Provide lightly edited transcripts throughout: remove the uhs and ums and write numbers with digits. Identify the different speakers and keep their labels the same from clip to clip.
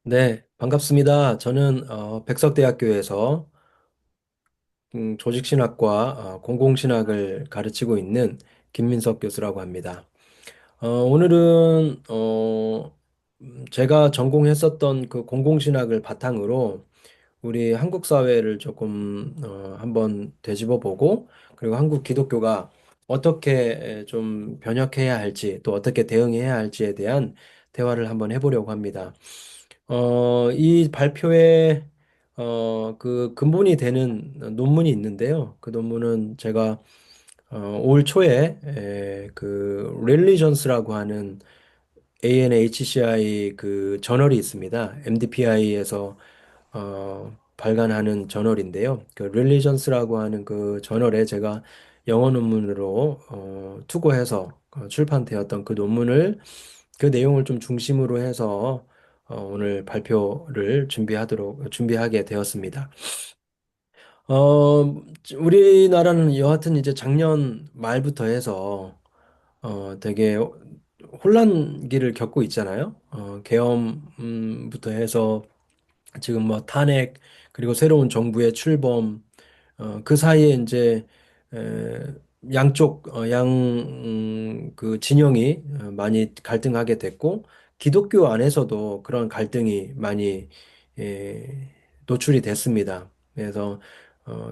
Speaker 1: 네, 반갑습니다. 저는 백석대학교에서 조직신학과 공공신학을 가르치고 있는 김민석 교수라고 합니다. 오늘은 제가 전공했었던 그 공공신학을 바탕으로 우리 한국 사회를 조금 한번 되짚어 보고, 그리고 한국 기독교가 어떻게 좀 변혁해야 할지, 또 어떻게 대응해야 할지에 대한 대화를 한번 해보려고 합니다. 이 발표에 그 근본이 되는 논문이 있는데요. 그 논문은 제가 올 초에 그 릴리전스라고 하는 ANHCI 그 저널이 있습니다. MDPI에서 발간하는 저널인데요. 그 릴리전스라고 하는 그 저널에 제가 영어 논문으로 투고해서 출판되었던 그 논문을, 그 내용을 좀 중심으로 해서 오늘 발표를 준비하게 되었습니다. 우리나라는 여하튼 이제 작년 말부터 해서 되게 혼란기를 겪고 있잖아요. 계엄부터 해서 지금 뭐 탄핵, 그리고 새로운 정부의 출범, 그 사이에 이제 에, 양쪽 그 진영이 많이 갈등하게 됐고, 기독교 안에서도 그런 갈등이 많이 에, 노출이 됐습니다. 그래서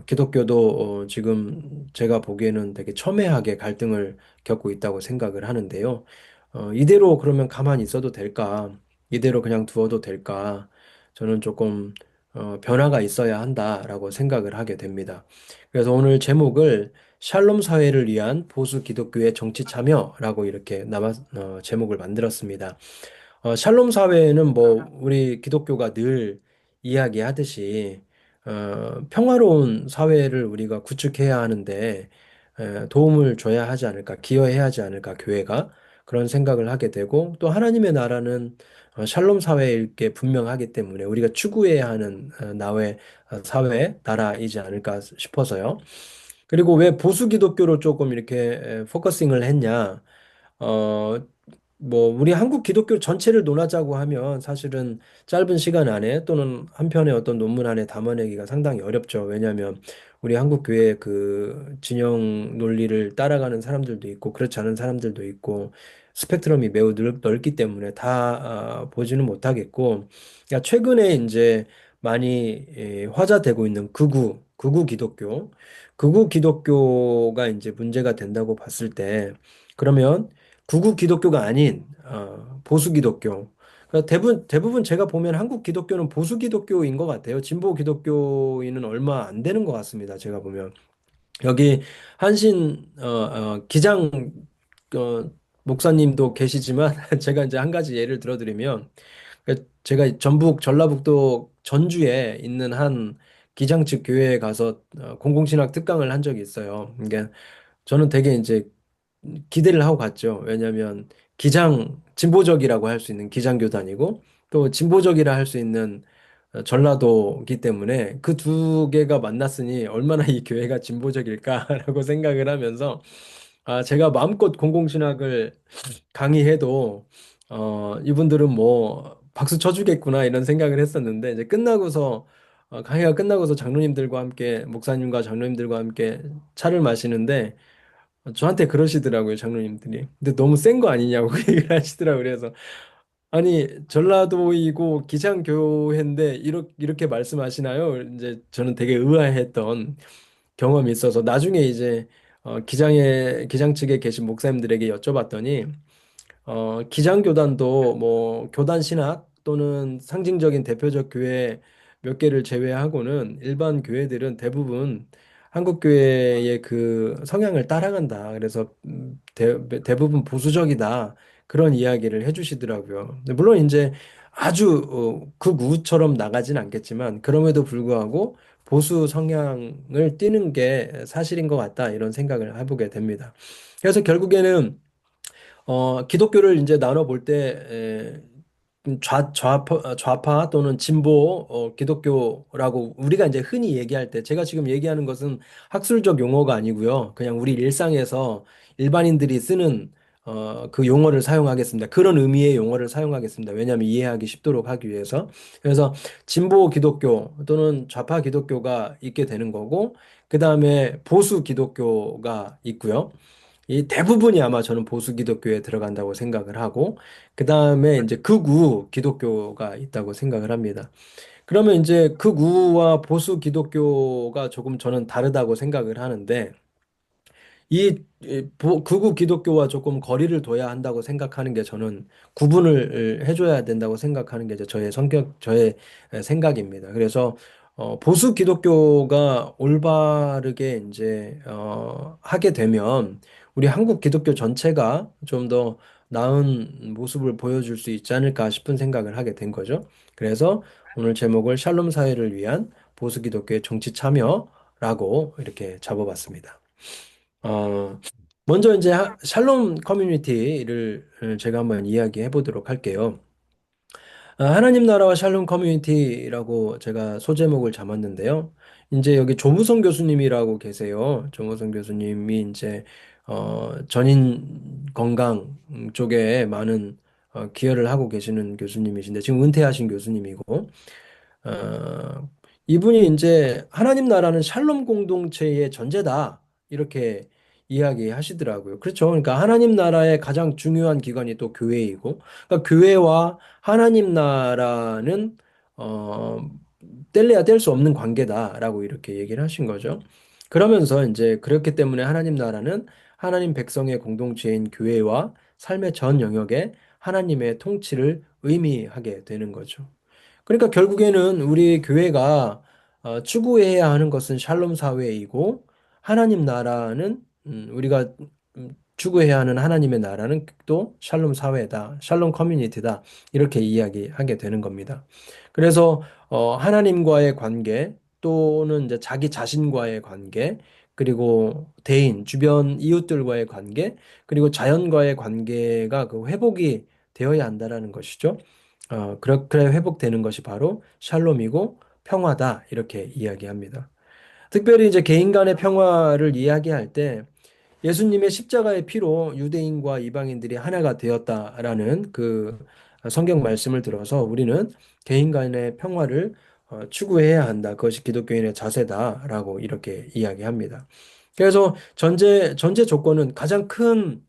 Speaker 1: 기독교도 지금 제가 보기에는 되게 첨예하게 갈등을 겪고 있다고 생각을 하는데요. 이대로 그러면 가만히 있어도 될까? 이대로 그냥 두어도 될까? 저는 조금 변화가 있어야 한다라고 생각을 하게 됩니다. 그래서 오늘 제목을 샬롬 사회를 위한 보수 기독교의 정치 참여라고 이렇게 제목을 만들었습니다. 샬롬 사회는 뭐 우리 기독교가 늘 이야기하듯이 평화로운 사회를 우리가 구축해야 하는데 도움을 줘야 하지 않을까, 기여해야 하지 않을까, 교회가 그런 생각을 하게 되고, 또 하나님의 나라는 샬롬 사회일 게 분명하기 때문에 우리가 추구해야 하는 사회, 나라이지 않을까 싶어서요. 그리고 왜 보수 기독교로 조금 이렇게 포커싱을 했냐? 어, 뭐 우리 한국 기독교 전체를 논하자고 하면 사실은 짧은 시간 안에 또는 한 편의 어떤 논문 안에 담아내기가 상당히 어렵죠. 왜냐하면 우리 한국 교회 그 진영 논리를 따라가는 사람들도 있고 그렇지 않은 사람들도 있고 스펙트럼이 매우 넓기 때문에 다 보지는 못하겠고, 그러니까 최근에 이제 많이 화제되고 있는 극우 기독교가 이제 문제가 된다고 봤을 때, 그러면 구구 기독교가 아닌 보수 기독교. 그러니까 대부분 제가 보면 한국 기독교는 보수 기독교인 것 같아요. 진보 기독교인은 얼마 안 되는 것 같습니다. 제가 보면 여기 한신 기장 어, 목사님도 계시지만 제가 이제 한 가지 예를 들어드리면, 제가 전북 전라북도 전주에 있는 한 기장 측 교회에 가서 공공신학 특강을 한 적이 있어요. 그러니까 저는 되게 이제 기대를 하고 갔죠. 왜냐하면 진보적이라고 할 수 있는 기장교단이고, 또 진보적이라 할 수 있는 전라도기 때문에 그 두 개가 만났으니 얼마나 이 교회가 진보적일까라고 생각을 하면서, 제가 마음껏 공공신학을 강의해도 이분들은 뭐 박수 쳐주겠구나 이런 생각을 했었는데, 이제 강의가 끝나고서 장로님들과 함께, 목사님과 장로님들과 함께 차를 마시는데 저한테 그러시더라고요, 장로님들이. 근데 너무 센 거 아니냐고 그 얘기를 하시더라고요. 그래서 아니, 전라도이고 기장교회인데 이렇게 말씀하시나요? 이제 저는 되게 의아했던 경험이 있어서 나중에 이제 기장 측에 계신 목사님들에게 여쭤봤더니 기장교단도 뭐 교단 신학 또는 상징적인 대표적 교회 몇 개를 제외하고는 일반 교회들은 대부분 한국 교회의 그 성향을 따라간다. 그래서 대부분 보수적이다. 그런 이야기를 해주시더라고요. 근데 물론 이제 아주 극우처럼 나가진 않겠지만 그럼에도 불구하고 보수 성향을 띠는 게 사실인 것 같다. 이런 생각을 해보게 됩니다. 그래서 결국에는 기독교를 이제 나눠볼 때, 좌파 또는 진보, 기독교라고 우리가 이제 흔히 얘기할 때, 제가 지금 얘기하는 것은 학술적 용어가 아니고요. 그냥 우리 일상에서 일반인들이 쓰는 그 용어를 사용하겠습니다. 그런 의미의 용어를 사용하겠습니다. 왜냐하면 이해하기 쉽도록 하기 위해서. 그래서 진보 기독교 또는 좌파 기독교가 있게 되는 거고, 그 다음에 보수 기독교가 있고요. 이 대부분이 아마 저는 보수 기독교에 들어간다고 생각을 하고, 그 다음에 이제 극우 기독교가 있다고 생각을 합니다. 그러면 이제 극우와 보수 기독교가 조금 저는 다르다고 생각을 하는데, 극우 기독교와 조금 거리를 둬야 한다고 생각하는 게 저는 구분을 해줘야 된다고 생각하는 게 이제 저의 생각입니다. 그래서 보수 기독교가 올바르게 이제 하게 되면 우리 한국 기독교 전체가 좀 더 나은 모습을 보여줄 수 있지 않을까 싶은 생각을 하게 된 거죠. 그래서 오늘 제목을 샬롬 사회를 위한 보수 기독교의 정치 참여라고 이렇게 잡아봤습니다. 어, 먼저 이제 샬롬 커뮤니티를 제가 한번 이야기해 보도록 할게요. 하나님 나라와 샬롬 커뮤니티라고 제가 소제목을 잡았는데요. 이제 여기 조무성 교수님이라고 계세요. 조무성 교수님이 이제 전인 건강 쪽에 많은 기여를 하고 계시는 교수님이신데 지금 은퇴하신 교수님이고 이분이 이제 하나님 나라는 샬롬 공동체의 전제다. 이렇게 이야기하시더라고요. 그렇죠. 그러니까 하나님 나라의 가장 중요한 기관이 또 교회이고, 그러니까 교회와 하나님 나라는 어, 뗄래야 뗄 수 없는 관계다라고 이렇게 얘기를 하신 거죠. 그러면서 이제 그렇기 때문에 하나님 나라는 하나님 백성의 공동체인 교회와 삶의 전 영역에 하나님의 통치를 의미하게 되는 거죠. 그러니까 결국에는 우리 교회가 추구해야 하는 것은 샬롬 사회이고 하나님 나라는 우리가 추구해야 하는 하나님의 나라는 또 샬롬 사회다, 샬롬 커뮤니티다 이렇게 이야기하게 되는 겁니다. 그래서 하나님과의 관계 또는 이제 자기 자신과의 관계 그리고 대인 주변 이웃들과의 관계 그리고 자연과의 관계가 그 회복이 되어야 한다라는 것이죠. 그래 회복되는 것이 바로 샬롬이고 평화다 이렇게 이야기합니다. 특별히 이제 개인 간의 평화를 이야기할 때 예수님의 십자가의 피로 유대인과 이방인들이 하나가 되었다라는 그 성경 말씀을 들어서 우리는 개인 간의 평화를 추구해야 한다. 그것이 기독교인의 자세다라고 이렇게 이야기합니다. 그래서 전제 조건은 가장 큰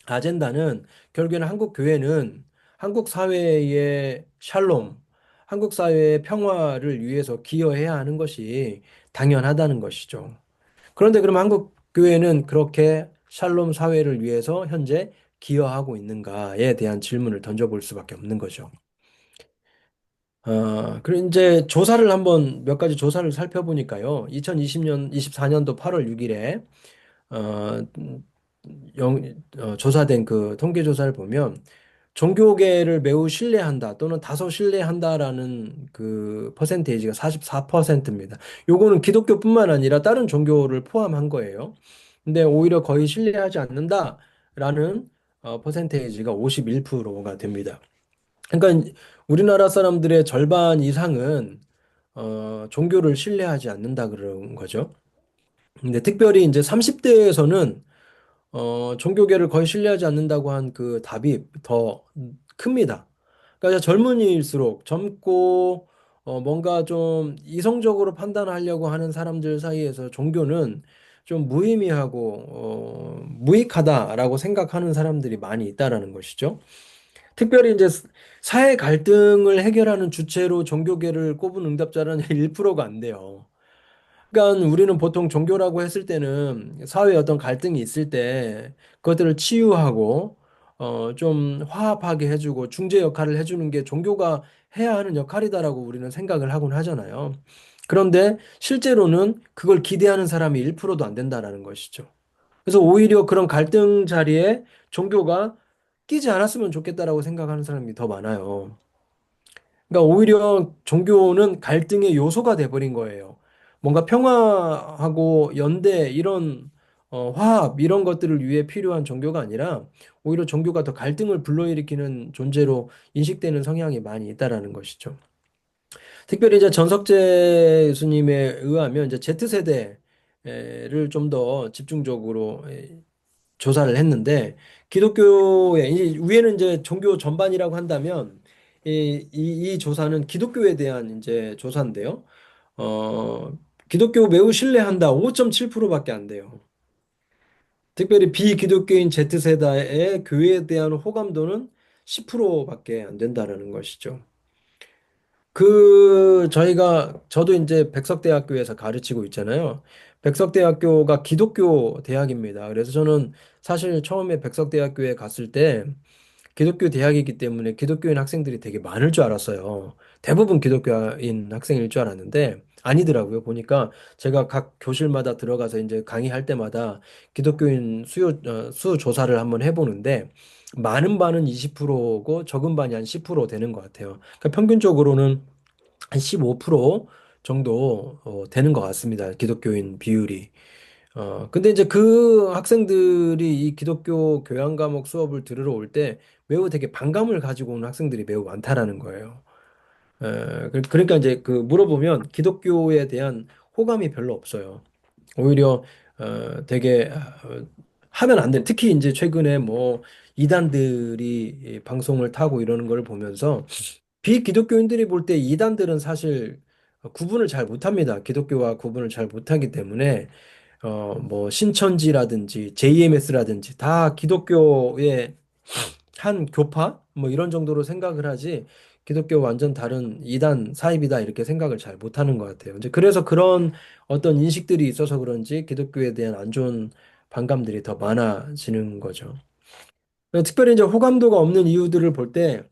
Speaker 1: 아젠다는 결국에는 한국 교회는 한국 사회의 샬롬, 한국 사회의 평화를 위해서 기여해야 하는 것이 당연하다는 것이죠. 그런데 그럼 한국 교회는 그렇게 샬롬 사회를 위해서 현재 기여하고 있는가에 대한 질문을 던져볼 수밖에 없는 거죠. 그리고 이제 조사를 한번 몇 가지 조사를 살펴보니까요. 2020년, 24년도 8월 6일에 어, 조사된 그 통계 조사를 보면 종교계를 매우 신뢰한다 또는 다소 신뢰한다라는 그 퍼센테이지가 44%입니다. 요거는 기독교뿐만 아니라 다른 종교를 포함한 거예요. 근데 오히려 거의 신뢰하지 않는다라는 퍼센테이지가 51%가 됩니다. 그러니까 우리나라 사람들의 절반 이상은 종교를 신뢰하지 않는다 그런 거죠. 근데 특별히 이제 30대에서는 종교계를 거의 신뢰하지 않는다고 한 그 답이 더 큽니다. 그러니까 젊은이일수록 젊고 뭔가 좀 이성적으로 판단하려고 하는 사람들 사이에서 종교는 좀 무의미하고 무익하다라고 생각하는 사람들이 많이 있다라는 것이죠. 특별히 이제 사회 갈등을 해결하는 주체로 종교계를 꼽은 응답자는 1%가 안 돼요. 그러니까 우리는 보통 종교라고 했을 때는 사회에 어떤 갈등이 있을 때 그것들을 치유하고 좀 화합하게 해주고 중재 역할을 해주는 게 종교가 해야 하는 역할이다라고 우리는 생각을 하곤 하잖아요. 그런데 실제로는 그걸 기대하는 사람이 1%도 안 된다라는 것이죠. 그래서 오히려 그런 갈등 자리에 종교가 끼지 않았으면 좋겠다라고 생각하는 사람이 더 많아요. 그러니까 오히려 종교는 갈등의 요소가 돼버린 거예요. 뭔가 평화하고 연대 이런 화합 이런 것들을 위해 필요한 종교가 아니라 오히려 종교가 더 갈등을 불러일으키는 존재로 인식되는 성향이 많이 있다라는 것이죠. 특별히 이제 전석재 교수님에 의하면 이제 Z세대를 좀 더 집중적으로 조사를 했는데 기독교의 위에는 이제 종교 전반이라고 한다면 이 조사는 기독교에 대한 이제 조사인데요. 어, 기독교 매우 신뢰한다 5.7%밖에 안 돼요. 특별히 비기독교인 Z세대의 교회에 대한 호감도는 10%밖에 안 된다라는 것이죠. 저도 이제 백석대학교에서 가르치고 있잖아요. 백석대학교가 기독교 대학입니다. 그래서 저는 사실 처음에 백석대학교에 갔을 때 기독교 대학이기 때문에 기독교인 학생들이 되게 많을 줄 알았어요. 대부분 기독교인 학생일 줄 알았는데 아니더라고요. 보니까 제가 각 교실마다 들어가서 이제 강의할 때마다 기독교인 수 조사를 한번 해보는데 많은 반은 20%고 적은 반이 한 10% 되는 것 같아요. 그러니까 평균적으로는 한 15% 정도 되는 것 같습니다. 기독교인 비율이. 근데 이제 그 학생들이 이 기독교 교양 과목 수업을 들으러 올 때 매우 되게 반감을 가지고 오는 학생들이 매우 많다라는 거예요. 그러니까 이제 그 물어보면 기독교에 대한 호감이 별로 없어요. 오히려 되게 하면 안 돼. 특히 이제 최근에 뭐 이단들이 이 방송을 타고 이러는 걸 보면서 비기독교인들이 볼 때 이단들은 사실 구분을 잘 못합니다. 기독교와 구분을 잘 못하기 때문에 뭐 신천지라든지 JMS라든지 다 기독교의 한 교파 뭐 이런 정도로 생각을 하지 기독교 완전 다른 이단 사입이다 이렇게 생각을 잘 못하는 것 같아요. 이제 그래서 그런 어떤 인식들이 있어서 그런지 기독교에 대한 안 좋은 반감들이 더 많아지는 거죠. 특별히 이제 호감도가 없는 이유들을 볼 때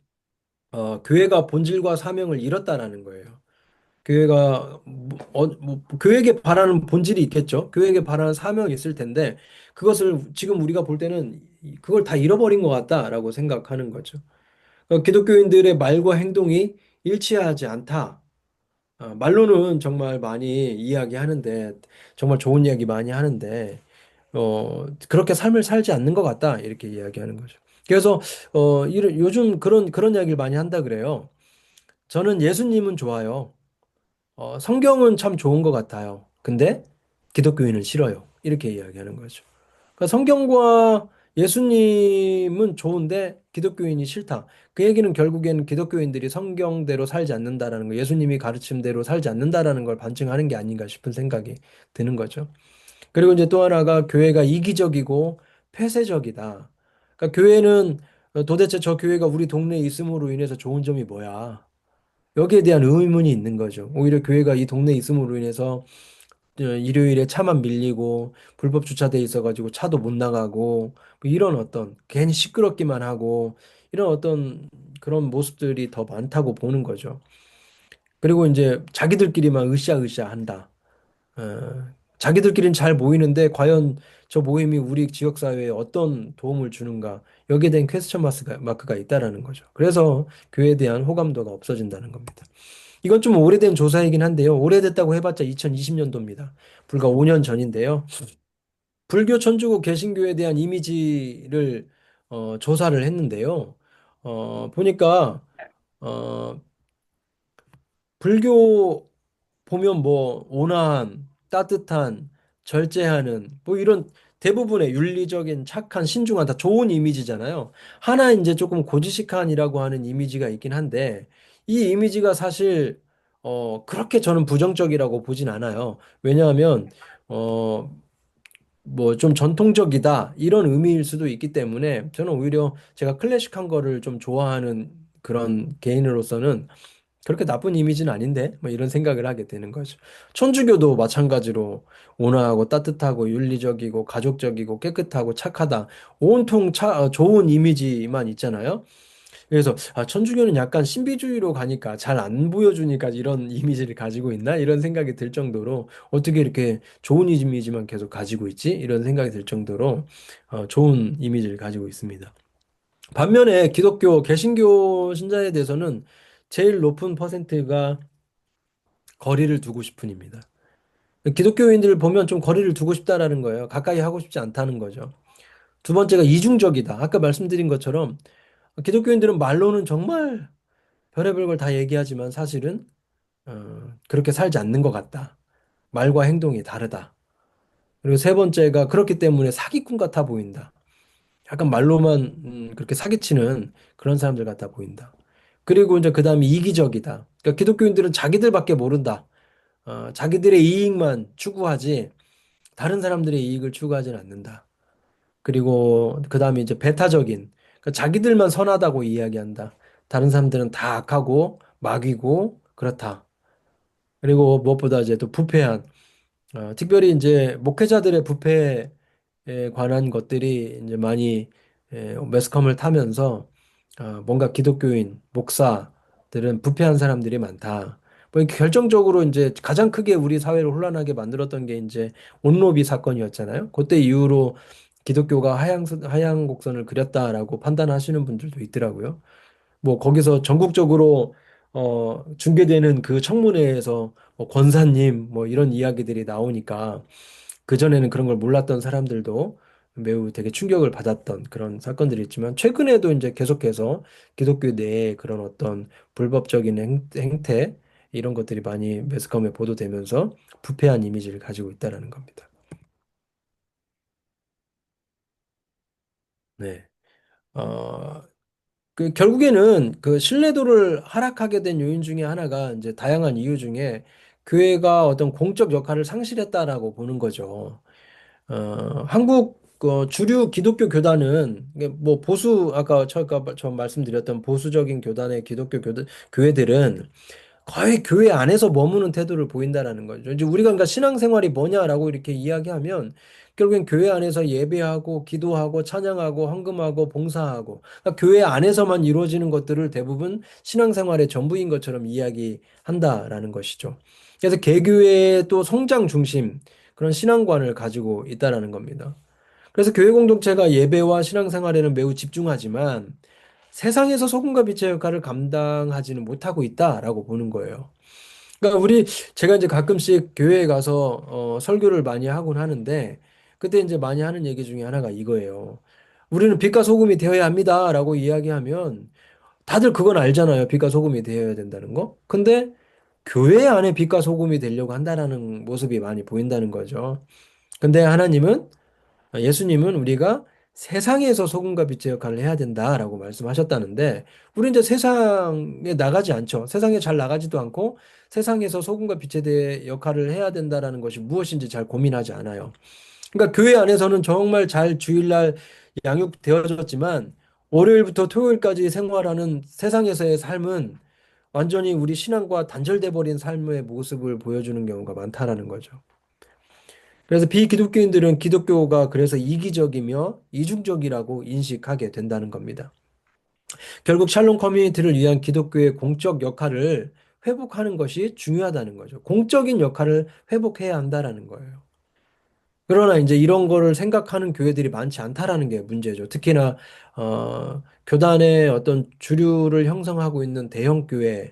Speaker 1: 교회가 본질과 사명을 잃었다라는 거예요. 교회가 교회에게 바라는 본질이 있겠죠. 교회에게 바라는 사명이 있을 텐데 그것을 지금 우리가 볼 때는 그걸 다 잃어버린 것 같다라고 생각하는 거죠. 기독교인들의 말과 행동이 일치하지 않다. 말로는 정말 많이 이야기하는데 정말 좋은 이야기 많이 하는데 그렇게 삶을 살지 않는 것 같다 이렇게 이야기하는 거죠. 그래서 요즘 그런 이야기를 많이 한다 그래요. 저는 예수님은 좋아요. 성경은 참 좋은 것 같아요. 근데 기독교인은 싫어요. 이렇게 이야기하는 거죠. 그러니까 성경과 예수님은 좋은데 기독교인이 싫다. 그 얘기는 결국에는 기독교인들이 성경대로 살지 않는다라는 거, 예수님이 가르침대로 살지 않는다라는 걸 반증하는 게 아닌가 싶은 생각이 드는 거죠. 그리고 이제 또 하나가 교회가 이기적이고 폐쇄적이다. 그러니까 교회는 도대체 저 교회가 우리 동네에 있음으로 인해서 좋은 점이 뭐야? 여기에 대한 의문이 있는 거죠. 오히려 교회가 이 동네에 있음으로 인해서 일요일에 차만 밀리고 불법 주차돼 있어가지고 차도 못 나가고 뭐 이런 어떤 괜히 시끄럽기만 하고 이런 어떤 그런 모습들이 더 많다고 보는 거죠. 그리고 이제 자기들끼리만 으쌰으쌰 한다. 자기들끼리는 잘 모이는데 과연 저 모임이 우리 지역 사회에 어떤 도움을 주는가 여기에 대한 퀘스천 마크가 있다라는 거죠. 그래서 교회에 대한 호감도가 없어진다는 겁니다. 이건 좀 오래된 조사이긴 한데요. 오래됐다고 해봤자 2020년도입니다. 불과 5년 전인데요. 불교, 천주교, 개신교에 대한 이미지를 조사를 했는데요. 보니까 어, 불교 보면 뭐 온화한, 따뜻한, 절제하는 뭐 이런 대부분의 윤리적인 착한, 신중한 다 좋은 이미지잖아요. 하나 이제 조금 고지식한이라고 하는 이미지가 있긴 한데 이 이미지가 사실 그렇게 저는 부정적이라고 보진 않아요. 왜냐하면 어 뭐 좀 전통적이다 이런 의미일 수도 있기 때문에 저는 오히려 제가 클래식한 거를 좀 좋아하는 그런 개인으로서는 그렇게 나쁜 이미지는 아닌데 뭐 이런 생각을 하게 되는 거죠. 천주교도 마찬가지로 온화하고 따뜻하고 윤리적이고 가족적이고 깨끗하고 착하다. 온통 좋은 이미지만 있잖아요. 그래서 천주교는 약간 신비주의로 가니까 잘 안 보여주니까 이런 이미지를 가지고 있나 이런 생각이 들 정도로 어떻게 이렇게 좋은 이미지만 계속 가지고 있지 이런 생각이 들 정도로 좋은 이미지를 가지고 있습니다. 반면에 기독교 개신교 신자에 대해서는 제일 높은 퍼센트가 거리를 두고 싶은입니다. 기독교인들을 보면 좀 거리를 두고 싶다라는 거예요. 가까이 하고 싶지 않다는 거죠. 두 번째가 이중적이다. 아까 말씀드린 것처럼 기독교인들은 말로는 정말 별의별 걸 다 얘기하지만 사실은 그렇게 살지 않는 것 같다. 말과 행동이 다르다. 그리고 세 번째가 그렇기 때문에 사기꾼 같아 보인다. 약간 말로만 그렇게 사기치는 그런 사람들 같아 보인다. 그리고 이제 그다음에 이기적이다. 그러니까 기독교인들은 자기들밖에 모른다. 자기들의 이익만 추구하지 다른 사람들의 이익을 추구하지는 않는다. 그리고 그다음에 이제 배타적인, 그러니까 자기들만 선하다고 이야기한다. 다른 사람들은 다 악하고 마귀고 그렇다. 그리고 무엇보다 이제 또 부패한, 특별히 이제 목회자들의 부패에 관한 것들이 이제 많이 매스컴을 타면서 뭔가 기독교인, 목사들은 부패한 사람들이 많다. 뭐 결정적으로 이제 가장 크게 우리 사회를 혼란하게 만들었던 게 이제 온로비 사건이었잖아요. 그때 이후로 기독교가 하향 곡선을 그렸다라고 판단하시는 분들도 있더라고요. 뭐 거기서 전국적으로 중계되는 그 청문회에서 뭐 권사님 뭐 이런 이야기들이 나오니까 그전에는 그런 걸 몰랐던 사람들도 매우 되게 충격을 받았던 그런 사건들이 있지만 최근에도 이제 계속해서 기독교 내에 그런 어떤 불법적인 행태 이런 것들이 많이 매스컴에 보도되면서 부패한 이미지를 가지고 있다라는 겁니다. 네. 어, 결국에는 그 신뢰도를 하락하게 된 요인 중에 하나가 이제 다양한 이유 중에 교회가 어떤 공적 역할을 상실했다라고 보는 거죠. 한국 주류 기독교 교단은 이게 뭐 보수 아까 저 말씀드렸던 보수적인 교단의 교회들은 거의 교회 안에서 머무는 태도를 보인다라는 거죠. 이제 우리가 그러니까 신앙생활이 뭐냐라고 이렇게 이야기하면 결국엔 교회 안에서 예배하고 기도하고 찬양하고 헌금하고 봉사하고 그러니까 교회 안에서만 이루어지는 것들을 대부분 신앙생활의 전부인 것처럼 이야기한다라는 것이죠. 그래서 개교회의 또 성장 중심 그런 신앙관을 가지고 있다라는 겁니다. 그래서 교회 공동체가 예배와 신앙생활에는 매우 집중하지만 세상에서 소금과 빛의 역할을 감당하지는 못하고 있다라고 보는 거예요. 그러니까 제가 이제 가끔씩 교회에 가서 설교를 많이 하곤 하는데 그때 이제 많이 하는 얘기 중에 하나가 이거예요. 우리는 빛과 소금이 되어야 합니다라고 이야기하면 다들 그건 알잖아요. 빛과 소금이 되어야 된다는 거. 근데 교회 안에 빛과 소금이 되려고 한다라는 모습이 많이 보인다는 거죠. 근데 예수님은 우리가 세상에서 소금과 빛의 역할을 해야 된다라고 말씀하셨다는데, 우리 이제 세상에 나가지 않죠. 세상에 잘 나가지도 않고, 세상에서 소금과 빛에 대해 역할을 해야 된다라는 것이 무엇인지 잘 고민하지 않아요. 그러니까 교회 안에서는 정말 잘 주일날 양육되어졌지만, 월요일부터 토요일까지 생활하는 세상에서의 삶은 완전히 우리 신앙과 단절돼 버린 삶의 모습을 보여주는 경우가 많다라는 거죠. 그래서 비기독교인들은 기독교가 그래서 이기적이며 이중적이라고 인식하게 된다는 겁니다. 결국 샬롬 커뮤니티를 위한 기독교의 공적 역할을 회복하는 것이 중요하다는 거죠. 공적인 역할을 회복해야 한다라는 거예요. 그러나 이제 이런 거를 생각하는 교회들이 많지 않다라는 게 문제죠. 특히나 교단의 어떤 주류를 형성하고 있는 대형 교회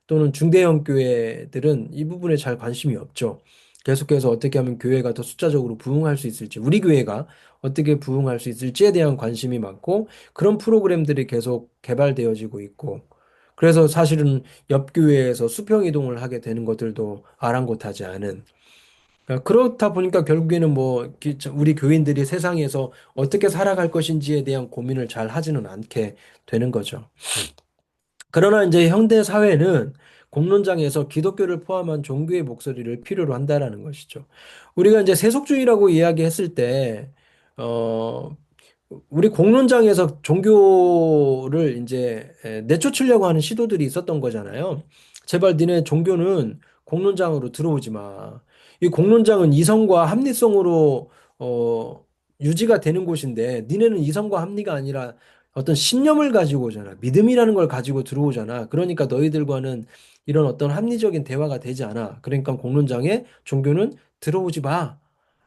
Speaker 1: 또는 중대형 교회들은 이 부분에 잘 관심이 없죠. 계속해서 어떻게 하면 교회가 더 숫자적으로 부흥할 수 있을지, 우리 교회가 어떻게 부흥할 수 있을지에 대한 관심이 많고 그런 프로그램들이 계속 개발되어지고 있고 그래서 사실은 옆 교회에서 수평 이동을 하게 되는 것들도 아랑곳하지 않은 그렇다 보니까 결국에는 뭐 우리 교인들이 세상에서 어떻게 살아갈 것인지에 대한 고민을 잘 하지는 않게 되는 거죠. 그러나 이제 현대 사회는 공론장에서 기독교를 포함한 종교의 목소리를 필요로 한다라는 것이죠. 우리가 이제 세속주의라고 이야기했을 때, 어, 우리 공론장에서 종교를 이제 내쫓으려고 하는 시도들이 있었던 거잖아요. 제발 니네 종교는 공론장으로 들어오지 마. 이 공론장은 이성과 합리성으로 유지가 되는 곳인데 니네는 이성과 합리가 아니라 어떤 신념을 가지고 오잖아. 믿음이라는 걸 가지고 들어오잖아. 그러니까 너희들과는 이런 어떤 합리적인 대화가 되지 않아. 그러니까 공론장에 종교는 들어오지 마.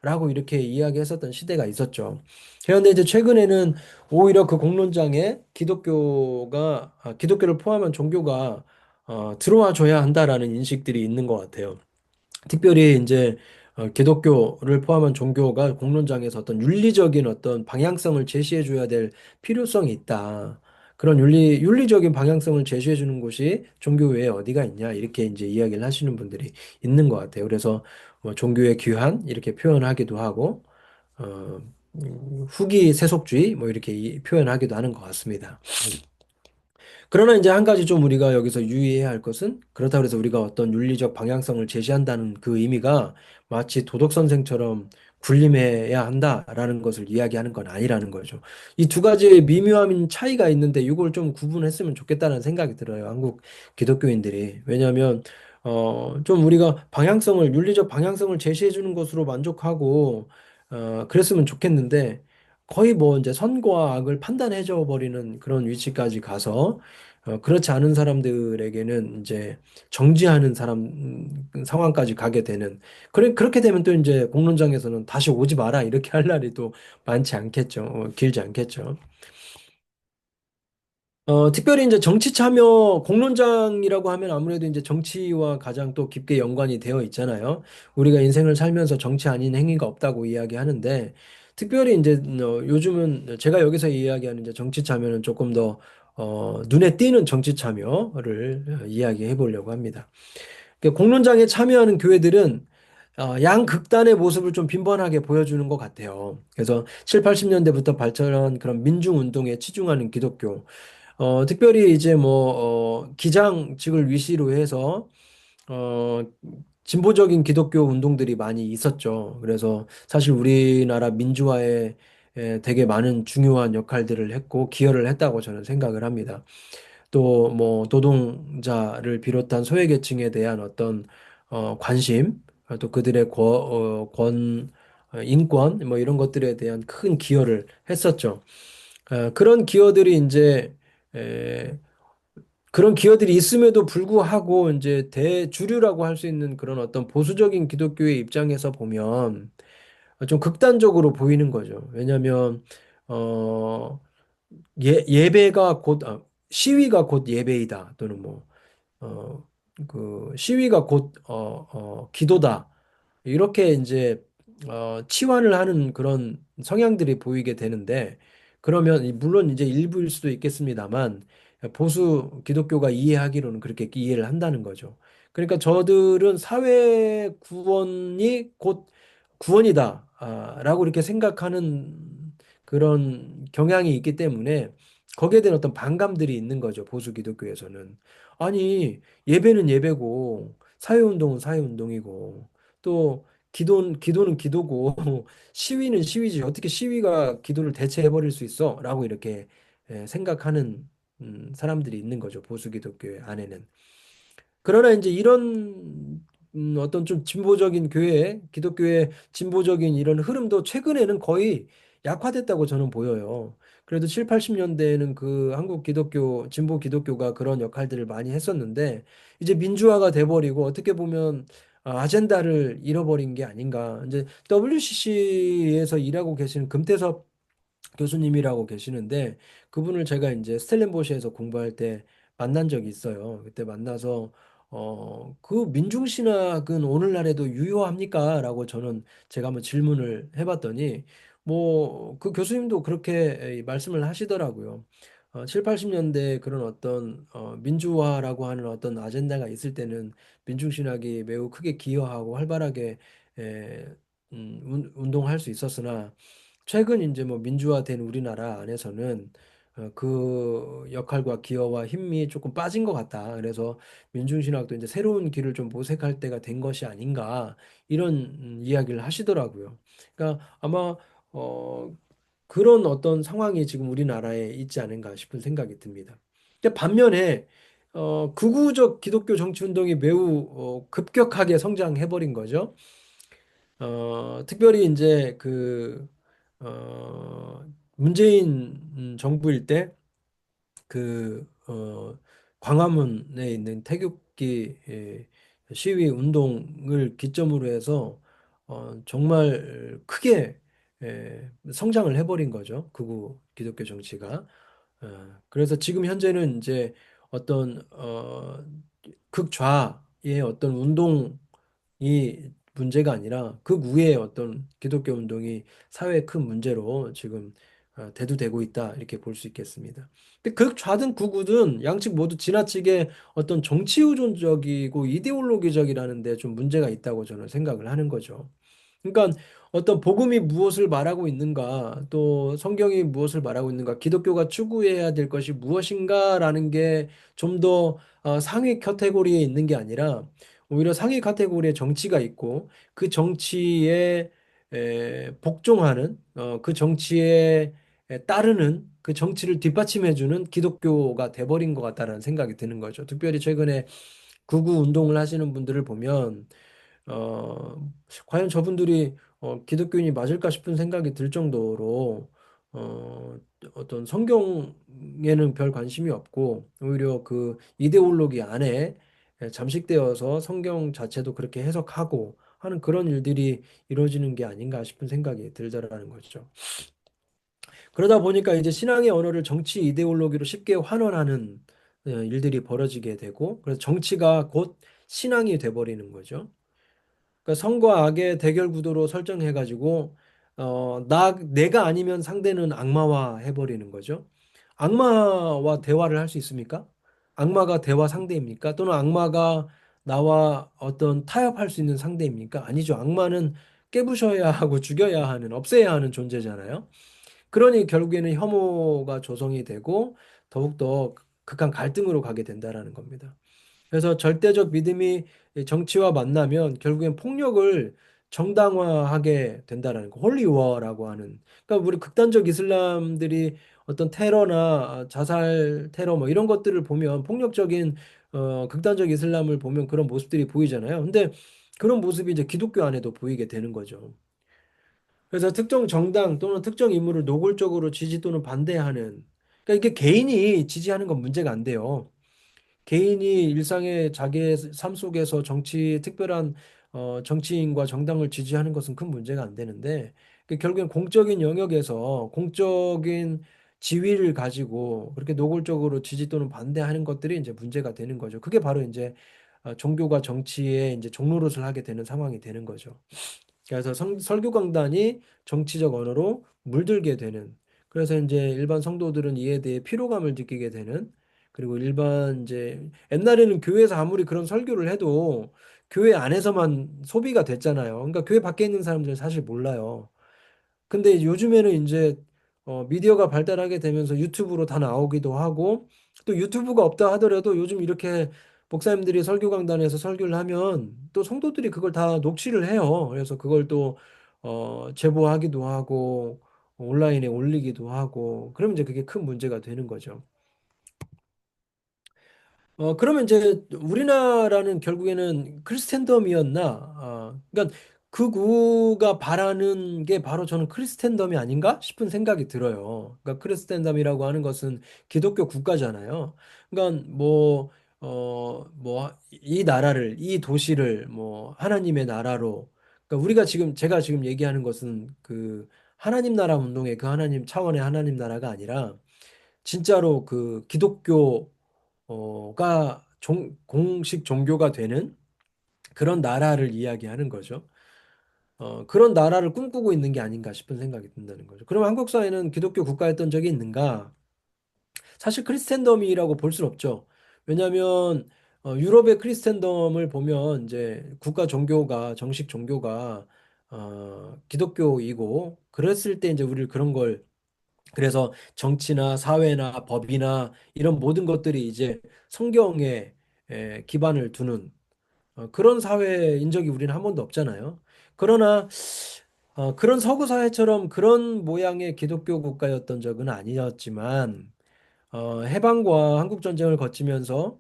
Speaker 1: 라고 이렇게 이야기했었던 시대가 있었죠. 그런데 이제 최근에는 오히려 그 공론장에 기독교를 포함한 종교가 들어와 줘야 한다라는 인식들이 있는 것 같아요. 특별히 이제 기독교를 포함한 종교가 공론장에서 어떤 윤리적인 어떤 방향성을 제시해 줘야 될 필요성이 있다. 그런 윤리적인 방향성을 제시해 주는 곳이 종교 외에 어디가 있냐 이렇게 이제 이야기를 하시는 분들이 있는 것 같아요. 그래서 뭐 종교의 귀환 이렇게 표현하기도 하고 어, 후기 세속주의 뭐 이렇게 표현하기도 하는 것 같습니다. 그러나 이제 한 가지 좀 우리가 여기서 유의해야 할 것은 그렇다고 해서 우리가 어떤 윤리적 방향성을 제시한다는 그 의미가 마치 도덕 선생처럼 군림해야 한다라는 것을 이야기하는 건 아니라는 거죠. 이 두 가지의 미묘한 차이가 있는데 이걸 좀 구분했으면 좋겠다는 생각이 들어요. 한국 기독교인들이. 왜냐하면 좀 우리가 방향성을 윤리적 방향성을 제시해 주는 것으로 만족하고 그랬으면 좋겠는데 거의 뭐 이제 선과 악을 판단해 줘 버리는 그런 위치까지 가서 그렇지 않은 사람들에게는 이제 정지하는 상황까지 가게 되는 그렇게 되면 또 이제 공론장에서는 다시 오지 마라 이렇게 할 날이 또 많지 않겠죠. 길지 않겠죠. 특별히 이제 정치 참여 공론장이라고 하면 아무래도 이제 정치와 가장 또 깊게 연관이 되어 있잖아요. 우리가 인생을 살면서 정치 아닌 행위가 없다고 이야기하는데 특별히 이제 요즘은 제가 여기서 이야기하는 이제 정치 참여는 조금 더 눈에 띄는 정치 참여를 이야기해 보려고 합니다. 공론장에 참여하는 교회들은 양극단의 모습을 좀 빈번하게 보여주는 것 같아요. 그래서 7, 80년대부터 발전한 그런 민중운동에 치중하는 기독교, 특별히 이제 뭐, 기장직을 위시로 해서, 어, 진보적인 기독교 운동들이 많이 있었죠. 그래서 사실 우리나라 민주화에 되게 많은 중요한 역할들을 했고, 기여를 했다고 저는 생각을 합니다. 또 뭐, 노동자를 비롯한 소외계층에 대한 어떤, 관심, 또 그들의 인권, 뭐 이런 것들에 대한 큰 기여를 했었죠. 그런 기여들이 이제 에, 그런 기여들이 있음에도 불구하고 이제 대주류라고 할 수 있는 그런 어떤 보수적인 기독교의 입장에서 보면 좀 극단적으로 보이는 거죠. 왜냐하면 어, 예배가 곧 시위가 곧 예배이다 또는 뭐 그 시위가 곧 기도다. 이렇게 이제 치환을 하는 그런 성향들이 보이게 되는데 그러면 물론 이제 일부일 수도 있겠습니다만 보수 기독교가 이해하기로는 그렇게 이해를 한다는 거죠. 그러니까 저들은 사회 구원이 곧 구원이다라고 이렇게 생각하는 그런 경향이 있기 때문에 거기에 대한 어떤 반감들이 있는 거죠. 보수 기독교에서는. 아니, 예배는 예배고 사회운동은 사회운동이고 또 기도는 기도고 시위는 시위지 어떻게 시위가 기도를 대체해 버릴 수 있어? 라고 이렇게 생각하는 사람들이 있는 거죠. 보수 기독교 안에는. 그러나 이제 이런 어떤 좀 진보적인 교회, 기독교의 진보적인 이런 흐름도 최근에는 거의 약화됐다고 저는 보여요. 그래도 7, 80년대에는 그 한국 기독교, 진보 기독교가 그런 역할들을 많이 했었는데 이제 민주화가 돼버리고 어떻게 보면 아젠다를 잃어버린 게 아닌가. 이제 WCC에서 일하고 계시는 금태섭 교수님이라고 계시는데 그분을 제가 이제 스텔렌보시에서 공부할 때 만난 적이 있어요. 그때 만나서 그 민중신학은 오늘날에도 유효합니까? 라고 저는 제가 한번 질문을 해봤더니 뭐 그 교수님도 그렇게 말씀을 하시더라고요. 7, 80년대 그런 어떤 민주화라고 하는 어떤 아젠다가 있을 때는 민중신학이 매우 크게 기여하고 활발하게 에, 운동할 수 있었으나 최근 이제 뭐 민주화된 우리나라 안에서는 그 역할과 기여와 힘이 조금 빠진 것 같다. 그래서 민중신학도 이제 새로운 길을 좀 모색할 때가 된 것이 아닌가 이런 이야기를 하시더라고요. 그러니까 아마 그런 어떤 상황이 지금 우리나라에 있지 않은가 싶은 생각이 듭니다. 근데 반면에 극우적 기독교 정치 운동이 매우 급격하게 성장해버린 거죠. 특별히 이제 문재인 정부일 때 광화문에 있는 태극기 시위 운동을 기점으로 해서 정말 크게 성장을 해버린 거죠. 극우 기독교 정치가. 그래서 지금 현재는 이제 어떤 극좌의 어떤 운동 이 문제가 아니라 그 위에 어떤 기독교 운동이 사회의 큰 문제로 지금 대두되고 있다 이렇게 볼 수 있겠습니다. 근데 극좌든 극우든 양측 모두 지나치게 어떤 정치 의존적이고 이데올로기적이라는 데 좀 문제가 있다고 저는 생각을 하는 거죠. 그러니까 어떤 복음이 무엇을 말하고 있는가, 또 성경이 무엇을 말하고 있는가, 기독교가 추구해야 될 것이 무엇인가라는 게 좀 더 상위 카테고리에 있는 게 아니라 오히려 상위 카테고리에 정치가 있고 그 정치에 복종하는 그 정치에 따르는 그 정치를 뒷받침해주는 기독교가 돼버린 것 같다라는 생각이 드는 거죠. 특별히 최근에 극우 운동을 하시는 분들을 보면 과연 저분들이 기독교인이 맞을까 싶은 생각이 들 정도로 어, 어떤 성경에는 별 관심이 없고 오히려 그 이데올로기 안에 잠식되어서 성경 자체도 그렇게 해석하고 하는 그런 일들이 이루어지는 게 아닌가 싶은 생각이 들더라는 거죠. 그러다 보니까 이제 신앙의 언어를 정치 이데올로기로 쉽게 환원하는 일들이 벌어지게 되고 그래서 정치가 곧 신앙이 돼버리는 거죠. 그러니까 성과 악의 대결 구도로 설정해가지고 내가 아니면 상대는 악마화 해버리는 거죠. 악마와 대화를 할 수 있습니까? 악마가 대화 상대입니까? 또는 악마가 나와 어떤 타협할 수 있는 상대입니까? 아니죠. 악마는 깨부셔야 하고 죽여야 하는, 없애야 하는 존재잖아요. 그러니 결국에는 혐오가 조성이 되고 더욱더 극한 갈등으로 가게 된다라는 겁니다. 그래서 절대적 믿음이 정치와 만나면 결국엔 폭력을 정당화하게 된다라는 거. 홀리워라고 하는. 그러니까 우리 극단적 이슬람들이 어떤 테러나 자살 테러 뭐 이런 것들을 보면 폭력적인 극단적 이슬람을 보면 그런 모습들이 보이잖아요. 근데 그런 모습이 이제 기독교 안에도 보이게 되는 거죠. 그래서 특정 정당 또는 특정 인물을 노골적으로 지지 또는 반대하는 그러니까 이게 개인이 지지하는 건 문제가 안 돼요. 개인이 일상의 자기의 삶 속에서 특별한 정치인과 정당을 지지하는 것은 큰 문제가 안 되는데 결국엔 공적인 영역에서 공적인 지위를 가지고 그렇게 노골적으로 지지 또는 반대하는 것들이 이제 문제가 되는 거죠. 그게 바로 이제 종교가 정치에 이제 종노릇을 하게 되는 상황이 되는 거죠. 그래서 설교 강단이 정치적 언어로 물들게 되는 그래서 이제 일반 성도들은 이에 대해 피로감을 느끼게 되는 그리고 일반 이제 옛날에는 교회에서 아무리 그런 설교를 해도 교회 안에서만 소비가 됐잖아요. 그러니까 교회 밖에 있는 사람들은 사실 몰라요. 근데 요즘에는 이제 미디어가 발달하게 되면서 유튜브로 다 나오기도 하고 또 유튜브가 없다 하더라도 요즘 이렇게 목사님들이 설교 강단에서 설교를 하면 또 성도들이 그걸 다 녹취를 해요. 그래서 그걸 또 제보하기도 하고 온라인에 올리기도 하고 그러면 이제 그게 큰 문제가 되는 거죠. 그러면 이제 우리나라는 결국에는 크리스텐덤이었나? 그러니까 극우가 바라는 게 바로 저는 크리스텐덤이 아닌가 싶은 생각이 들어요. 그러니까 크리스텐덤이라고 하는 것은 기독교 국가잖아요. 그러니까 이 나라를, 이 도시를 뭐 하나님의 나라로, 그러니까 제가 지금 얘기하는 것은 그 하나님 나라 운동의 그 하나님 차원의 하나님 나라가 아니라 진짜로 그 기독교가 공식 종교가 되는 그런 나라를 이야기하는 거죠. 그런 나라를 꿈꾸고 있는 게 아닌가 싶은 생각이 든다는 거죠. 그럼 한국 사회는 기독교 국가였던 적이 있는가? 사실 크리스텐덤이라고 볼 수는 없죠. 왜냐하면 유럽의 크리스텐덤을 보면 이제 국가 종교가 정식 종교가 기독교이고 그랬을 때 이제 우리를 그런 걸 그래서 정치나 사회나 법이나 이런 모든 것들이 이제 성경에 기반을 두는 그런 사회인 적이 우리는 한 번도 없잖아요. 그러나 그런 서구 사회처럼 그런 모양의 기독교 국가였던 적은 아니었지만 해방과 한국 전쟁을 거치면서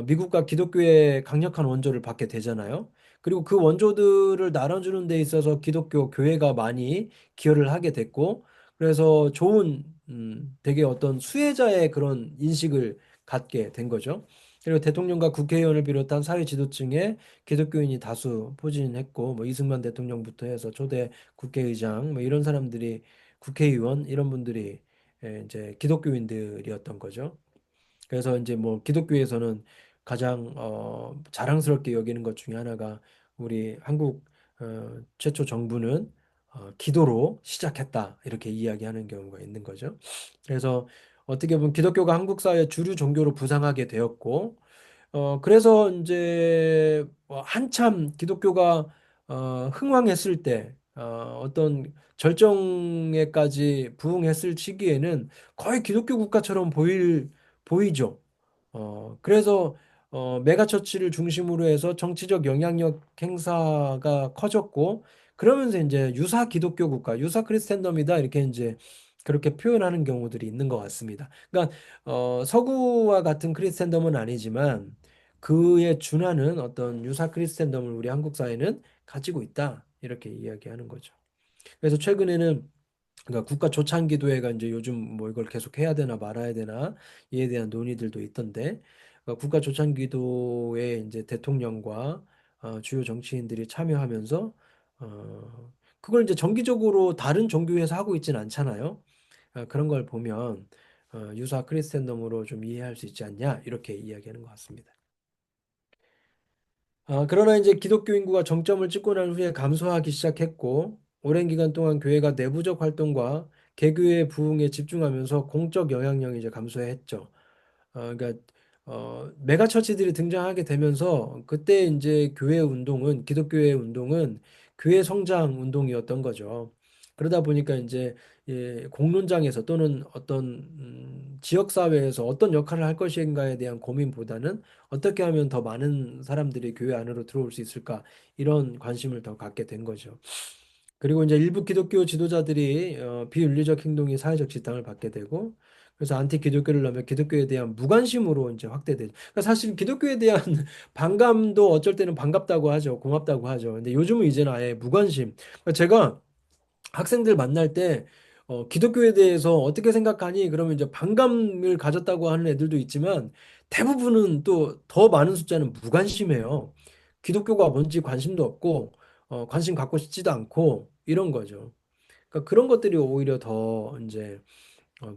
Speaker 1: 미국과 기독교의 강력한 원조를 받게 되잖아요. 그리고 그 원조들을 나눠주는 데 있어서 기독교 교회가 많이 기여를 하게 됐고, 그래서 좋은 되게 어떤 수혜자의 그런 인식을 갖게 된 거죠. 그리고 대통령과 국회의원을 비롯한 사회 지도층에 기독교인이 다수 포진했고, 뭐 이승만 대통령부터 해서 초대 국회의장, 뭐 이런 사람들이 국회의원 이런 분들이 이제 기독교인들이었던 거죠. 그래서 이제 뭐 기독교에서는 가장 자랑스럽게 여기는 것 중에 하나가 우리 한국 최초 정부는 기도로 시작했다 이렇게 이야기하는 경우가 있는 거죠. 그래서 어떻게 보면 기독교가 한국 사회 주류 종교로 부상하게 되었고 그래서 이제 한참 기독교가 흥왕했을 때 어떤 절정에까지 부응했을 시기에는 거의 기독교 국가처럼 보이죠. 그래서 메가처치를 중심으로 해서 정치적 영향력 행사가 커졌고, 그러면서 이제 유사 기독교 국가, 유사 크리스텐덤이다 이렇게 이제 그렇게 표현하는 경우들이 있는 것 같습니다. 그러니까 서구와 같은 크리스텐덤은 아니지만 그에 준하는 어떤 유사 크리스텐덤을 우리 한국 사회는 가지고 있다 이렇게 이야기하는 거죠. 그래서 최근에는 그러니까 국가 조찬 기도회가 이제 요즘 뭐 이걸 계속 해야 되나 말아야 되나 이에 대한 논의들도 있던데, 국가 조찬 기도에 이제 대통령과 주요 정치인들이 참여하면서 그걸 이제 정기적으로 다른 종교에서 하고 있지는 않잖아요. 그런 걸 보면 유사 크리스텐덤으로 좀 이해할 수 있지 않냐 이렇게 이야기하는 것 같습니다. 그러나 이제 기독교 인구가 정점을 찍고 난 후에 감소하기 시작했고, 오랜 기간 동안 교회가 내부적 활동과 개교의 부흥에 집중하면서 공적 영향력이 이제 감소했죠. 그러니까 메가처치들이 등장하게 되면서 그때 이제 교회 운동은 기독교의 운동은 교회 성장 운동이었던 거죠. 그러다 보니까 이제 공론장에서 또는 어떤 지역 사회에서 어떤 역할을 할 것인가에 대한 고민보다는 어떻게 하면 더 많은 사람들이 교회 안으로 들어올 수 있을까 이런 관심을 더 갖게 된 거죠. 그리고 이제 일부 기독교 지도자들이 비윤리적 행동이 사회적 지탕을 받게 되고, 그래서 안티 기독교를 넣으면 기독교에 대한 무관심으로 이제 확대되죠. 그러니까 사실 기독교에 대한 반감도 어쩔 때는 반갑다고 하죠. 고맙다고 하죠. 근데 요즘은 이제는 아예 무관심. 그러니까 제가 학생들 만날 때 기독교에 대해서 어떻게 생각하니? 그러면 이제 반감을 가졌다고 하는 애들도 있지만 대부분은 또 더 많은 숫자는 무관심해요. 기독교가 뭔지 관심도 없고 관심 갖고 싶지도 않고 이런 거죠. 그러니까 그런 것들이 오히려 더 이제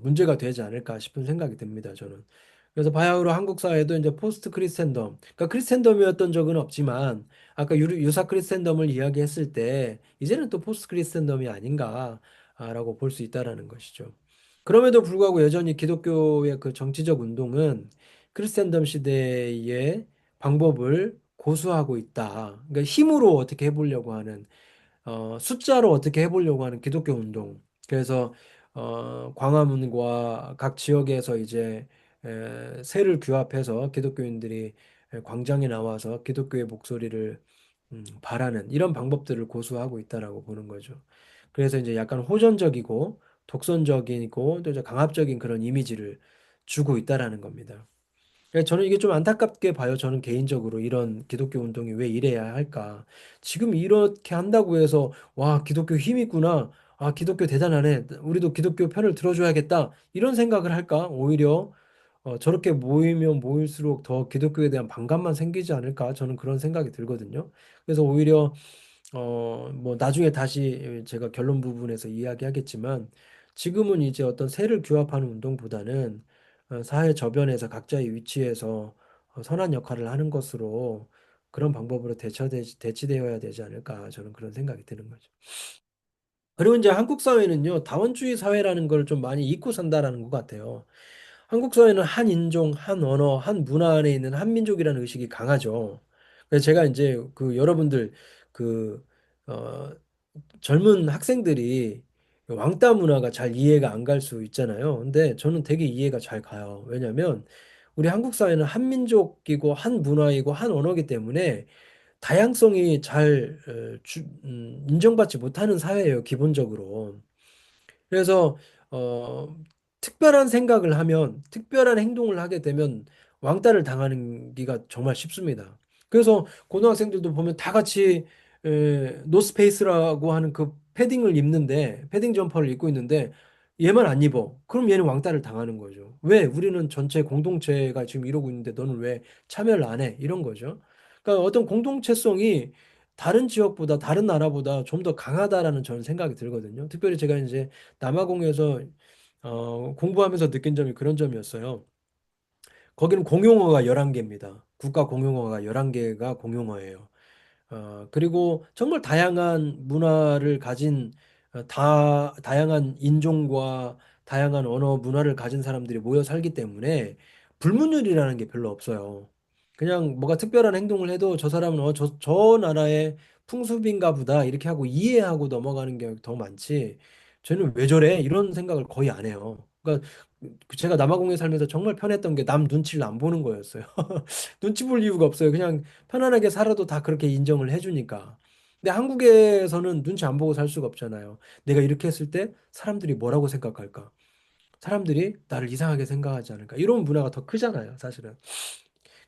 Speaker 1: 문제가 되지 않을까 싶은 생각이 듭니다, 저는. 그래서 바야흐로 한국 사회도 이제 포스트 크리스텐덤, 그러니까 크리스텐덤이었던 적은 없지만 아까 유사 크리스텐덤을 이야기했을 때 이제는 또 포스트 크리스텐덤이 아닌가라고 볼 수 있다라는 것이죠. 그럼에도 불구하고 여전히 기독교의 그 정치적 운동은 크리스텐덤 시대의 방법을 고수하고 있다. 그러니까 힘으로 어떻게 해보려고 하는 숫자로 어떻게 해보려고 하는 기독교 운동. 그래서 광화문과 각 지역에서 이제 새를 규합해서 기독교인들이 광장에 나와서 기독교의 목소리를 바라는 이런 방법들을 고수하고 있다라고 보는 거죠. 그래서 이제 약간 호전적이고 독선적이고 또 이제 강압적인 그런 이미지를 주고 있다라는 겁니다. 저는 이게 좀 안타깝게 봐요. 저는 개인적으로 이런 기독교 운동이 왜 이래야 할까? 지금 이렇게 한다고 해서 와, 기독교 힘 있구나. 아, 기독교 대단하네. 우리도 기독교 편을 들어줘야겠다. 이런 생각을 할까? 오히려 저렇게 모이면 모일수록 더 기독교에 대한 반감만 생기지 않을까? 저는 그런 생각이 들거든요. 그래서 오히려 뭐 나중에 다시 제가 결론 부분에서 이야기하겠지만 지금은 이제 어떤 세를 규합하는 운동보다는 사회 저변에서 각자의 위치에서 선한 역할을 하는 것으로 그런 방법으로 대치되어야 되지 않을까 저는 그런 생각이 드는 거죠. 그리고 이제 한국 사회는요, 다원주의 사회라는 걸 좀 많이 잊고 산다라는 것 같아요. 한국 사회는 한 인종, 한 언어, 한 문화 안에 있는 한민족이라는 의식이 강하죠. 그래서 제가 이제 그 여러분들 그 어, 젊은 학생들이 왕따 문화가 잘 이해가 안 갈 수 있잖아요. 근데 저는 되게 이해가 잘 가요. 왜냐하면 우리 한국 사회는 한민족이고 한 문화이고 한 언어이기 때문에 다양성이 잘 인정받지 못하는 사회예요, 기본적으로. 그래서 특별한 생각을 하면 특별한 행동을 하게 되면 왕따를 당하는 기가 정말 쉽습니다. 그래서 고등학생들도 보면 다 같이 노스페이스라고 하는 그 패딩을 입는데 패딩 점퍼를 입고 있는데 얘만 안 입어. 그럼 얘는 왕따를 당하는 거죠. 왜? 우리는 전체 공동체가 지금 이러고 있는데 너는 왜 참여를 안 해? 이런 거죠. 그러니까 어떤 공동체성이 다른 지역보다 다른 나라보다 좀 더 강하다라는 저는 생각이 들거든요. 특별히 제가 이제 남아공에서 공부하면서 느낀 점이 그런 점이었어요. 거기는 공용어가 11개입니다. 국가 공용어가 11개가 공용어예요. 그리고 정말 다양한 문화를 가진 다양한 인종과 다양한 언어 문화를 가진 사람들이 모여 살기 때문에 불문율이라는 게 별로 없어요. 그냥 뭐가 특별한 행동을 해도 저 사람은 저 나라의 풍습인가 보다 이렇게 하고 이해하고 넘어가는 게 더 많지. 쟤는 왜 저래? 이런 생각을 거의 안 해요. 그러니까 제가 남아공에 살면서 정말 편했던 게 남 눈치를 안 보는 거였어요. 눈치 볼 이유가 없어요. 그냥 편안하게 살아도 다 그렇게 인정을 해주니까. 근데 한국에서는 눈치 안 보고 살 수가 없잖아요. 내가 이렇게 했을 때 사람들이 뭐라고 생각할까? 사람들이 나를 이상하게 생각하지 않을까? 이런 문화가 더 크잖아요, 사실은.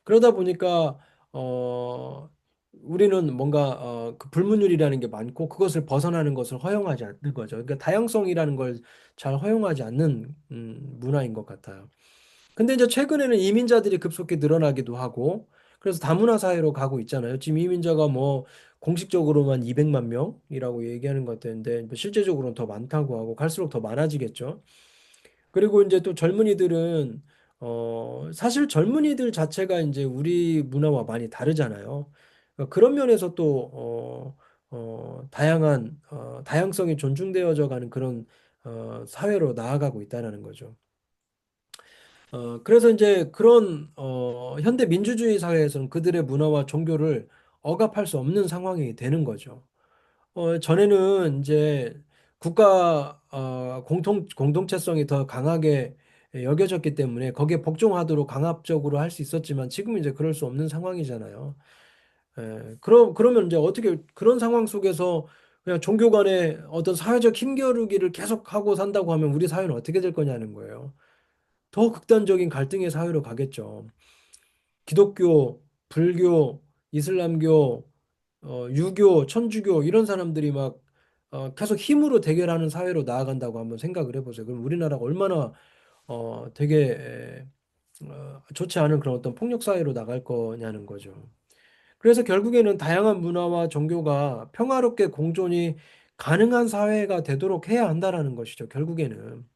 Speaker 1: 그러다 보니까 우리는 뭔가 그 불문율이라는 게 많고 그것을 벗어나는 것을 허용하지 않는 거죠. 그러니까 다양성이라는 걸 잘 허용하지 않는 문화인 것 같아요. 근데 이제 최근에는 이민자들이 급속히 늘어나기도 하고 그래서 다문화 사회로 가고 있잖아요. 지금 이민자가 뭐 공식적으로만 200만 명이라고 얘기하는 것 같은데 뭐 실제적으로는 더 많다고 하고 갈수록 더 많아지겠죠. 그리고 이제 또 젊은이들은 사실 젊은이들 자체가 이제 우리 문화와 많이 다르잖아요. 그런 면에서 또 다양한 다양성이 존중되어져 가는 그런 사회로 나아가고 있다는 거죠. 그래서 이제 그런 현대 민주주의 사회에서는 그들의 문화와 종교를 억압할 수 없는 상황이 되는 거죠. 전에는 이제 국가 공동체성이 더 강하게 여겨졌기 때문에 거기에 복종하도록 강압적으로 할 수 있었지만 지금은 이제 그럴 수 없는 상황이잖아요. 그러면 이제 어떻게 그런 상황 속에서 그냥 종교 간의 어떤 사회적 힘겨루기를 계속 하고 산다고 하면 우리 사회는 어떻게 될 거냐는 거예요. 더 극단적인 갈등의 사회로 가겠죠. 기독교, 불교, 이슬람교, 유교, 천주교 이런 사람들이 막 계속 힘으로 대결하는 사회로 나아간다고 한번 생각을 해보세요. 그럼 우리나라가 얼마나 되게 좋지 않은 그런 어떤 폭력 사회로 나갈 거냐는 거죠. 그래서 결국에는 다양한 문화와 종교가 평화롭게 공존이 가능한 사회가 되도록 해야 한다라는 것이죠. 결국에는.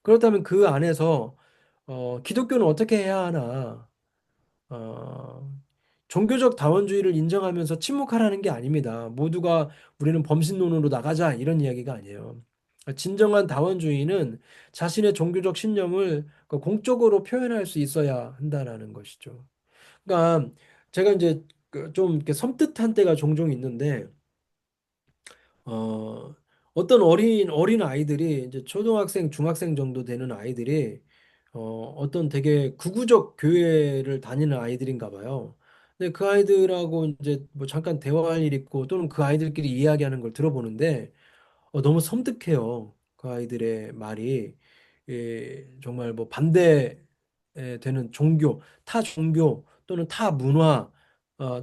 Speaker 1: 그렇다면 그 안에서 기독교는 어떻게 해야 하나? 어, 종교적 다원주의를 인정하면서 침묵하라는 게 아닙니다. 모두가 우리는 범신론으로 나가자 이런 이야기가 아니에요. 진정한 다원주의는 자신의 종교적 신념을 그 공적으로 표현할 수 있어야 한다라는 것이죠. 그러니까 제가 이제 그좀 이렇게 섬뜩한 때가 종종 있는데 어, 어떤 어린 아이들이 이제 초등학생, 중학생 정도 되는 아이들이 어떤 되게 구구적 교회를 다니는 아이들인가 봐요. 근데 그 아이들하고 이제 뭐 잠깐 대화할 일 있고 또는 그 아이들끼리 이야기하는 걸 들어보는데 너무 섬뜩해요. 그 아이들의 말이 정말 뭐 반대 되는 종교, 타 종교 또는 타 문화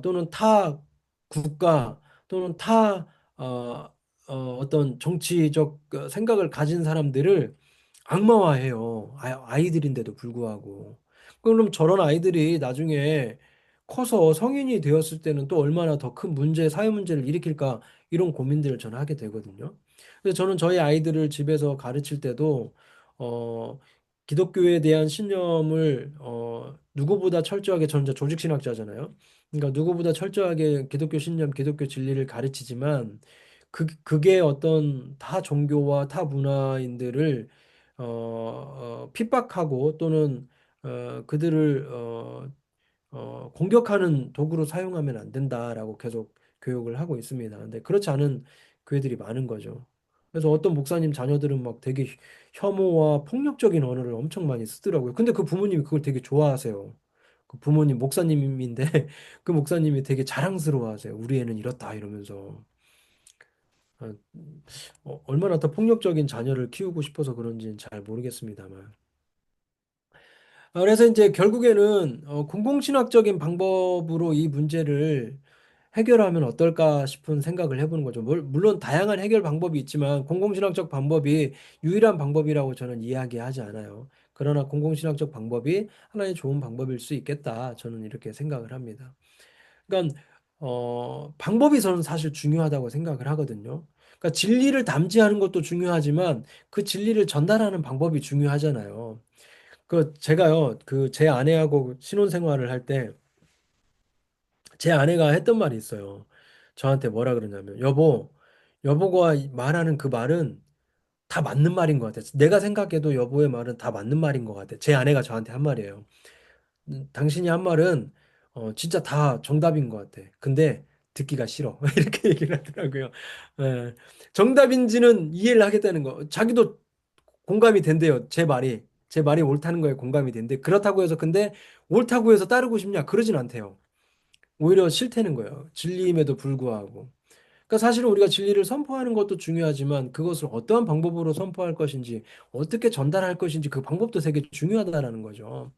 Speaker 1: 또는 타 국가 또는 타 어떤 정치적 생각을 가진 사람들을 악마화해요. 아이들인데도 불구하고. 그럼 저런 아이들이 나중에 커서 성인이 되었을 때는 또 얼마나 더 큰 문제, 사회 문제를 일으킬까 이런 고민들을 저는 하게 되거든요. 그래서 저는 저희 아이들을 집에서 가르칠 때도 어, 기독교에 대한 신념을 누구보다 철저하게 저는 이제 조직신학자잖아요. 그러니까 누구보다 철저하게 기독교 신념, 기독교 진리를 가르치지만 그게 어떤 타 종교와 타 문화인들을 핍박하고 또는 그들을 공격하는 도구로 사용하면 안 된다라고 계속 교육을 하고 있습니다. 근데 그렇지 않은 교회들이 많은 거죠. 그래서 어떤 목사님 자녀들은 막 되게 혐오와 폭력적인 언어를 엄청 많이 쓰더라고요. 근데 그 부모님이 그걸 되게 좋아하세요. 그 부모님 목사님인데 그 목사님이 되게 자랑스러워하세요. 우리 애는 이렇다 이러면서. 아, 얼마나 더 폭력적인 자녀를 키우고 싶어서 그런지는 잘 모르겠습니다만. 그래서 이제 결국에는 공공신학적인 방법으로 이 문제를 해결하면 어떨까 싶은 생각을 해보는 거죠. 물론 다양한 해결 방법이 있지만 공공신학적 방법이 유일한 방법이라고 저는 이야기하지 않아요. 그러나 공공신학적 방법이 하나의 좋은 방법일 수 있겠다. 저는 이렇게 생각을 합니다. 그러니까 방법이 저는 사실 중요하다고 생각을 하거든요. 그러니까 진리를 담지하는 것도 중요하지만 그 진리를 전달하는 방법이 중요하잖아요. 그 제가요, 그 제 아내하고 신혼생활을 할 때 제 아내가 했던 말이 있어요. 저한테 뭐라 그러냐면 여보가 말하는 그 말은 다 맞는 말인 것 같아. 내가 생각해도 여보의 말은 다 맞는 말인 것 같아. 제 아내가 저한테 한 말이에요. 당신이 한 말은 진짜 다 정답인 것 같아. 근데 듣기가 싫어. 이렇게 얘기를 하더라고요. 예. 정답인지는 이해를 하겠다는 거. 자기도 공감이 된대요. 제 말이 옳다는 거에 공감이 된대. 그렇다고 해서 근데 옳다고 해서 따르고 싶냐? 그러진 않대요. 오히려 싫다는 거예요. 진리임에도 불구하고. 그러니까 사실은 우리가 진리를 선포하는 것도 중요하지만 그것을 어떠한 방법으로 선포할 것인지, 어떻게 전달할 것인지 그 방법도 되게 중요하다라는 거죠.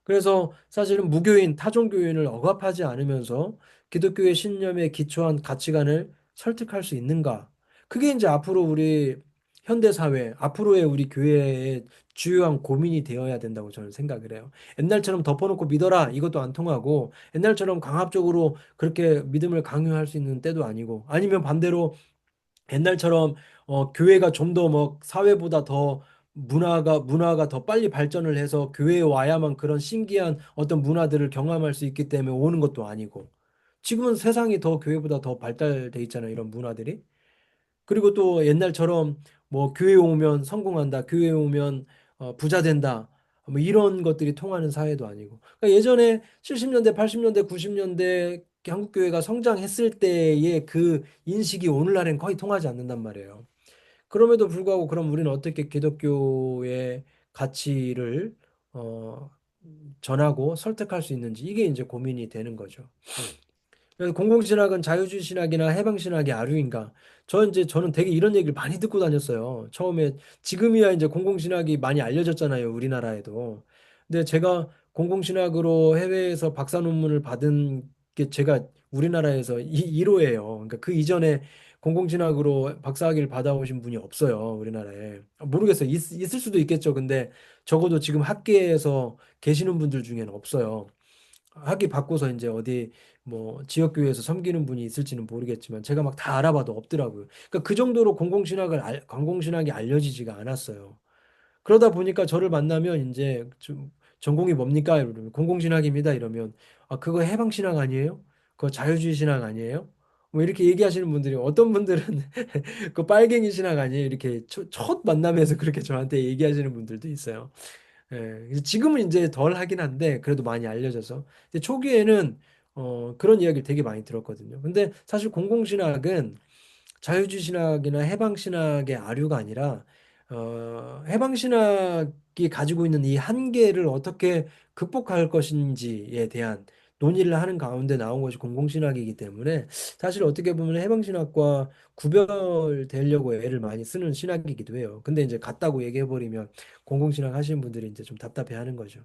Speaker 1: 그래서 사실은 무교인, 타종교인을 억압하지 않으면서 기독교의 신념에 기초한 가치관을 설득할 수 있는가? 그게 이제 앞으로 우리 현대 사회, 앞으로의 우리 교회의 주요한 고민이 되어야 된다고 저는 생각을 해요. 옛날처럼 덮어놓고 믿어라 이것도 안 통하고 옛날처럼 강압적으로 그렇게 믿음을 강요할 수 있는 때도 아니고 아니면 반대로 옛날처럼 교회가 좀 더 뭐 사회보다 더 문화가 더 빨리 발전을 해서 교회에 와야만 그런 신기한 어떤 문화들을 경험할 수 있기 때문에 오는 것도 아니고 지금은 세상이 더 교회보다 더 발달돼 있잖아요. 이런 문화들이. 그리고 또 옛날처럼 뭐 교회 오면 성공한다, 교회 오면 부자 된다, 뭐 이런 것들이 통하는 사회도 아니고. 그러니까 예전에 70년대, 80년대, 90년대 한국 교회가 성장했을 때의 그 인식이 오늘날엔 거의 통하지 않는단 말이에요. 그럼에도 불구하고 그럼 우리는 어떻게 기독교의 가치를 어, 전하고 설득할 수 있는지 이게 이제 고민이 되는 거죠. 그래서 공공신학은 자유주의 신학이나 해방 신학의 아류인가? 저는 되게 이런 얘기를 많이 듣고 다녔어요. 처음에 지금이야 이제 공공신학이 많이 알려졌잖아요, 우리나라에도. 근데 제가 공공신학으로 해외에서 박사 논문을 받은 게 제가 우리나라에서 1호예요. 그러니까 그 이전에 공공신학으로 박사학위를 받아오신 분이 없어요, 우리나라에. 모르겠어요. 있을 수도 있겠죠. 근데 적어도 지금 학계에서 계시는 분들 중에는 없어요. 학위 받고서 이제 어디 뭐 지역교회에서 섬기는 분이 있을지는 모르겠지만 제가 막 다 알아봐도 없더라고요. 그러니까 그 정도로 공공신학이 알려지지가 않았어요. 그러다 보니까 저를 만나면 이제 좀 전공이 뭡니까? 이러면 공공신학입니다. 이러면 아 그거 해방신학 아니에요? 그거 자유주의 신학 아니에요? 뭐 이렇게 얘기하시는 분들이 어떤 분들은 그 빨갱이 신학 아니에요? 이렇게 첫 만남에서 그렇게 저한테 얘기하시는 분들도 있어요. 예, 그래서 지금은 이제 덜 하긴 한데 그래도 많이 알려져서. 근데 초기에는 그런 이야기를 되게 많이 들었거든요. 근데 사실 공공신학은 자유주의 신학이나 해방 신학의 아류가 아니라 해방 신학이 가지고 있는 이 한계를 어떻게 극복할 것인지에 대한 논의를 하는 가운데 나온 것이 공공신학이기 때문에 사실 어떻게 보면 해방 신학과 구별되려고 애를 많이 쓰는 신학이기도 해요. 근데 이제 같다고 얘기해 버리면 공공신학 하시는 분들이 이제 좀 답답해 하는 거죠.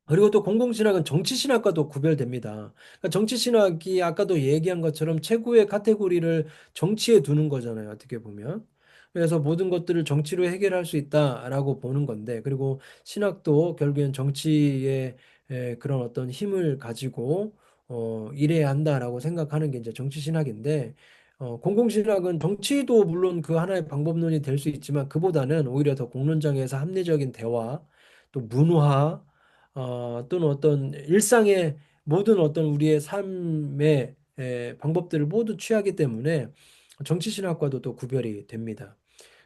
Speaker 1: 그리고 또 공공신학은 정치신학과도 구별됩니다. 그러니까 정치신학이 아까도 얘기한 것처럼 최고의 카테고리를 정치에 두는 거잖아요. 어떻게 보면. 그래서 모든 것들을 정치로 해결할 수 있다라고 보는 건데, 그리고 신학도 결국엔 정치의 그런 어떤 힘을 가지고 일해야 한다라고 생각하는 게 이제 정치신학인데, 공공신학은 정치도 물론 그 하나의 방법론이 될 수 있지만 그보다는 오히려 더 공론장에서 합리적인 대화, 또 문화, 또는 어떤 일상의 모든 어떤 우리의 삶의 방법들을 모두 취하기 때문에 정치신학과도 또 구별이 됩니다.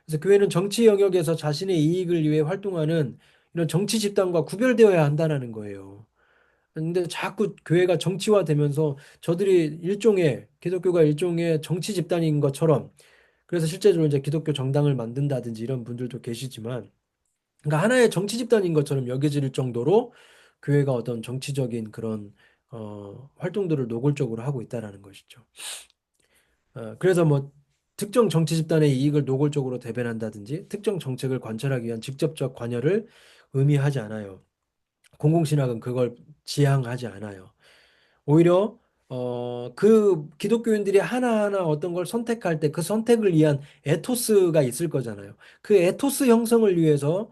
Speaker 1: 그래서 교회는 정치 영역에서 자신의 이익을 위해 활동하는 이런 정치 집단과 구별되어야 한다는 거예요. 근데 자꾸 교회가 정치화되면서 저들이 기독교가 일종의 정치 집단인 것처럼 그래서 실제로 이제 기독교 정당을 만든다든지 이런 분들도 계시지만 그러니까 하나의 정치 집단인 것처럼 여겨질 정도로 교회가 어떤 정치적인 그런 활동들을 노골적으로 하고 있다라는 것이죠. 그래서 뭐 특정 정치 집단의 이익을 노골적으로 대변한다든지 특정 정책을 관철하기 위한 직접적 관여를 의미하지 않아요. 공공신학은 그걸 지향하지 않아요. 오히려 그 기독교인들이 하나하나 어떤 걸 선택할 때 그 선택을 위한 에토스가 있을 거잖아요. 그 에토스 형성을 위해서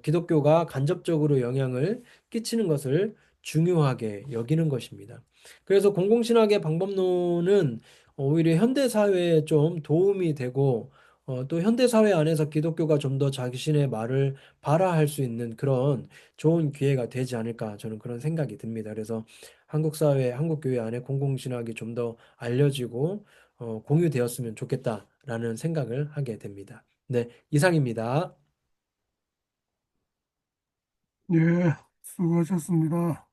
Speaker 1: 기독교가 간접적으로 영향을 끼치는 것을 중요하게 여기는 것입니다. 그래서 공공신학의 방법론은 오히려 현대 사회에 좀 도움이 되고 또 현대 사회 안에서 기독교가 좀 더 자신의 말을 발화할 수 있는 그런 좋은 기회가 되지 않을까 저는 그런 생각이 듭니다. 그래서 한국 사회, 한국 교회 안에 공공신학이 좀 더 알려지고 공유되었으면 좋겠다라는 생각을 하게 됩니다. 네, 이상입니다.
Speaker 2: 예, 수고하셨습니다.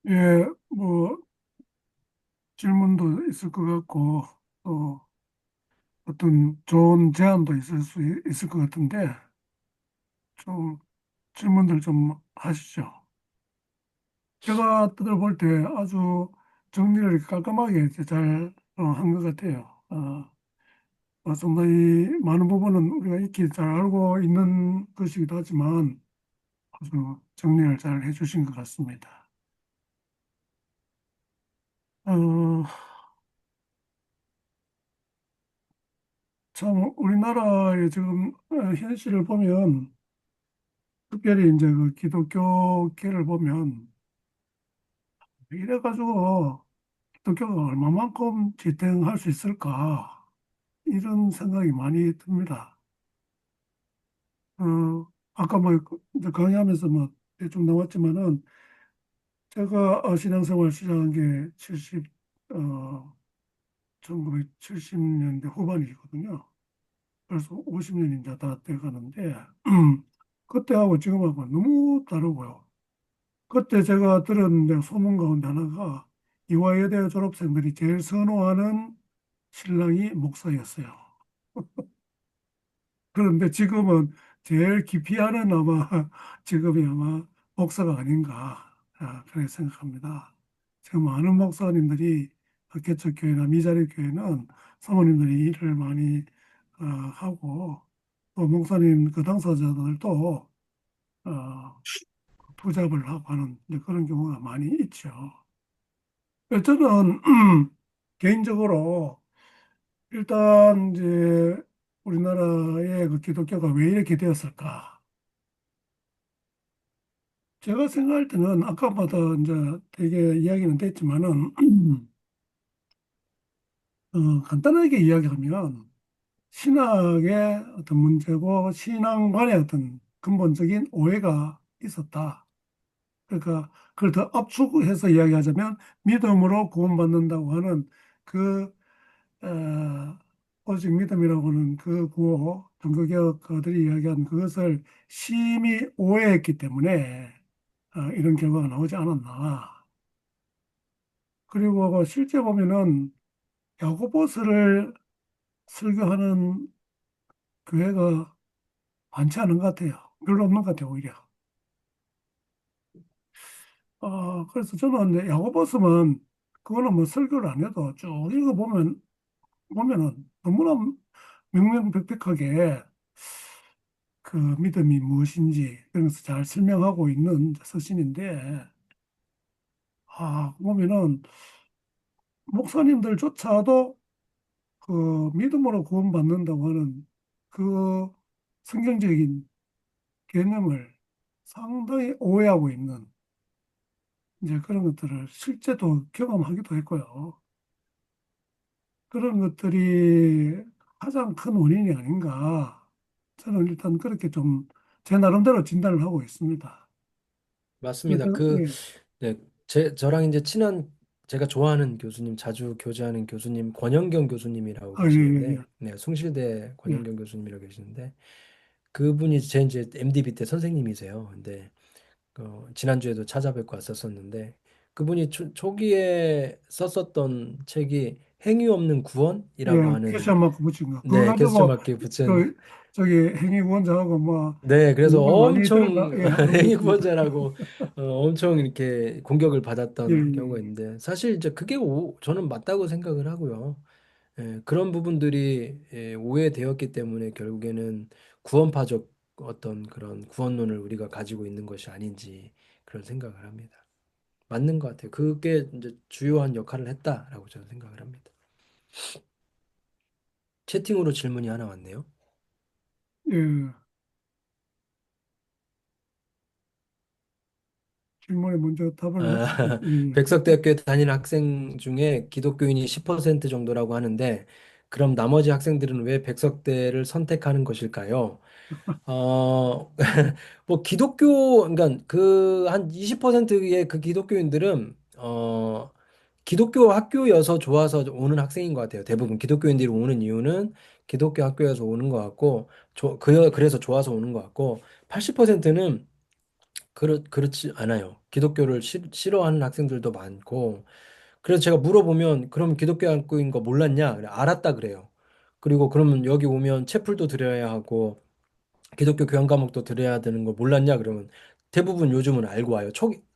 Speaker 2: 예, 뭐 질문도 있을 것 같고 또 어떤 좋은 제안도 있을 것 같은데 좀 질문들 좀 하시죠. 제가 들어볼 때 아주 정리를 이렇게 깔끔하게 이렇게 잘 한 것 같아요. 상당히 많은 부분은 우리가 익히 잘 알고 있는 것이기도 하지만 아주 정리를 잘 해주신 것 같습니다. 어, 참 우리나라의 지금 현실을 보면 특별히 이제 그 기독교계를 보면 이래가지고 기독교가 얼마만큼 지탱할 수 있을까 이런 생각이 많이 듭니다. 아까 뭐 이제 강의하면서 뭐 대충 나왔지만은 제가 신앙생활 시작한 게 1970년대 후반이거든요. 그래서 50년이 이제 다 돼가는데 그때하고 지금하고 너무 다르고요. 그때 제가 들었는데 소문 가운데 하나가 이화여대 졸업생들이 제일 선호하는 신랑이 목사였어요. 그런데 지금은 제일 기피하는 아마 직업이 아마 목사가 아닌가 그렇게 생각합니다. 지금 많은 목사님들이 개척교회나 미자립 교회는 사모님들이 일을 많이 하고 또 목사님 그 당사자들도 투잡을 하고 하는 이제 그런 경우가 많이 있죠. 저는 개인적으로 일단 이제 우리나라의 그 기독교가 왜 이렇게 되었을까? 제가 생각할 때는 아까보다 이제 되게 이야기는 됐지만은 간단하게 이야기하면 신학의 어떤 문제고 신앙관의 어떤 근본적인 오해가 있었다. 그러니까 그걸 더 압축해서 이야기하자면 믿음으로 구원받는다고 하는 그 어, 오직 믿음이라고 하는 그 구호 종교개혁가들이 이야기한 그것을 심히 오해했기 때문에 이런 결과가 나오지 않았나. 그리고 실제 보면은 야고보서를 설교하는 교회가 많지 않은 것 같아요. 별로 없는 것 같아요, 오히려. 그래서 저는 이제 야고보서만 그거는 뭐 설교를 안 해도 쭉 보면은 너무나 명명백백하게 그 믿음이 무엇인지 그런 것을 잘 설명하고 있는 서신인데, 보면은 목사님들조차도 그 믿음으로 구원받는다고 하는 그 성경적인 개념을 상당히 오해하고 있는 이제 그런 것들을 실제도 경험하기도 했고요. 그런 것들이 가장 큰 원인이 아닌가. 저는 일단 그렇게 좀 제 나름대로 진단을 하고 있습니다.
Speaker 1: 맞습니다.
Speaker 2: 예.
Speaker 1: 네, 저랑 이제 친한 제가 좋아하는 교수님, 자주 교제하는 교수님 권영경 교수님이라고
Speaker 2: 예, 예,
Speaker 1: 계시는데, 네, 숭실대
Speaker 2: 예. 예.
Speaker 1: 권영경 교수님이라고 계시는데, 그분이 제 이제 MDB 때 선생님이세요. 근데 지난주에도 찾아뵙고 왔었었는데, 그분이 초기에 썼었던 책이 행위 없는 구원이라고
Speaker 2: 예,
Speaker 1: 하는,
Speaker 2: 캐셔 마크 붙인 거. 그거
Speaker 1: 네,
Speaker 2: 가지고
Speaker 1: 캐스처마크에 붙인,
Speaker 2: 그 저기 행위구원자하고 뭐
Speaker 1: 네, 그래서
Speaker 2: 욕을 많이
Speaker 1: 엄청
Speaker 2: 하고
Speaker 1: 행위
Speaker 2: 있습니다.
Speaker 1: 구원자라고 엄청 이렇게 공격을
Speaker 2: 예,
Speaker 1: 받았던 경우가
Speaker 2: 예,
Speaker 1: 있는데, 사실 이제 그게 저는 맞다고 생각을 하고요. 그런 부분들이 오해되었기 때문에 결국에는 구원파적 어떤 그런 구원론을 우리가 가지고 있는 것이 아닌지 그런 생각을 합니다. 맞는 것 같아요. 그게 이제 주요한 역할을 했다라고 저는 생각을 합니다. 채팅으로 질문이 하나 왔네요.
Speaker 2: 예. 예. 질문에 먼저 답을
Speaker 1: 아,
Speaker 2: 하시죠. 예, 예.
Speaker 1: 백석대학교에 다니는 학생 중에 기독교인이 10% 정도라고 하는데, 그럼 나머지 학생들은 왜 백석대를 선택하는 것일까요? 어, 뭐 그러니까 그 한 20%의 그 기독교인들은 기독교 학교여서 좋아서 오는 학생인 것 같아요. 대부분 기독교인들이 오는 이유는 기독교 학교여서 오는 것 같고, 그래서 좋아서 오는 것 같고, 80%는 그렇지 않아요. 기독교를 싫어하는 학생들도 많고, 그래서 제가 물어보면, 그럼 기독교 학교인 거 몰랐냐? 알았다 그래요. 그리고 그러면 여기 오면 채플도 드려야 하고, 기독교 교양 과목도 들어야 되는 거 몰랐냐? 그러면 대부분 요즘은 알고 와요.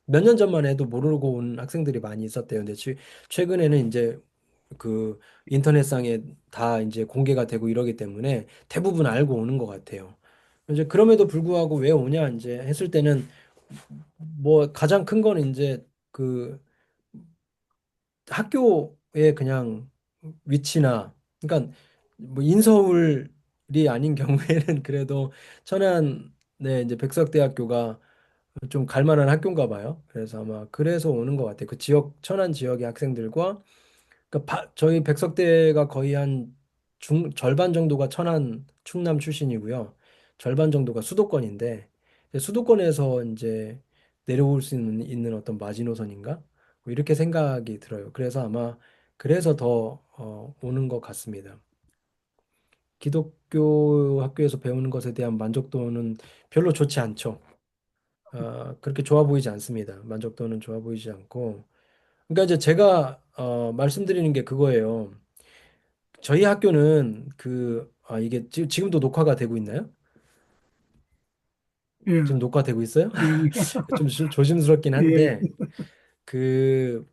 Speaker 1: 몇 년 전만 해도 모르고 온 학생들이 많이 있었대요. 근데 최근에는 이제 그 인터넷상에 다 이제 공개가 되고 이러기 때문에 대부분 알고 오는 것 같아요. 이제 그럼에도 불구하고 왜 오냐 이제 했을 때는 뭐 가장 큰 거는 이제 그 학교의 그냥 위치나 그러니까 뭐 인서울이 아닌 경우에는 그래도 천안의 이제 백석대학교가 좀 갈 만한 학교인가 봐요. 그래서 아마 그래서 오는 것 같아요. 그 지역 천안 지역의 학생들과 그러니까 저희 백석대가 거의 한 절반 정도가 천안 충남 출신이고요. 절반 정도가 수도권인데 이제 수도권에서 이제 내려올 수 있는 어떤 마지노선인가? 뭐 이렇게 생각이 들어요. 그래서 아마 그래서 더 오는 것 같습니다. 기독교 학교에서 배우는 것에 대한 만족도는 별로 좋지 않죠. 그렇게 좋아 보이지 않습니다. 만족도는 좋아 보이지 않고. 그러니까 이제 제가 말씀드리는 게 그거예요. 저희 학교는 이게 지금도 녹화가 되고 있나요?
Speaker 2: 예,
Speaker 1: 지금 녹화되고 있어요?
Speaker 2: 예,
Speaker 1: 좀 조심스럽긴
Speaker 2: 예, 예.
Speaker 1: 한데 그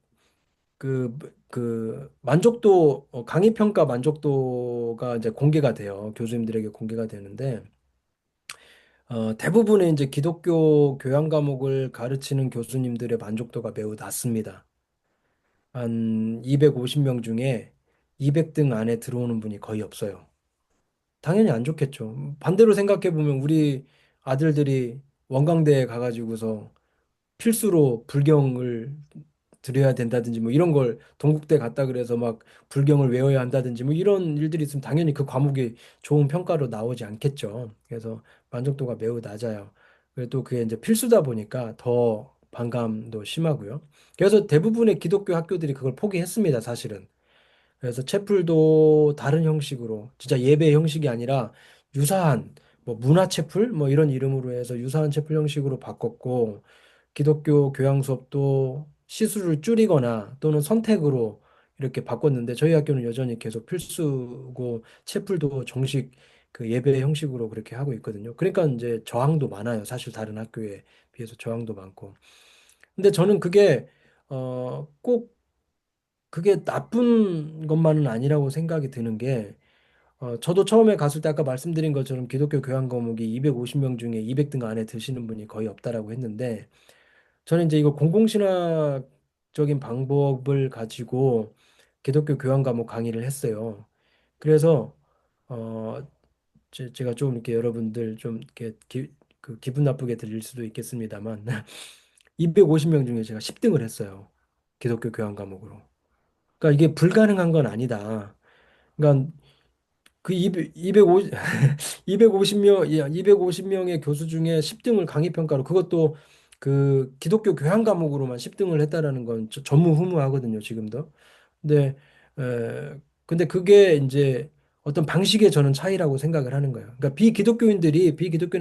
Speaker 1: 만족도 강의 평가 만족도가 이제 공개가 돼요. 교수님들에게 공개가 되는데 대부분의 이제 기독교 교양 과목을 가르치는 교수님들의 만족도가 매우 낮습니다. 한 250명 중에 200등 안에 들어오는 분이 거의 없어요. 당연히 안 좋겠죠. 반대로 생각해 보면 우리 아들들이 원광대에 가가지고서 필수로 불경을 들여야 된다든지 뭐 이런 걸 동국대 갔다 그래서 막 불경을 외워야 한다든지 뭐 이런 일들이 있으면 당연히 그 과목이 좋은 평가로 나오지 않겠죠. 그래서 만족도가 매우 낮아요. 그리고 또 그게 이제 필수다 보니까 더 반감도 심하고요. 그래서 대부분의 기독교 학교들이 그걸 포기했습니다, 사실은. 그래서 채플도 다른 형식으로 진짜 예배 형식이 아니라 유사한 뭐 문화 채플 뭐 이런 이름으로 해서 유사한 채플 형식으로 바꿨고 기독교 교양 수업도 시수를 줄이거나 또는 선택으로 이렇게 바꿨는데 저희 학교는 여전히 계속 필수고 채플도 정식 그 예배 형식으로 그렇게 하고 있거든요. 그러니까 이제 저항도 많아요. 사실 다른 학교에 비해서 저항도 많고. 근데 저는 꼭 그게 나쁜 것만은 아니라고 생각이 드는 게 저도 처음에 갔을 때 아까 말씀드린 것처럼 기독교 교양 과목이 250명 중에 200등 안에 드시는 분이 거의 없다라고 했는데 저는 이제 이거 공공신학적인 방법을 가지고 기독교 교양 과목 강의를 했어요. 그래서 어 제가 좀 이렇게 여러분들 좀 이렇게 그 기분 나쁘게 들릴 수도 있겠습니다만 250명 중에 제가 10등을 했어요. 기독교 교양 과목으로. 그러니까 이게 불가능한 건 아니다. 그러니까 그 250, 250명, 250명의 교수 중에 10등을 강의 평가로 그것도 그 기독교 교양 과목으로만 10등을 했다라는 건 전무후무하거든요, 지금도. 근데 근데 그게 이제 어떤 방식의 저는 차이라고 생각을 하는 거예요. 그러니까 비기독교인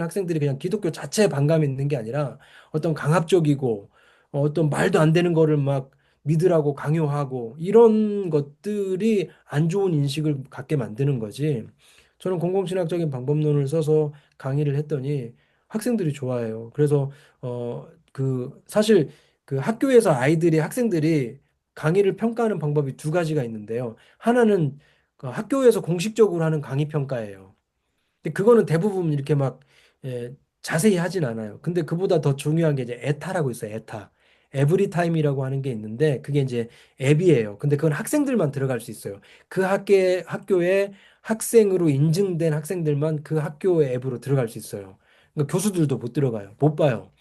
Speaker 1: 학생들이 그냥 기독교 자체에 반감이 있는 게 아니라 어떤 강압적이고 어떤 말도 안 되는 거를 막 믿으라고 강요하고 이런 것들이 안 좋은 인식을 갖게 만드는 거지. 저는 공공신학적인 방법론을 써서 강의를 했더니 학생들이 좋아해요. 그래서 사실 그 학생들이 강의를 평가하는 방법이 두 가지가 있는데요. 하나는 그 학교에서 공식적으로 하는 강의 평가예요. 근데 그거는 대부분 이렇게 막 예, 자세히 하진 않아요. 근데 그보다 더 중요한 게 이제 에타라고 있어요. 에타. 에브리타임이라고 하는 게 있는데 그게 이제 앱이에요. 근데 그건 학생들만 들어갈 수 있어요. 학교에 학생으로 인증된 학생들만 그 학교의 앱으로 들어갈 수 있어요. 그러니까 교수들도 못 들어가요. 못 봐요.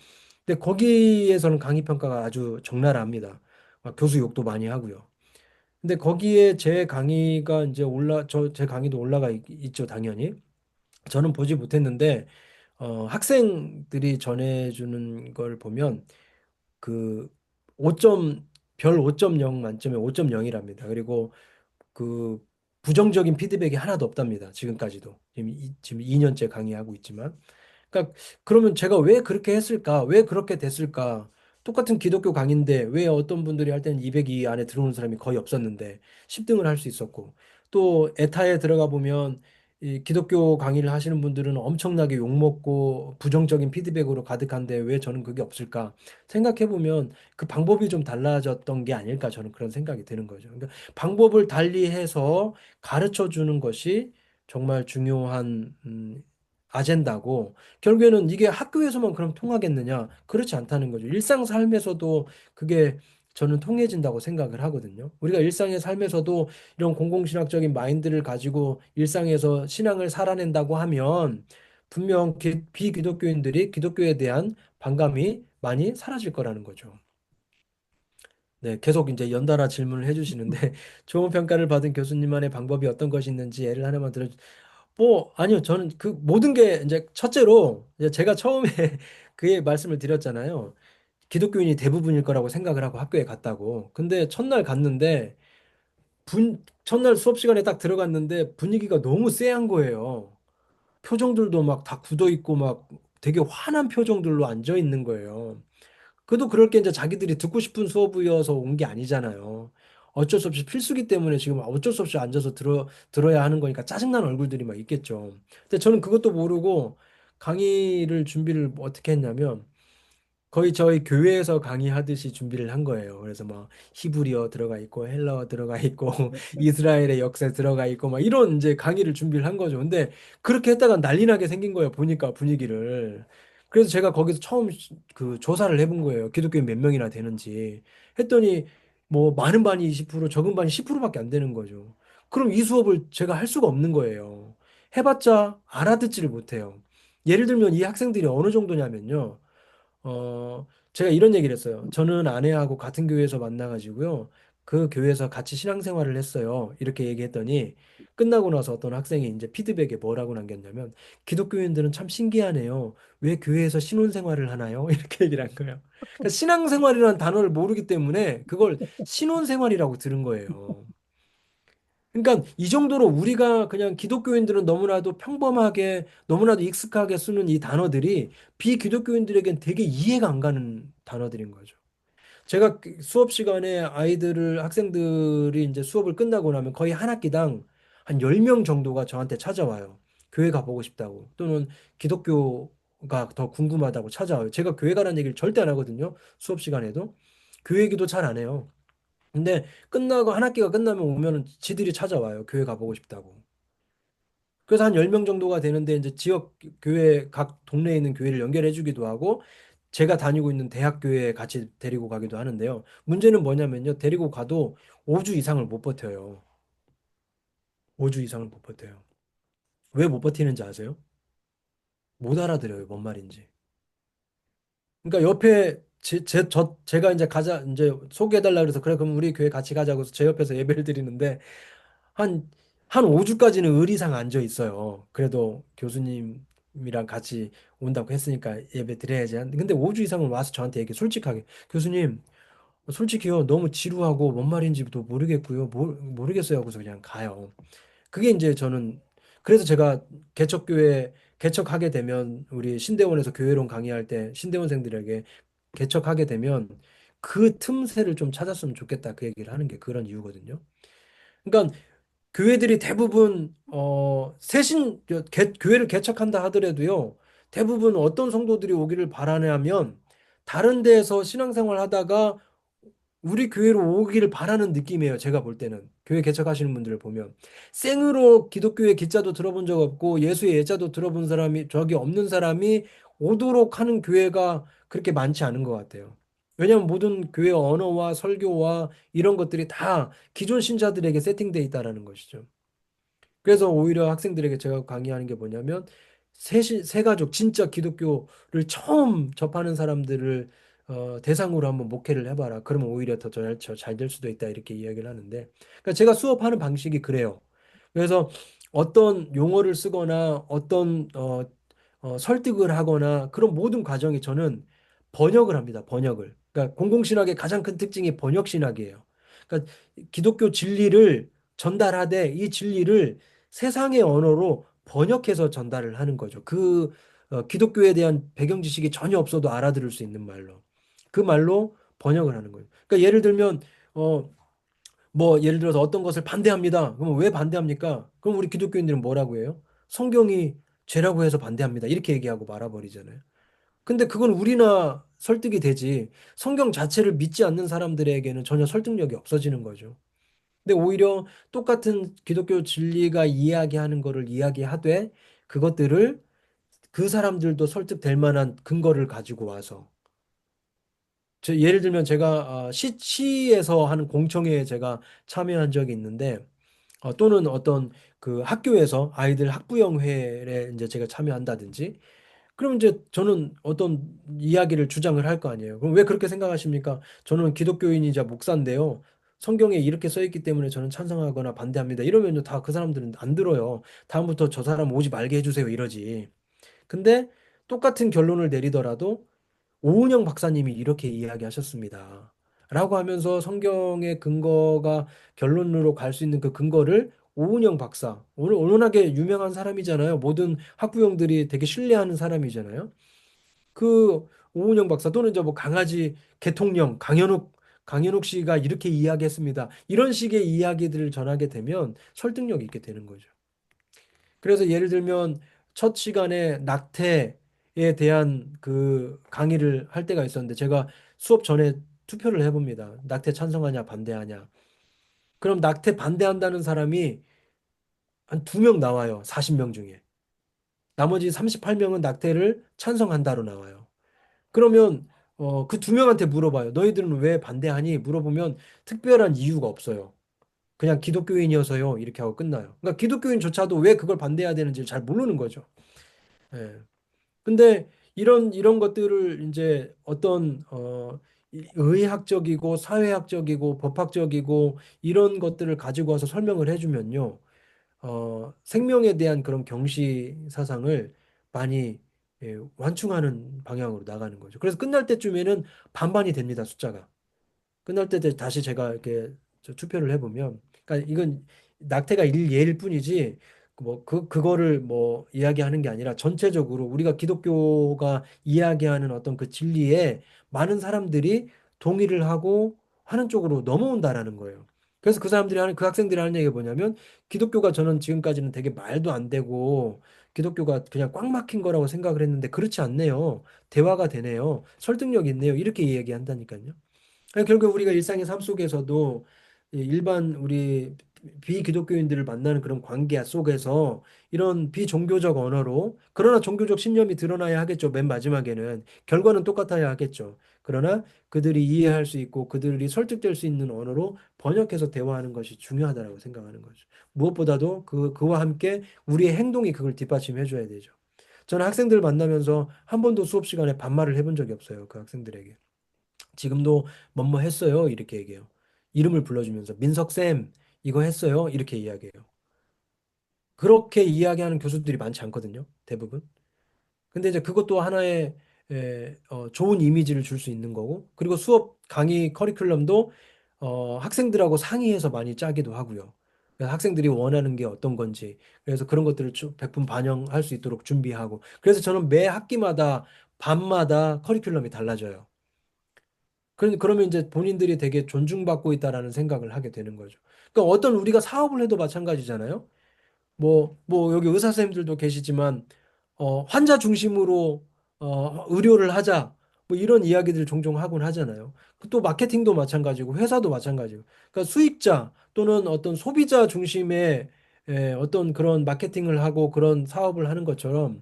Speaker 1: 근데 거기에서는 강의 평가가 아주 적나라합니다. 막 교수 욕도 많이 하고요. 근데 거기에 제 강의가 이제 제 강의도 있죠, 당연히. 저는 보지 못했는데 학생들이 전해주는 걸 보면 그 5점 별 5.0 만점에 5.0이랍니다. 그리고 그 부정적인 피드백이 하나도 없답니다. 지금까지도 지금 2년째 강의하고 있지만 그러니까 그러면 제가 왜 그렇게 했을까? 왜 그렇게 됐을까? 똑같은 기독교 강의인데 왜 어떤 분들이 할 때는 202 안에 들어오는 사람이 거의 없었는데 10등을 할 수 있었고 또 에타에 들어가 보면 이 기독교 강의를 하시는 분들은 엄청나게 욕먹고 부정적인 피드백으로 가득한데 왜 저는 그게 없을까? 생각해 보면 그 방법이 좀 달라졌던 게 아닐까 저는 그런 생각이 드는 거죠. 그러니까 방법을 달리해서 가르쳐 주는 것이 정말 중요한 아젠다고 결국에는 이게 학교에서만 그럼 통하겠느냐? 그렇지 않다는 거죠. 일상 삶에서도 그게 저는 통해진다고 생각을 하거든요. 우리가 일상의 삶에서도 이런 공공신학적인 마인드를 가지고 일상에서 신앙을 살아낸다고 하면 분명 비기독교인들이 기독교에 대한 반감이 많이 사라질 거라는 거죠. 네, 계속 이제 연달아 질문을 해주시는데 좋은 평가를 받은 교수님만의 방법이 어떤 것이 있는지 예를 하나만 들어. 뭐 아니요, 저는 그 모든 게 이제 첫째로 이제 제가 처음에 그의 말씀을 드렸잖아요. 기독교인이 대부분일 거라고 생각을 하고 학교에 갔다고. 근데 첫날 갔는데 첫날 수업 시간에 딱 들어갔는데 분위기가 너무 쎄한 거예요. 표정들도 막 다 굳어 있고 막 되게 화난 표정들로 앉아 있는 거예요. 그래도 그럴 게 이제 자기들이 듣고 싶은 수업이어서 온 게 아니잖아요. 어쩔 수 없이 필수기 때문에 지금 어쩔 수 없이 앉아서 들어야 하는 거니까 짜증나는 얼굴들이 막 있겠죠. 근데 저는 그것도 모르고 강의를 준비를 어떻게 했냐면 거의 저희 교회에서 강의하듯이 준비를 한 거예요. 그래서 막 히브리어 들어가 있고 헬라어 들어가 있고 이스라엘의 역사 들어가 있고 막 이런 이제 강의를 준비를 한 거죠. 근데 그렇게 했다가 난리 나게 생긴 거예요. 보니까 분위기를. 그래서 제가 거기서 처음 그 조사를 해본 거예요. 기독교인 몇 명이나 되는지. 했더니 뭐 많은 반이 20%, 적은 반이 10%밖에 안 되는 거죠. 그럼 이 수업을 제가 할 수가 없는 거예요. 해봤자 알아듣지를 못해요. 예를 들면 이 학생들이 어느 정도냐면요. 제가 이런 얘기를 했어요. 저는 아내하고 같은 교회에서 만나가지고요. 그 교회에서 같이 신앙생활을 했어요. 이렇게 얘기했더니 끝나고 나서 어떤 학생이 이제 피드백에 뭐라고 남겼냐면 기독교인들은 참 신기하네요. 왜 교회에서 신혼생활을 하나요? 이렇게 얘기를 한 거예요. 그러니까 신앙생활이라는 단어를 모르기 때문에 그걸 신혼생활이라고 들은 거예요. 그러니까 이 정도로 우리가 그냥 기독교인들은 너무나도 평범하게 너무나도 익숙하게 쓰는 이 단어들이 비기독교인들에겐 되게 이해가 안 가는 단어들인 거죠. 제가 그 수업 시간에 학생들이 이제 수업을 끝나고 나면 거의 한 학기당 한 10명 정도가 저한테 찾아와요. 교회 가보고 싶다고. 또는 기독교가 더 궁금하다고 찾아와요. 제가 교회 가라는 얘기를 절대 안 하거든요. 수업 시간에도. 교회 얘기도 잘 안 해요. 근데 끝나고 한 학기가 끝나면 오면은 지들이 찾아와요. 교회 가보고 싶다고. 그래서 한 10명 정도가 되는데 이제 지역 교회 각 동네에 있는 교회를 연결해 주기도 하고 제가 다니고 있는 대학 교회에 같이 데리고 가기도 하는데요. 문제는 뭐냐면요. 데리고 가도 5주 이상을 못 버텨요. 5주 이상을 못 버텨요. 왜 못 버티는지 아세요? 못 알아들어요. 뭔 말인지. 그러니까 옆에 제가 이제 이제 소개해달라 그래서 그래 그럼 우리 교회 같이 가자고 해서 제 옆에서 예배를 드리는데 한, 한 5주까지는 의리상 앉아 있어요. 그래도 교수님이랑 같이 온다고 했으니까 예배 드려야지. 근데 5주 이상은 와서 저한테 얘기해. 솔직하게. 교수님, 솔직히요. 너무 지루하고 뭔 말인지도 모르겠고요. 모르겠어요. 하고서 그냥 가요. 그게 이제 저는 그래서 제가 개척하게 되면 우리 신대원에서 교회론 강의할 때 신대원생들에게 개척하게 되면 그 틈새를 좀 찾았으면 좋겠다. 그 얘기를 하는 게 그런 이유거든요. 그러니까 교회들이 대부분 교회를 개척한다 하더라도요. 대부분 어떤 성도들이 오기를 바라냐면 다른 데에서 신앙생활 하다가 우리 교회로 오기를 바라는 느낌이에요. 제가 볼 때는. 교회 개척하시는 분들을 보면 생으로 기독교의 기자도 들어본 적 없고 예수의 예자도 들어본 사람이 저기 없는 사람이 오도록 하는 교회가 그렇게 많지 않은 것 같아요. 왜냐하면 모든 교회 언어와 설교와 이런 것들이 다 기존 신자들에게 세팅돼 있다라는 것이죠. 그래서 오히려 학생들에게 제가 강의하는 게 뭐냐면 새 가족 진짜 기독교를 처음 접하는 사람들을 대상으로 한번 목회를 해봐라. 그러면 오히려 더 잘 될 수도 있다 이렇게 이야기를 하는데 그러니까 제가 수업하는 방식이 그래요. 그래서 어떤 용어를 쓰거나 어떤 설득을 하거나 그런 모든 과정이 저는 번역을 합니다. 번역을. 그러니까 공공신학의 가장 큰 특징이 번역신학이에요. 그러니까 기독교 진리를 전달하되 이 진리를 세상의 언어로 번역해서 전달을 하는 거죠. 기독교에 대한 배경 지식이 전혀 없어도 알아들을 수 있는 말로 그 말로 번역을 하는 거예요. 그러니까 예를 들면 어, 뭐 예를 들어서 어떤 것을 반대합니다. 그럼 왜 반대합니까? 그럼 우리 기독교인들은 뭐라고 해요? 성경이 죄라고 해서 반대합니다. 이렇게 얘기하고 말아버리잖아요. 근데 그건 우리나 설득이 되지. 성경 자체를 믿지 않는 사람들에게는 전혀 설득력이 없어지는 거죠. 근데 오히려 똑같은 기독교 진리가 이야기하는 거를 이야기하되 그것들을 그 사람들도 설득될 만한 근거를 가지고 와서 예를 들면 제가 시에서 하는 공청회에 제가 참여한 적이 있는데 또는 어떤 그 학교에서 아이들 학부형회에 이제 제가 참여한다든지 그럼 이제 저는 어떤 이야기를 주장을 할 거 아니에요. 그럼 왜 그렇게 생각하십니까? 저는 기독교인이자 목사인데요. 성경에 이렇게 써 있기 때문에 저는 찬성하거나 반대합니다. 이러면 다 그 사람들은 안 들어요. 다음부터 저 사람 오지 말게 해주세요. 이러지. 근데 똑같은 결론을 내리더라도 오은영 박사님이 이렇게 이야기하셨습니다. 라고 하면서 성경의 근거가 결론으로 갈 수 있는 그 근거를 오은영 박사, 오늘 워낙에 유명한 사람이잖아요. 모든 학부형들이 되게 신뢰하는 사람이잖아요. 그 오은영 박사 또는 이제 뭐 강아지 개통령 강현욱 씨가 이렇게 이야기했습니다. 이런 식의 이야기들을 전하게 되면 설득력 있게 되는 거죠. 그래서 예를 들면 첫 시간에 낙태에 대한 그 강의를 할 때가 있었는데 제가 수업 전에 투표를 해봅니다. 낙태 찬성하냐 반대하냐. 그럼 낙태 반대한다는 사람이 한 두 명 나와요. 40명 중에. 나머지 38명은 낙태를 찬성한다로 나와요. 그러면 그 두 명한테 물어봐요. 너희들은 왜 반대하니? 물어보면 특별한 이유가 없어요. 그냥 기독교인이어서요. 이렇게 하고 끝나요. 그러니까 기독교인조차도 왜 그걸 반대해야 되는지 잘 모르는 거죠. 예. 근데 이런 것들을 이제 어떤 의학적이고 사회학적이고 법학적이고 이런 것들을 가지고 와서 설명을 해주면요. 생명에 대한 그런 경시 사상을 많이 완충하는 방향으로 나가는 거죠. 그래서 끝날 때쯤에는 반반이 됩니다, 숫자가. 끝날 때 다시 제가 이렇게 투표를 해보면, 그러니까 이건 낙태가 예일 뿐이지, 그거를 뭐 이야기하는 게 아니라 전체적으로 우리가 기독교가 이야기하는 어떤 그 진리에 많은 사람들이 동의를 하고 하는 쪽으로 넘어온다라는 거예요. 그래서 그 학생들이 하는 얘기가 뭐냐면, 기독교가 저는 지금까지는 되게 말도 안 되고, 기독교가 그냥 꽉 막힌 거라고 생각을 했는데, 그렇지 않네요. 대화가 되네요. 설득력이 있네요. 이렇게 이야기한다니까요. 아니, 결국 우리가 일상의 삶 속에서도 이 일반 우리 비기독교인들을 만나는 그런 관계 속에서 이런 비종교적 언어로 그러나 종교적 신념이 드러나야 하겠죠. 맨 마지막에는 결과는 똑같아야 하겠죠. 그러나 그들이 이해할 수 있고 그들이 설득될 수 있는 언어로 번역해서 대화하는 것이 중요하다고 생각하는 거죠. 무엇보다도 그와 함께 우리의 행동이 그걸 뒷받침해 줘야 되죠. 저는 학생들 만나면서 한 번도 수업 시간에 반말을 해본 적이 없어요. 그 학생들에게. 지금도 뭐뭐 했어요. 이렇게 얘기해요. 이름을 불러주면서 민석쌤 이거 했어요. 이렇게 이야기해요. 그렇게 이야기하는 교수들이 많지 않거든요. 대부분. 근데 이제 그것도 하나의 좋은 이미지를 줄 수 있는 거고 그리고 수업 강의 커리큘럼도 학생들하고 상의해서 많이 짜기도 하고요. 그래서 학생들이 원하는 게 어떤 건지 그래서 그런 것들을 백분 반영할 수 있도록 준비하고 그래서 저는 매 학기마다 반마다 커리큘럼이 달라져요. 그러면 이제 본인들이 되게 존중받고 있다라는 생각을 하게 되는 거죠. 그러니까 어떤 우리가 사업을 해도 마찬가지잖아요. 뭐 여기 의사 선생님들도 계시지만 환자 중심으로 의료를 하자. 뭐 이런 이야기들 종종 하곤 하잖아요. 또 마케팅도 마찬가지고 회사도 마찬가지고. 그러니까 수익자 또는 어떤 소비자 중심의 어떤 그런 마케팅을 하고 그런 사업을 하는 것처럼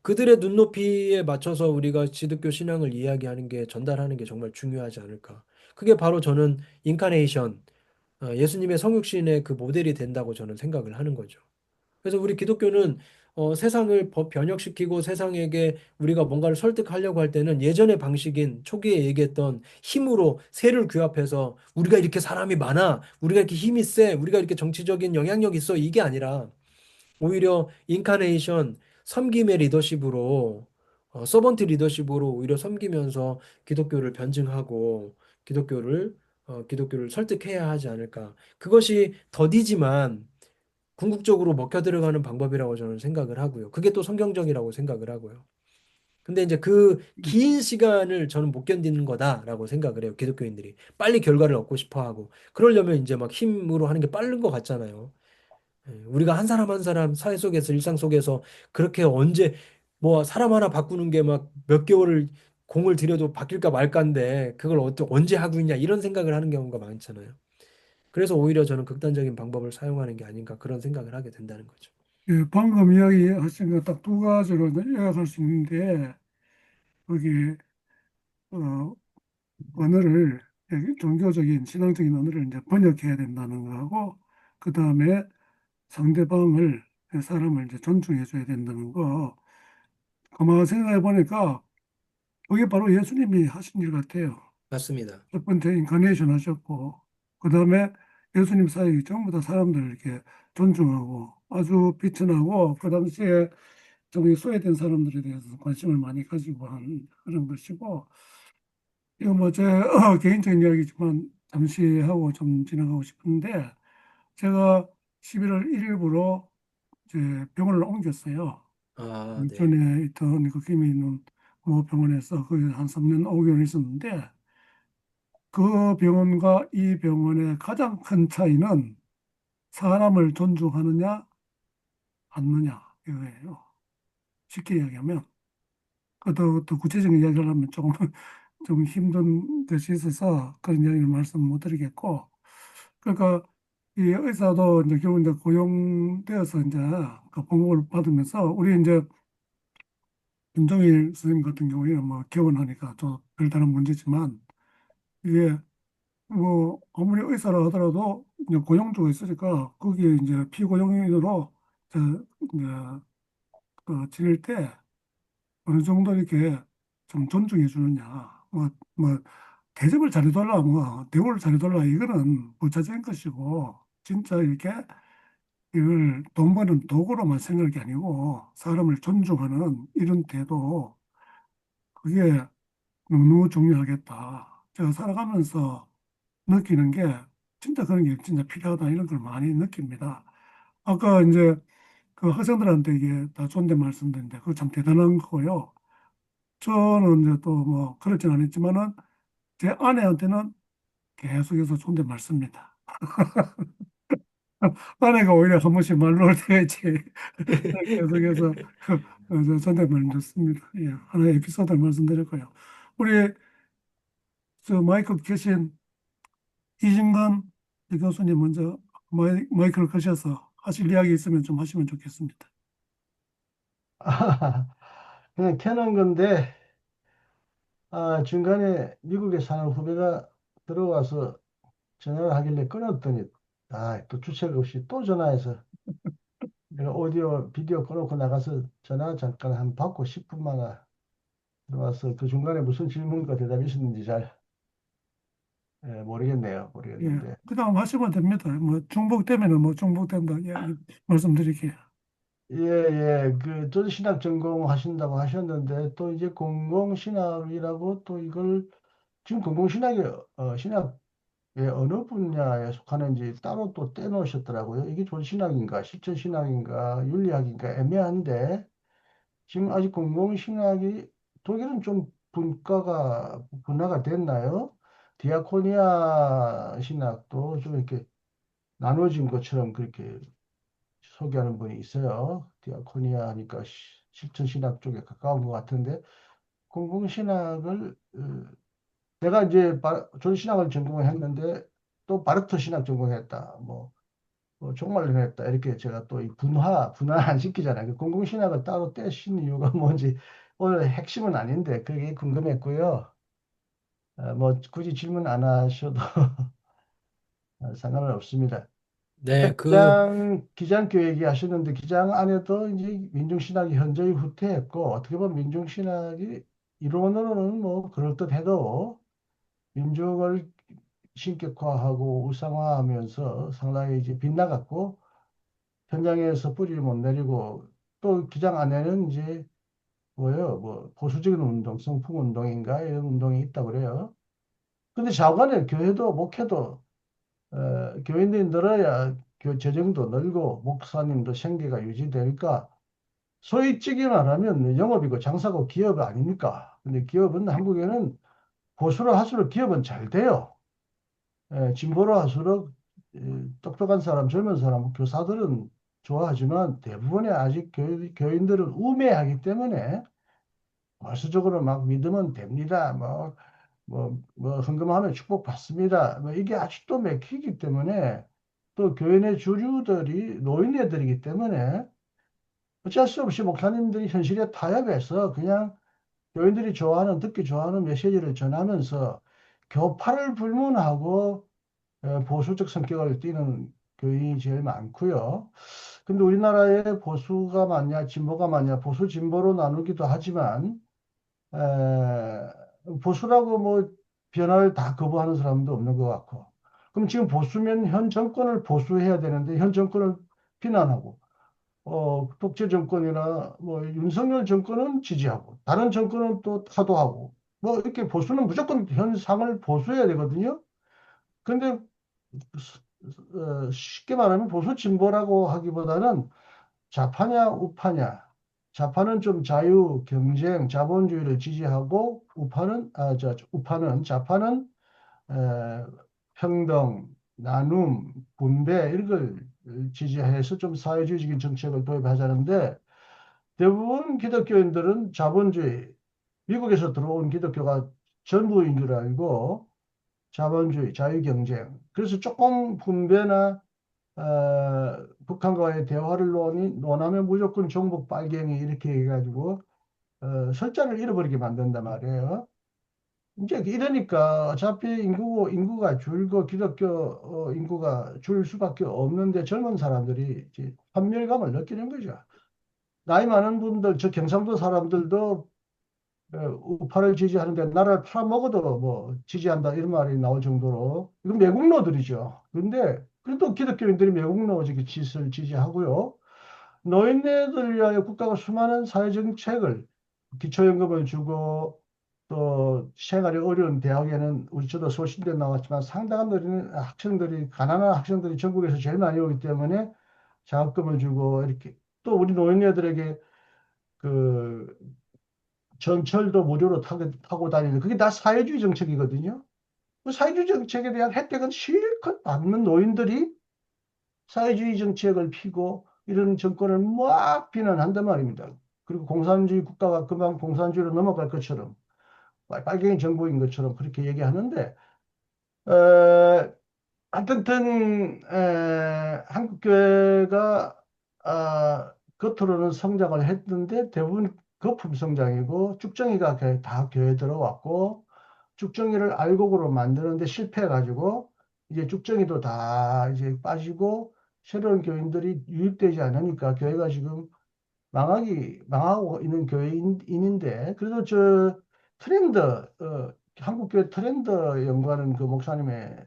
Speaker 1: 그들의 눈높이에 맞춰서 우리가 기독교 신앙을 이야기하는 게 전달하는 게 정말 중요하지 않을까. 그게 바로 저는 인카네이션, 예수님의 성육신의 그 모델이 된다고 저는 생각을 하는 거죠. 그래서 우리 기독교는 세상을 변혁시키고 세상에게 우리가 뭔가를 설득하려고 할 때는 예전의 방식인 초기에 얘기했던 힘으로 세를 규합해서 우리가 이렇게 사람이 많아, 우리가 이렇게 힘이 세, 우리가 이렇게 정치적인 영향력 있어 이게 아니라 오히려 인카네이션 섬김의 리더십으로 서번트 리더십으로 오히려 섬기면서 기독교를 변증하고 기독교를 기독교를 설득해야 하지 않을까. 그것이 더디지만 궁극적으로 먹혀 들어가는 방법이라고 저는 생각을 하고요. 그게 또 성경적이라고 생각을 하고요. 근데 이제 그 긴 시간을 저는 못 견디는 거다라고 생각을 해요. 기독교인들이 빨리 결과를 얻고 싶어 하고 그러려면 이제 막 힘으로 하는 게 빠른 것 같잖아요. 예, 우리가 한 사람 한 사람 사회 속에서 일상 속에서 그렇게 언제 뭐 사람 하나 바꾸는 게 막 몇 개월을 공을 들여도 바뀔까 말까인데 그걸 언제 하고 있냐 이런 생각을 하는 경우가 많잖아요. 그래서 오히려 저는 극단적인 방법을 사용하는 게 아닌가 그런 생각을 하게 된다는 거죠.
Speaker 2: 예, 방금 이야기하신 거 딱 두 가지로 요약할 수 있는데, 거기, 어, 언어를, 종교적인, 신앙적인 언어를 이제 번역해야 된다는 거하고, 그 다음에 상대방을, 사람을 이제 존중해 줘야 된다는 거, 가만 생각해 보니까, 그게 바로 예수님이 하신 일 같아요.
Speaker 1: 맞습니다.
Speaker 2: 첫 번째 인카네이션 하셨고, 그 다음에 예수님 사역이 전부 다 사람들을 이렇게 존중하고, 아주 비천하고, 그 당시에 저기 소외된 사람들에 대해서 관심을 많이 가지고 한 그런 것이고, 이거 뭐 제 개인적인 이야기지만 잠시 하고 좀 지나가고 싶은데, 제가 11월 1일부로 이제 병원을 옮겼어요.
Speaker 1: 아, 네.
Speaker 2: 전에 있던 그 김해 있는 모 병원에서 거기 한 3년 5개월 있었는데, 그 병원과 이 병원의 가장 큰 차이는 사람을 존중하느냐, 않느냐, 이거예요. 쉽게 이야기하면. 더 구체적인 이야기를 하면 조금 좀 힘든 것이 있어서 그런 이야기를 말씀 못 드리겠고, 그러니까 이 의사도 이제 결국 이제 고용되어서 이제 그 봉급을 받으면서 우리 이제 김종일 선생님 같은 경우에는 뭐 개원하니까 또 별다른 문제지만 이게 뭐 아무리 의사라 하더라도 이제 고용주가 있으니까 거기에 이제 피고용인으로 저 이제 그 지낼 때 어느 정도 이렇게 좀 존중해 주느냐 뭐 대접을 잘해달라 뭐 대우를 잘해달라 이거는 부차적인 것이고 진짜 이렇게 이걸 돈 버는 도구로만 생각할 게 아니고 사람을 존중하는 이런 태도 그게 너무 중요하겠다. 제가 살아가면서 느끼는 게 진짜 그런 게 진짜 필요하다 이런 걸 많이 느낍니다. 아까 이제 그 학생들한테 이게 다 존댓 말씀드렸는데 그거 참 대단한 거고요. 저는 이제 또 뭐 그렇진 않았지만은 제 아내한테는 계속해서 존댓말 씁니다. 아내가 오히려 한 번씩 말 놓을 때가 있지. 계속해서 저 존댓말 넣습니다. 예, 하나의 에피소드를 말씀드렸고요. 우리 저 마이크 켜신 이진관 교수님 먼저 마이크를 켜셔서 하실 이야기 있으면 좀 하시면 좋겠습니다.
Speaker 3: 그냥 켜놓은 건데, 중간에 미국에 사는 후배가 들어와서 전화를 하길래 끊었더니, 또 주책 없이 또 전화해서 내가 오디오, 비디오 꺼놓고 나가서 전화 잠깐 한 받고 10분만 들어와서 그 중간에 무슨 질문과 대답이 있었는지 잘 모르겠네요.
Speaker 2: 예,
Speaker 3: 모르겠는데.
Speaker 2: 그다음 하시면 됩니다. 뭐 중복되면은 뭐 중복된다 이야기 말씀드릴게요.
Speaker 3: 예, 예, 저도 신학 전공 하신다고 하셨는데, 또 이제 공공신학이라고 또 이걸, 지금 공공신학이, 신학 어느 분야에 속하는지 따로 또 떼놓으셨더라고요. 이게 존신학인가, 실천신학인가, 윤리학인가 애매한데, 지금 아직 공공신학이, 독일은 좀 분화가 됐나요? 디아코니아 신학도 좀 이렇게 나눠진 것처럼 그렇게 소개하는 분이 있어요. 디아코니아 하니까 실천신학 쪽에 가까운 것 같은데, 공공신학을, 내가 이제 존신학을 전공을 했는데, 또 바르트 신학 전공했다. 뭐 종말론 했다. 이렇게 제가 또 이 분화 안 시키잖아요. 그 공공신학을 따로 떼신 이유가 뭔지 오늘 핵심은 아닌데 그게 궁금했고요. 뭐 굳이 질문 안 하셔도 상관은 없습니다. 아까
Speaker 1: 네, 그,
Speaker 3: 기장교 얘기하셨는데 기장 안에도 이제 민중신학이 현저히 후퇴했고 어떻게 보면 민중신학이 이론으로는 뭐 그럴듯해도 민족을 신격화하고 우상화하면서 상당히 이제 빗나갔고 현장에서 뿌리를 못 내리고 또 기장 안에는 이제 뭐예요? 뭐 보수적인 운동, 성풍 운동인가 이런 운동이 있다고 그래요. 근데 좌우간에 교회도 목회도 교인들이 늘어야 재정도 늘고 목사님도 생계가 유지되니까 소위 찌개 말하면 영업이고 장사고 기업 아닙니까? 근데 기업은 한국에는 보수로 할수록 기업은 잘 돼요. 진보로 할수록 똑똑한 사람, 젊은 사람, 교사들은 좋아하지만 대부분의 아직 교인들은 우매하기 때문에 보수적으로 막 믿으면 됩니다. 뭐, 헌금하면 축복받습니다. 뭐, 이게 아직도 맥히기 때문에 또 교인의 주류들이 노인네들이기 때문에 어쩔 수 없이 목사님들이 현실에 타협해서 그냥 교인들이 듣기 좋아하는 메시지를 전하면서 교파를 불문하고 보수적 성격을 띠는 교인이 제일 많고요. 근데 우리나라에 보수가 많냐, 진보가 많냐, 보수, 진보로 나누기도 하지만 보수라고 뭐 변화를 다 거부하는 사람도 없는 것 같고. 그럼 지금 보수면 현 정권을 보수해야 되는데 현 정권을 비난하고 독재 정권이나 뭐 윤석열 정권은 지지하고 다른 정권은 또 타도하고 뭐 이렇게 보수는 무조건 현상을 보수해야 되거든요. 근데 쉽게 말하면 보수 진보라고 하기보다는 좌파냐 우파냐. 좌파는 좀 자유, 경쟁, 자본주의를 지지하고 우파는 좌파는 에, 평등, 나눔, 분배 이런 걸 지지해서 좀 사회주의적인 정책을 도입하자는데 대부분 기독교인들은 자본주의, 미국에서 들어온 기독교가 전부인 줄 알고 자본주의, 자유경쟁. 그래서 조금 분배나 북한과의 대화를 논하면 무조건 종북 빨갱이 이렇게 해가지고 설자를 잃어버리게 만든단 말이에요. 이제 이러니까 어차피 인구가 줄고 기독교 인구가 줄 수밖에 없는데 젊은 사람들이 이제 환멸감을 느끼는 거죠. 나이 많은 분들, 저 경상도 사람들도 우파를 지지하는데 나라를 팔아먹어도 뭐 지지한다 이런 말이 나올 정도로 이건 매국노들이죠. 그런데 그래도 기독교인들이 매국노 짓을 지지하고요. 노인네들 위하여 국가가 수많은 사회정책을 기초연금을 주고 또 생활이 어려운 대학에는 우리 저도 소신대 나왔지만 상당한 학생들이 가난한 학생들이 전국에서 제일 많이 오기 때문에 장학금을 주고 이렇게 또 우리 노인네들에게 그 전철도 무료로 타고 다니는 그게 다 사회주의 정책이거든요. 그 사회주의 정책에 대한 혜택은 실컷 받는 노인들이 사회주의 정책을 피고 이런 정권을 막 비난한단 말입니다. 그리고 공산주의 국가가 금방 공산주의로 넘어갈 것처럼 빨갱이 정부인 것처럼 그렇게 얘기하는데 하여튼 한국 교회가 겉으로는 성장을 했는데 대부분 거품 성장이고 쭉정이가 다 교회 들어왔고 쭉정이를 알곡으로 만드는데 실패해가지고 이제 쭉정이도 다 이제 빠지고 새로운 교인들이 유입되지 않으니까 교회가 지금 망하고 있는 교회인인데 그래도 저 트렌드 한국교회 트렌드 연구하는 그 목사님의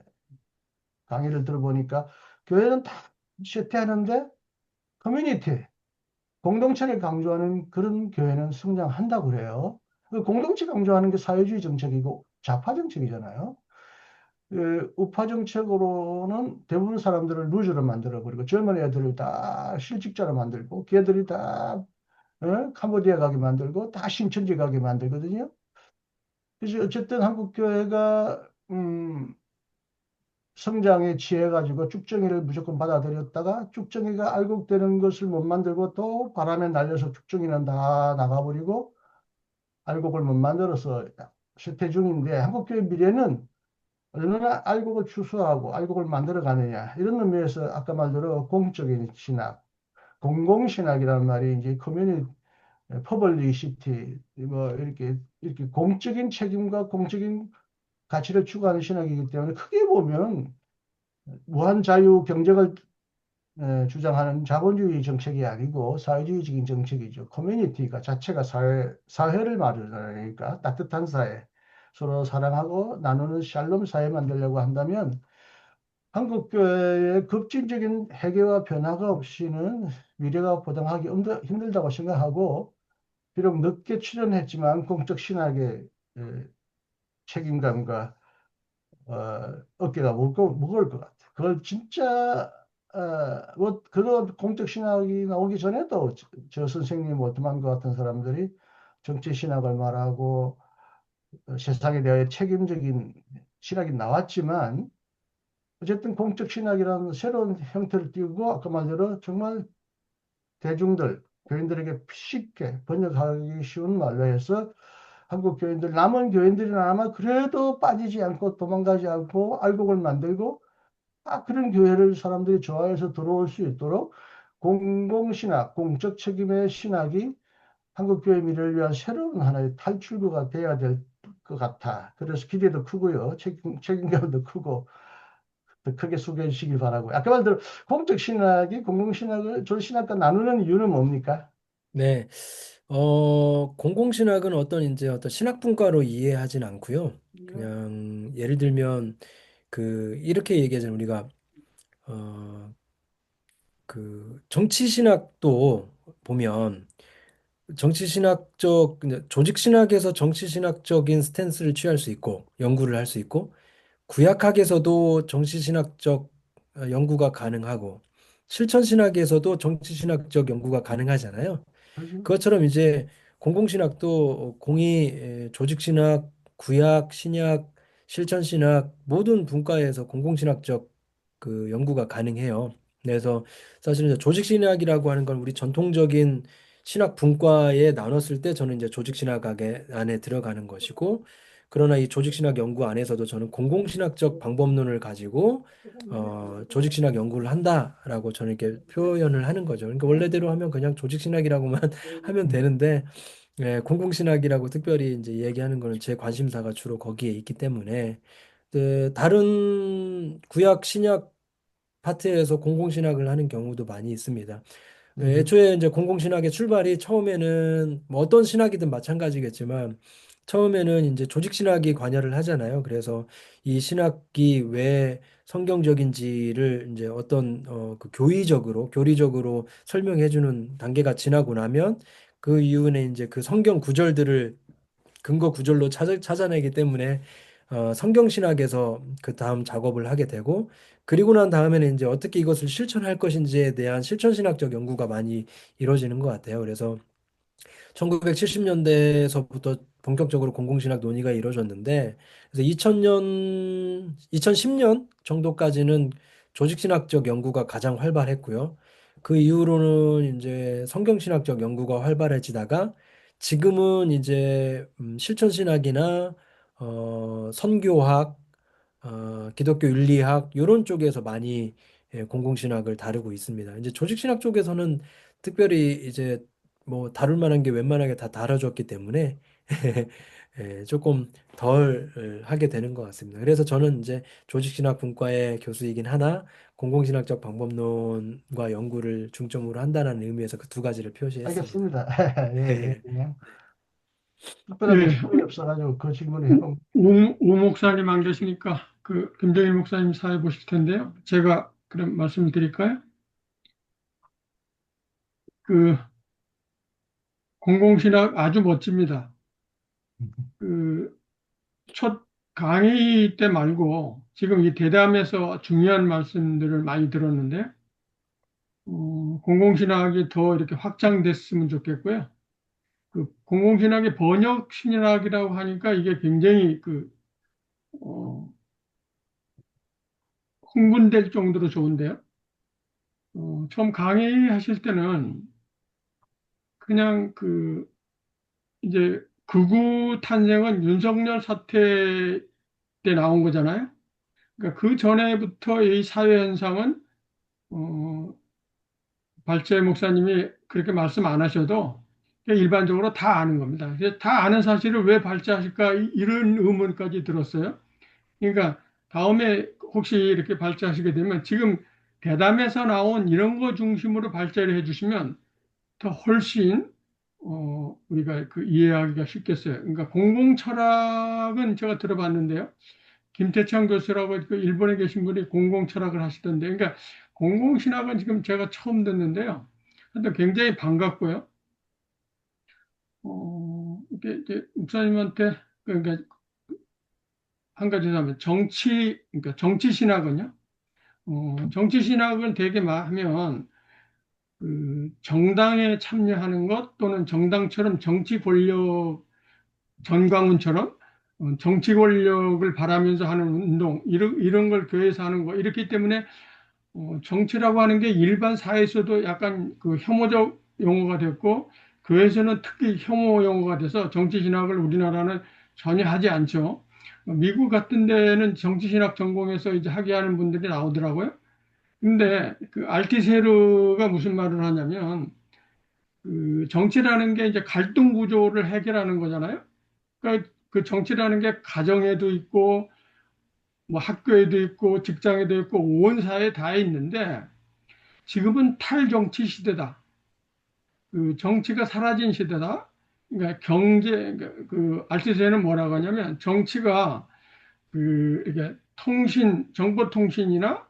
Speaker 3: 강의를 들어보니까 교회는 다 쇠퇴하는데 커뮤니티, 공동체를 강조하는 그런 교회는 성장한다고 그래요. 그 공동체 강조하는 게 사회주의 정책이고 좌파 정책이잖아요. 그 우파 정책으로는 대부분 사람들을 루즈로 만들어버리고 젊은 애들을 다 실직자로 만들고 걔들이 다 캄보디아 가게 만들고 다 신천지 가게 만들거든요. 그래서 어쨌든 한국 교회가 성장에 취해가지고 쭉정이를 무조건 받아들였다가 쭉정이가 알곡되는 것을 못 만들고 또 바람에 날려서 쭉정이는 다 나가버리고 알곡을 못 만들어서 쇠퇴 중인데 한국교회 미래는 얼마나 알곡을 추수하고 알곡을 만들어 가느냐 이런 의미에서 아까 말대로 공적인 신학, 공공신학이라는 말이 이제 커뮤니티, 퍼블리시티 뭐 이렇게 공적인 책임과 공적인 가치를 추구하는 신학이기 때문에 크게 보면 무한 자유 경쟁을 주장하는 자본주의 정책이 아니고 사회주의적인 정책이죠. 커뮤니티가 자체가 사회를 말하니까 따뜻한 사회, 서로 사랑하고 나누는 샬롬 사회 만들려고 한다면 한국 교회의 급진적인 해계와 변화가 없이는 미래가 보장하기 힘들다고 생각하고 비록 늦게 출연했지만 공적 신학의 책임감과 어깨가 무거울 것 같아요. 그걸 진짜 뭐, 그런 공적 신학이 나오기 전에도 저 선생님 오트만과 같은 사람들이 정치 신학을 말하고 세상에 대해 책임적인 신학이 나왔지만 어쨌든 공적 신학이라는 새로운 형태를 띄우고 아까 말대로 정말 대중들, 교인들에게 쉽게 번역하기 쉬운 말로 해서 한국 교인들, 남은 교인들은 아마 그래도 빠지지 않고 도망가지 않고 알곡을 만들고 그런 교회를 사람들이 좋아해서 들어올 수 있도록 공공신학, 공적 책임의 신학이 한국 교회 미래를 위한 새로운 하나의 탈출구가 돼야 될 것 같아. 그래서 기대도 크고요. 책임감도 크고 더 크게 소개해 주시길 바라고. 아까 말대로 공적 신학이 공공신학을 존신학과 나누는 이유는 뭡니까?
Speaker 1: 네. 공공신학은 어떤 이제 어떤 신학분과로 이해하진 않고요.
Speaker 3: 네.
Speaker 1: 그냥 예를 들면 이렇게 얘기하잖아요. 우리가 어, 정치신학도 보면 정치신학적 조직신학에서 정치신학적인 스탠스를 취할 수 있고 연구를 할 수 있고 구약학에서도 정치신학적 연구가 가능하고 실천신학에서도 정치신학적 연구가 가능하잖아요.
Speaker 3: 그렇죠?
Speaker 1: 그것처럼 이제 공공신학도 조직신학, 구약, 신약, 실천신학 모든 분과에서 공공신학적 연구가 가능해요. 그래서 사실은 이제 조직신학이라고 하는 건 우리 전통적인 신학 분과에 나눴을 때 저는 이제 조직신학 안에 들어가는 것이고 그러나 이 조직신학 연구 안에서도 저는 공공신학적 방법론을 가지고 조직신학 연구를 한다라고 저는 이렇게 표현을 하는 거죠. 그러니까 원래대로 하면 그냥 조직신학이라고만 하면
Speaker 3: 음,
Speaker 1: 되는데 공공신학이라고 특별히 이제 얘기하는 거는 제 관심사가 주로 거기에 있기 때문에 다른 구약 신약 파트에서 공공신학을 하는 경우도 많이 있습니다.
Speaker 3: 음,
Speaker 1: 애초에 이제 공공신학의 출발이 처음에는 뭐 어떤 신학이든 마찬가지겠지만 처음에는 이제 조직신학이 관여를 하잖아요. 그래서 이 신학이 왜 성경적인지를 이제 어떤 교리적으로 설명해 주는 단계가 지나고 나면 그 이후에 이제 그 성경 구절들을 근거 구절로 찾아내기 때문에 성경신학에서 그 다음 작업을 하게 되고 그리고 난 다음에는 이제 어떻게 이것을 실천할 것인지에 대한 실천신학적 연구가 많이 이루어지는 것 같아요. 그래서 1970년대에서부터 본격적으로 공공신학 논의가 이루어졌는데 그래서 2010년 정도까지는 조직신학적 연구가 가장 활발했고요. 그 이후로는 이제 성경신학적 연구가 활발해지다가 지금은 이제 실천신학이나 선교학, 기독교 윤리학 이런 쪽에서 많이 공공신학을 다루고 있습니다. 이제 조직신학 쪽에서는 특별히 이제 뭐 다룰 만한 게 웬만하게 다 다뤄졌기 때문에 조금 덜 하게 되는 것 같습니다. 그래서 저는 이제 조직신학 분과의 교수이긴 하나 공공신학적 방법론과 연구를 중점으로 한다는 의미에서 그 두 가지를 표시했습니다.
Speaker 3: 알겠습니다. 예, 예, 예. 특별하게
Speaker 4: 예,
Speaker 3: 질문이 없어가지고 그 질문을 해본.
Speaker 4: 우 목사님 안 계시니까 그 김정일 목사님 사회 보실 텐데요. 제가 그럼 말씀을 드릴까요? 그 공공신학 아주 멋집니다. 그 첫 강의 때 말고 지금 이 대담에서 중요한 말씀들을 많이 들었는데 공공신학이 더 이렇게 확장됐으면 좋겠고요. 그 공공신학의 번역신학이라고 하니까 이게 굉장히 어, 흥분될 정도로 좋은데요. 처음 강의하실 때는 그냥 이제 극우 탄생은 윤석열 사태 때 나온 거잖아요. 그러니까 그 전에부터 이 사회 현상은 어, 발제 목사님이 그렇게 말씀 안 하셔도 일반적으로 다 아는 겁니다. 다 아는 사실을 왜 발제하실까 이런 의문까지 들었어요. 그러니까 다음에 혹시 이렇게 발제하시게 되면 지금 대담에서 나온 이런 거 중심으로 발제를 해주시면 더 훨씬 우리가 이해하기가 쉽겠어요. 그러니까 공공 철학은 제가 들어봤는데요. 김태창 교수라고 그 일본에 계신 분이 공공 철학을 하시던데, 그러니까 공공 신학은 지금 제가 처음 듣는데요. 근데 굉장히 반갑고요. 이게 이제 목사님한테 그러니까 한 가지 더 하면 그러니까 정치 신학은요. 정치 신학을 되게 하면 그 정당에 참여하는 것 또는 정당처럼 정치 권력 전광훈처럼 정치 권력을 바라면서 하는 운동 이런 걸 교회에서 하는 거 이렇기 때문에 정치라고 하는 게 일반 사회에서도 약간 그 혐오적 용어가 됐고 교회에서는 특히 혐오 용어가 돼서 정치 신학을 우리나라는 전혀 하지 않죠. 미국 같은 데는 정치 신학 전공에서 이제 하게 하는 분들이 나오더라고요. 근데 그 알티세르가 무슨 말을 하냐면 그 정치라는 게 이제 갈등 구조를 해결하는 거잖아요. 그러니까 그 정치라는 게 가정에도 있고 뭐 학교에도 있고 직장에도 있고 온 사회에 다 있는데 지금은 탈정치 시대다. 그 정치가 사라진 시대다. 그러니까 그 알티세는 뭐라고 하냐면 정치가 그 이게 정보통신이나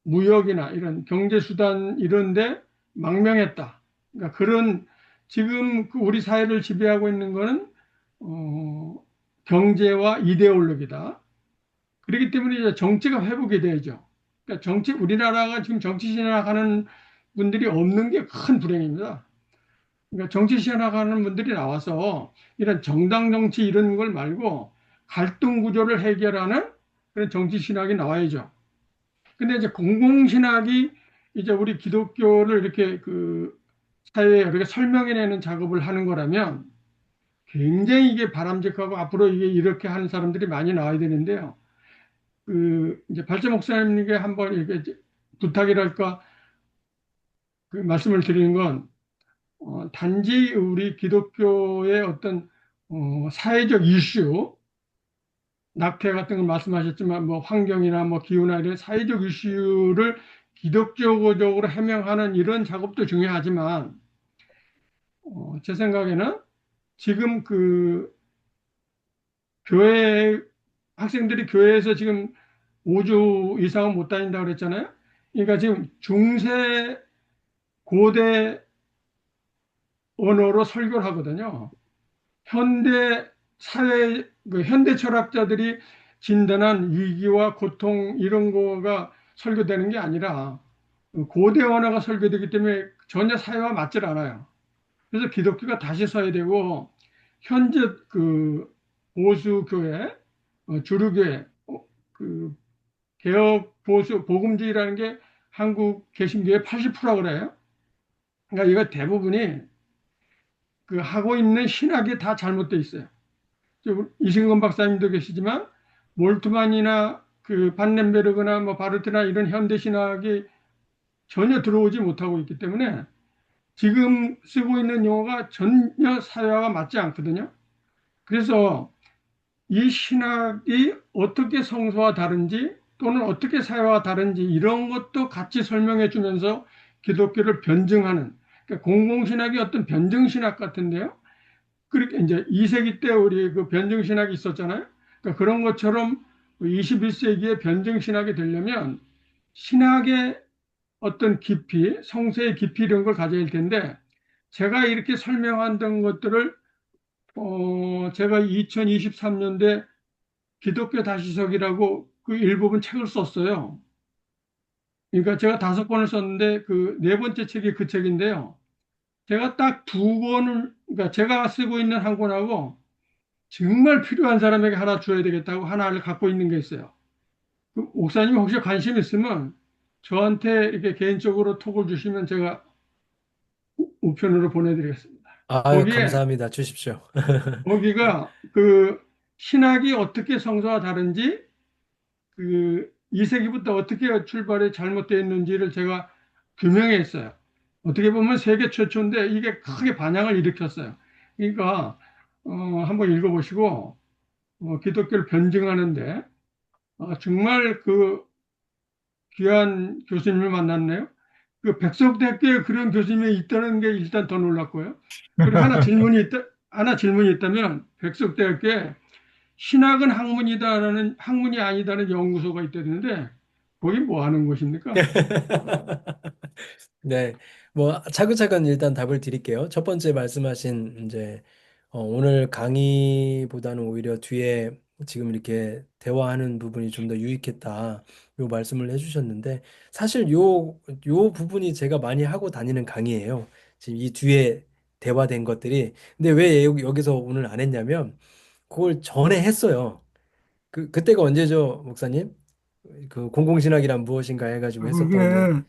Speaker 4: 무역이나 이런 경제수단 이런데 망명했다. 그러니까 그런 지금 그 우리 사회를 지배하고 있는 거는 어, 경제와 이데올로기다. 그렇기 때문에 이제 정치가 회복이 돼야죠. 그러니까 우리나라가 지금 정치 신학하는 분들이 없는 게 큰 불행입니다. 그러니까 정치 신학하는 분들이 나와서 이런 정당 정치 이런 걸 말고 갈등 구조를 해결하는 그런 정치 신학이 나와야죠. 근데 이제 공공신학이 이제 우리 기독교를 이렇게 그 사회에 이렇게 설명해내는 작업을 하는 거라면 굉장히 이게 바람직하고 앞으로 이게 이렇게 하는 사람들이 많이 나와야 되는데요. 그 이제 발전 목사님에게 한번 이렇게 부탁이랄까 그 말씀을 드리는 건 단지 우리 기독교의 어떤 사회적 이슈 낙태 같은 걸 말씀하셨지만 뭐 환경이나 뭐 기후나 이런 사회적 이슈를 기독교적으로 해명하는 이런 작업도 중요하지만 제 생각에는 지금 그 교회 학생들이 교회에서 지금 5주 이상은 못 다닌다고 그랬잖아요. 그러니까 지금 중세 고대 언어로 설교를 하거든요. 현대 사회, 그 현대 철학자들이 진단한 위기와 고통 이런 거가 설교되는 게 아니라 고대 언어가 설교되기 때문에 전혀 사회와 맞질 않아요. 그래서 기독교가 다시 서야 되고 현재 그 보수 교회, 주류교회, 그 개혁 보수 복음주의라는 게 한국 개신교의 80%라 그래요. 그러니까 이거 대부분이 그 하고 있는 신학이 다 잘못돼 있어요. 이승건 박사님도 계시지만 몰트만이나 그 반넨베르그나 뭐 바르트나 이런 현대 신학이 전혀 들어오지 못하고 있기 때문에 지금 쓰고 있는 용어가 전혀 사회와 맞지 않거든요. 그래서 이 신학이 어떻게 성서와 다른지 또는 어떻게 사회와 다른지 이런 것도 같이 설명해 주면서 기독교를 변증하는 그러니까 공공신학이 어떤 변증신학 같은데요. 그렇게 이제 2세기 때 우리 그 변증신학이 있었잖아요. 그러니까 그런 것처럼 21세기의 변증신학이 되려면 신학의 어떤 깊이, 성서의 깊이 이런 걸 가져야 할 텐데 제가 이렇게 설명한 것들을 제가 2023년대 기독교 다시석이라고 그 일부분 책을 썼어요. 그러니까 제가 5권을 썼는데 그 네 번째 책이 그 책인데요. 제가 딱 2권을, 그러니까 제가 쓰고 있는 한 권하고 정말 필요한 사람에게 하나 줘야 되겠다고 하나를 갖고 있는 게 있어요. 그 목사님이 혹시 관심 있으면 저한테 이렇게 개인적으로 톡을 주시면 제가 우편으로 보내드리겠습니다.
Speaker 1: 아유,
Speaker 4: 거기에,
Speaker 1: 감사합니다. 주십시오.
Speaker 4: 거기가 그 신학이 어떻게 성서와 다른지 그 2세기부터 어떻게 출발이 잘못되어 있는지를 제가 규명했어요. 어떻게 보면 세계 최초인데 이게 크게 반향을 일으켰어요. 그러니까 한번 읽어보시고 기독교를 변증하는데 정말 그 귀한 교수님을 만났네요. 그 백석대학교에 그런 교수님이 있다는 게 일단 더 놀랐고요. 그리고 하나 질문이 있다면 백석대학교에 신학은 학문이다라는 학문이 아니다는 연구소가 있다는데 거기 뭐 하는 곳입니까?
Speaker 1: 네, 뭐 차근차근 일단 답을 드릴게요. 첫 번째 말씀하신 이제 오늘 강의보다는 오히려 뒤에 지금 이렇게 대화하는 부분이 좀 더 유익했다. 요 말씀을 해주셨는데 사실 요 부분이 제가 많이 하고 다니는 강의예요. 지금 이 뒤에 대화된 것들이. 근데 왜 여기서 오늘 안 했냐면 그걸 전에 했어요. 그때가 언제죠, 목사님? 그 공공신학이란 무엇인가 해가지고 했었던 게.
Speaker 2: 그게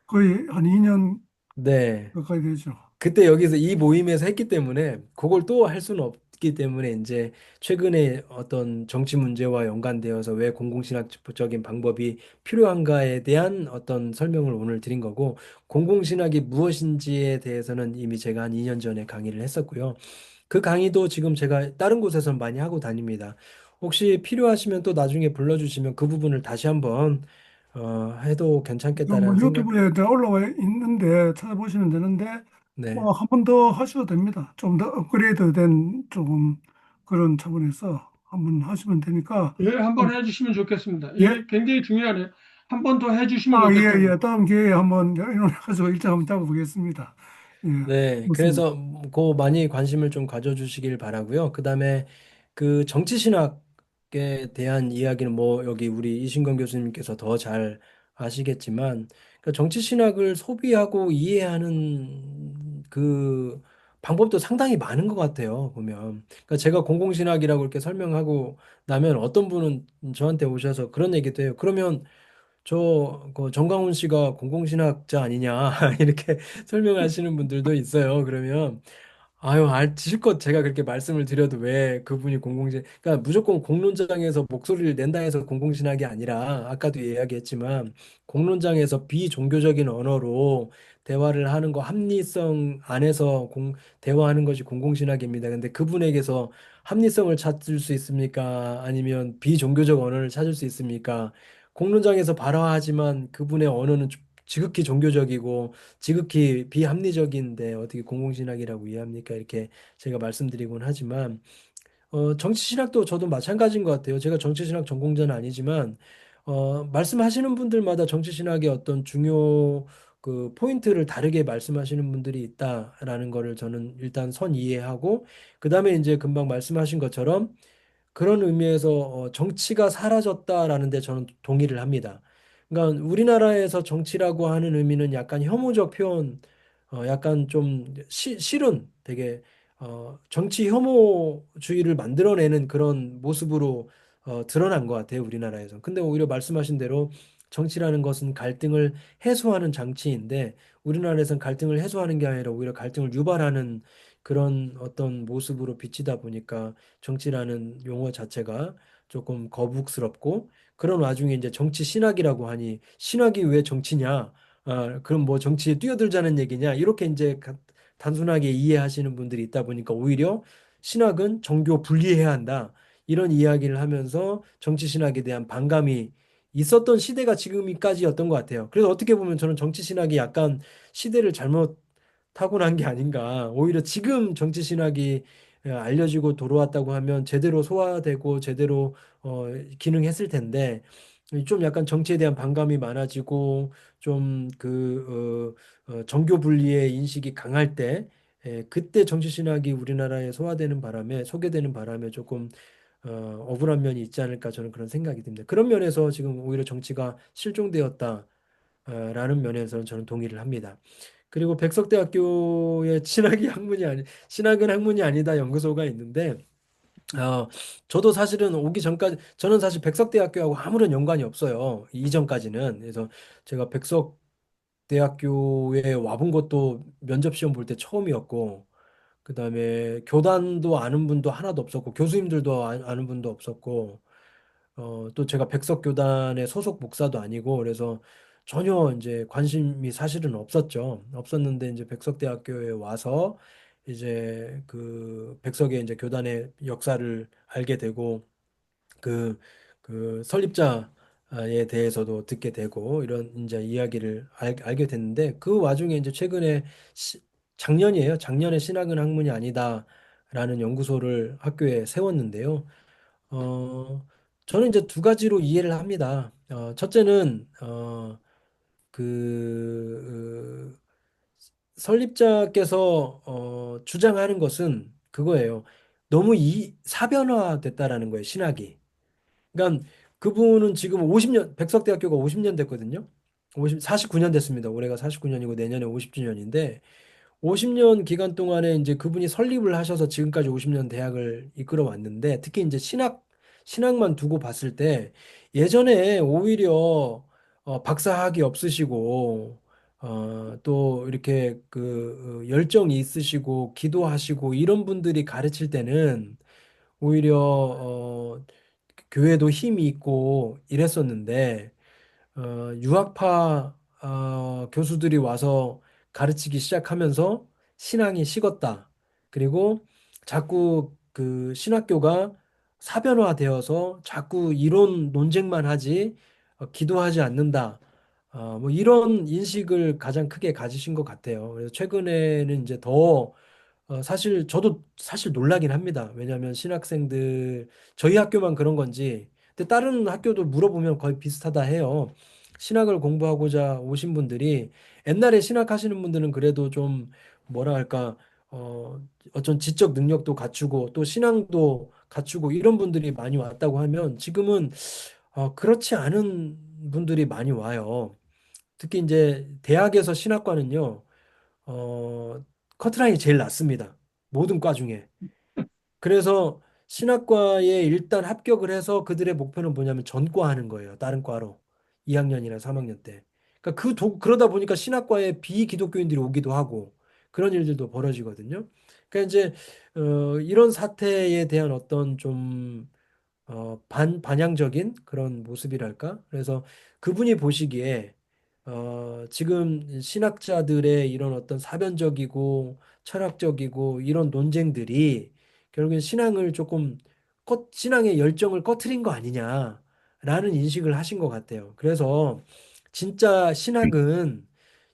Speaker 2: 거의 한 2년
Speaker 1: 네.
Speaker 2: 가까이 되죠.
Speaker 1: 그때 여기서 이 모임에서 했기 때문에 그걸 또 할 수는 없기 때문에 이제 최근에 어떤 정치 문제와 연관되어서 왜 공공신학적인 방법이 필요한가에 대한 어떤 설명을 오늘 드린 거고 공공신학이 무엇인지에 대해서는 이미 제가 한 2년 전에 강의를 했었고요. 그 강의도 지금 제가 다른 곳에서 많이 하고 다닙니다. 혹시 필요하시면 또 나중에 불러주시면 그 부분을 다시 한번 해도
Speaker 2: 뭐
Speaker 1: 괜찮겠다라는 생각.
Speaker 2: 유튜브에 다 올라와 있는데 찾아보시면 되는데
Speaker 1: 네.
Speaker 2: 뭐 한 번 더 하셔도 됩니다. 좀 더 업그레이드된 조금 그런 차원에서 한번 하시면 되니까
Speaker 4: 예,
Speaker 2: 좀,
Speaker 4: 한번 해주시면 좋겠습니다.
Speaker 2: 예?
Speaker 4: 이게 굉장히 중요하네요. 한 번 더 해주시면
Speaker 2: 아, 예, 예.
Speaker 4: 좋겠다고요.
Speaker 2: 다음 기회에 한번 이용해가지고 일정 한번 잡아보겠습니다. 예,
Speaker 1: 네,
Speaker 2: 좋습니다.
Speaker 1: 그래서 그 많이 관심을 좀 가져주시길 바라고요. 그다음에 그 정치신학에 대한 이야기는 뭐 여기 우리 이신건 교수님께서 더 잘 아시겠지만 그 정치신학을 소비하고 이해하는 그 방법도 상당히 많은 것 같아요. 보면 그러니까 제가 공공신학이라고 이렇게 설명하고 나면 어떤 분은 저한테 오셔서 그런 얘기도 해요. 그러면 그 정강훈 씨가 공공신학자 아니냐 이렇게 설명하시는 분들도 있어요. 그러면 아유, 실컷 제가 그렇게 말씀을 드려도 왜 그분이 그러니까 무조건 공론장에서 목소리를 낸다 해서 공공신학이 아니라 아까도 이야기했지만 공론장에서 비종교적인 언어로 대화를 하는 거 합리성 안에서 대화하는 것이 공공신학입니다. 근데 그분에게서 합리성을 찾을 수 있습니까? 아니면 비종교적 언어를 찾을 수 있습니까? 공론장에서 발화하지만 그분의 언어는 지극히 종교적이고 지극히 비합리적인데 어떻게 공공신학이라고 이해합니까? 이렇게 제가 말씀드리곤 하지만 정치신학도 저도 마찬가지인 것 같아요. 제가 정치신학 전공자는 아니지만 말씀하시는 분들마다 정치신학의 어떤 중요 그 포인트를 다르게 말씀하시는 분들이 있다라는 거를 저는 일단 선 이해하고 그다음에 이제 금방 말씀하신 것처럼 그런 의미에서 정치가 사라졌다라는 데 저는 동의를 합니다. 그러니까 우리나라에서 정치라고 하는 의미는 약간 혐오적 표현, 약간 좀 싫은 되게 정치 혐오주의를 만들어내는 그런 모습으로 드러난 것 같아요, 우리나라에서. 근데 오히려 말씀하신 대로 정치라는 것은 갈등을 해소하는 장치인데 우리나라에서는 갈등을 해소하는 게 아니라 오히려 갈등을 유발하는 그런 어떤 모습으로 비치다 보니까 정치라는 용어 자체가 조금 거북스럽고 그런 와중에 이제 정치 신학이라고 하니 신학이 왜 정치냐? 그럼 뭐 정치에 뛰어들자는 얘기냐? 이렇게 이제 단순하게 이해하시는 분들이 있다 보니까 오히려 신학은 정교 분리해야 한다. 이런 이야기를 하면서 정치 신학에 대한 반감이 있었던 시대가 지금까지였던 것 같아요. 그래서 어떻게 보면 저는 정치 신학이 약간 시대를 잘못 타고난 게 아닌가. 오히려 지금 정치 신학이 알려지고 돌아왔다고 하면 제대로 소화되고 제대로 어, 기능했을 텐데 좀 약간 정치에 대한 반감이 많아지고 좀 정교 분리의 인식이 강할 때 그때 정치 신학이 우리나라에 소화되는 바람에 소개되는 바람에 조금 억울한 면이 있지 않을까 저는 그런 생각이 듭니다. 그런 면에서 지금 오히려 정치가 실종되었다라는 면에서는 저는 동의를 합니다. 그리고 백석대학교의 신학은 학문이 아니다 연구소가 있는데 어, 저도 사실은 오기 전까지 저는 사실 백석대학교하고 아무런 연관이 없어요. 이전까지는. 그래서 제가 백석대학교에 와본 것도 면접 시험 볼 때 처음이었고 그다음에 교단도 아는 분도 하나도 없었고 교수님들도 아는 분도 없었고 또 제가 백석교단의 소속 목사도 아니고 그래서 전혀 이제 관심이 사실은 없었죠. 없었는데 이제 백석대학교에 와서 이제 그 백석의 이제 교단의 역사를 알게 되고 그, 그 설립자에 대해서도 듣게 되고 이런 이제 이야기를 알게 됐는데 그 와중에 이제 최근에 작년이에요. 작년에 신학은 학문이 아니다라는 연구소를 학교에 세웠는데요. 어, 저는 이제 두 가지로 이해를 합니다. 첫째는 그 설립자께서 주장하는 것은 그거예요. 너무 사변화 됐다라는 거예요, 신학이. 그러니까 그분은 지금 50년, 백석대학교가 50년 됐거든요. 49년 됐습니다. 올해가 49년이고 내년에 50주년인데 50년 기간 동안에 이제 그분이 설립을 하셔서 지금까지 50년 대학을 이끌어 왔는데 특히 이제 신학만 두고 봤을 때 예전에 오히려 박사학위 없으시고 또 이렇게 그 열정이 있으시고 기도하시고 이런 분들이 가르칠 때는 오히려 교회도 힘이 있고 이랬었는데 유학파 교수들이 와서 가르치기 시작하면서 신앙이 식었다. 그리고 자꾸 그 신학교가 사변화되어서 자꾸 이론 논쟁만 하지 기도하지 않는다. 뭐 이런 인식을 가장 크게 가지신 것 같아요. 그래서 최근에는 이제 더 사실 저도 사실 놀라긴 합니다. 왜냐하면 신학생들 저희 학교만 그런 건지 근데 다른 학교도 물어보면 거의 비슷하다 해요. 신학을 공부하고자 오신 분들이 옛날에 신학하시는 분들은 그래도 좀 뭐라 할까 어떤 지적 능력도 갖추고 또 신앙도 갖추고 이런 분들이 많이 왔다고 하면 지금은 그렇지 않은 분들이 많이 와요. 특히 이제 대학에서 신학과는요. 어, 커트라인이 제일 낮습니다. 모든 과 중에. 그래서 신학과에 일단 합격을 해서 그들의 목표는 뭐냐면 전과하는 거예요. 다른 과로. 2학년이나 3학년 때. 그러니까 그러다 보니까 신학과에 비기독교인들이 오기도 하고 그런 일들도 벌어지거든요. 그러니까 이제 이런 사태에 대한 어떤 좀 반향적인 그런 모습이랄까? 그래서 그분이 보시기에, 지금 신학자들의 이런 어떤 사변적이고 철학적이고 이런 논쟁들이 결국엔 신앙을 조금, 신앙의 열정을 꺼트린 거 아니냐라는 인식을 하신 것 같아요. 그래서 진짜 신학은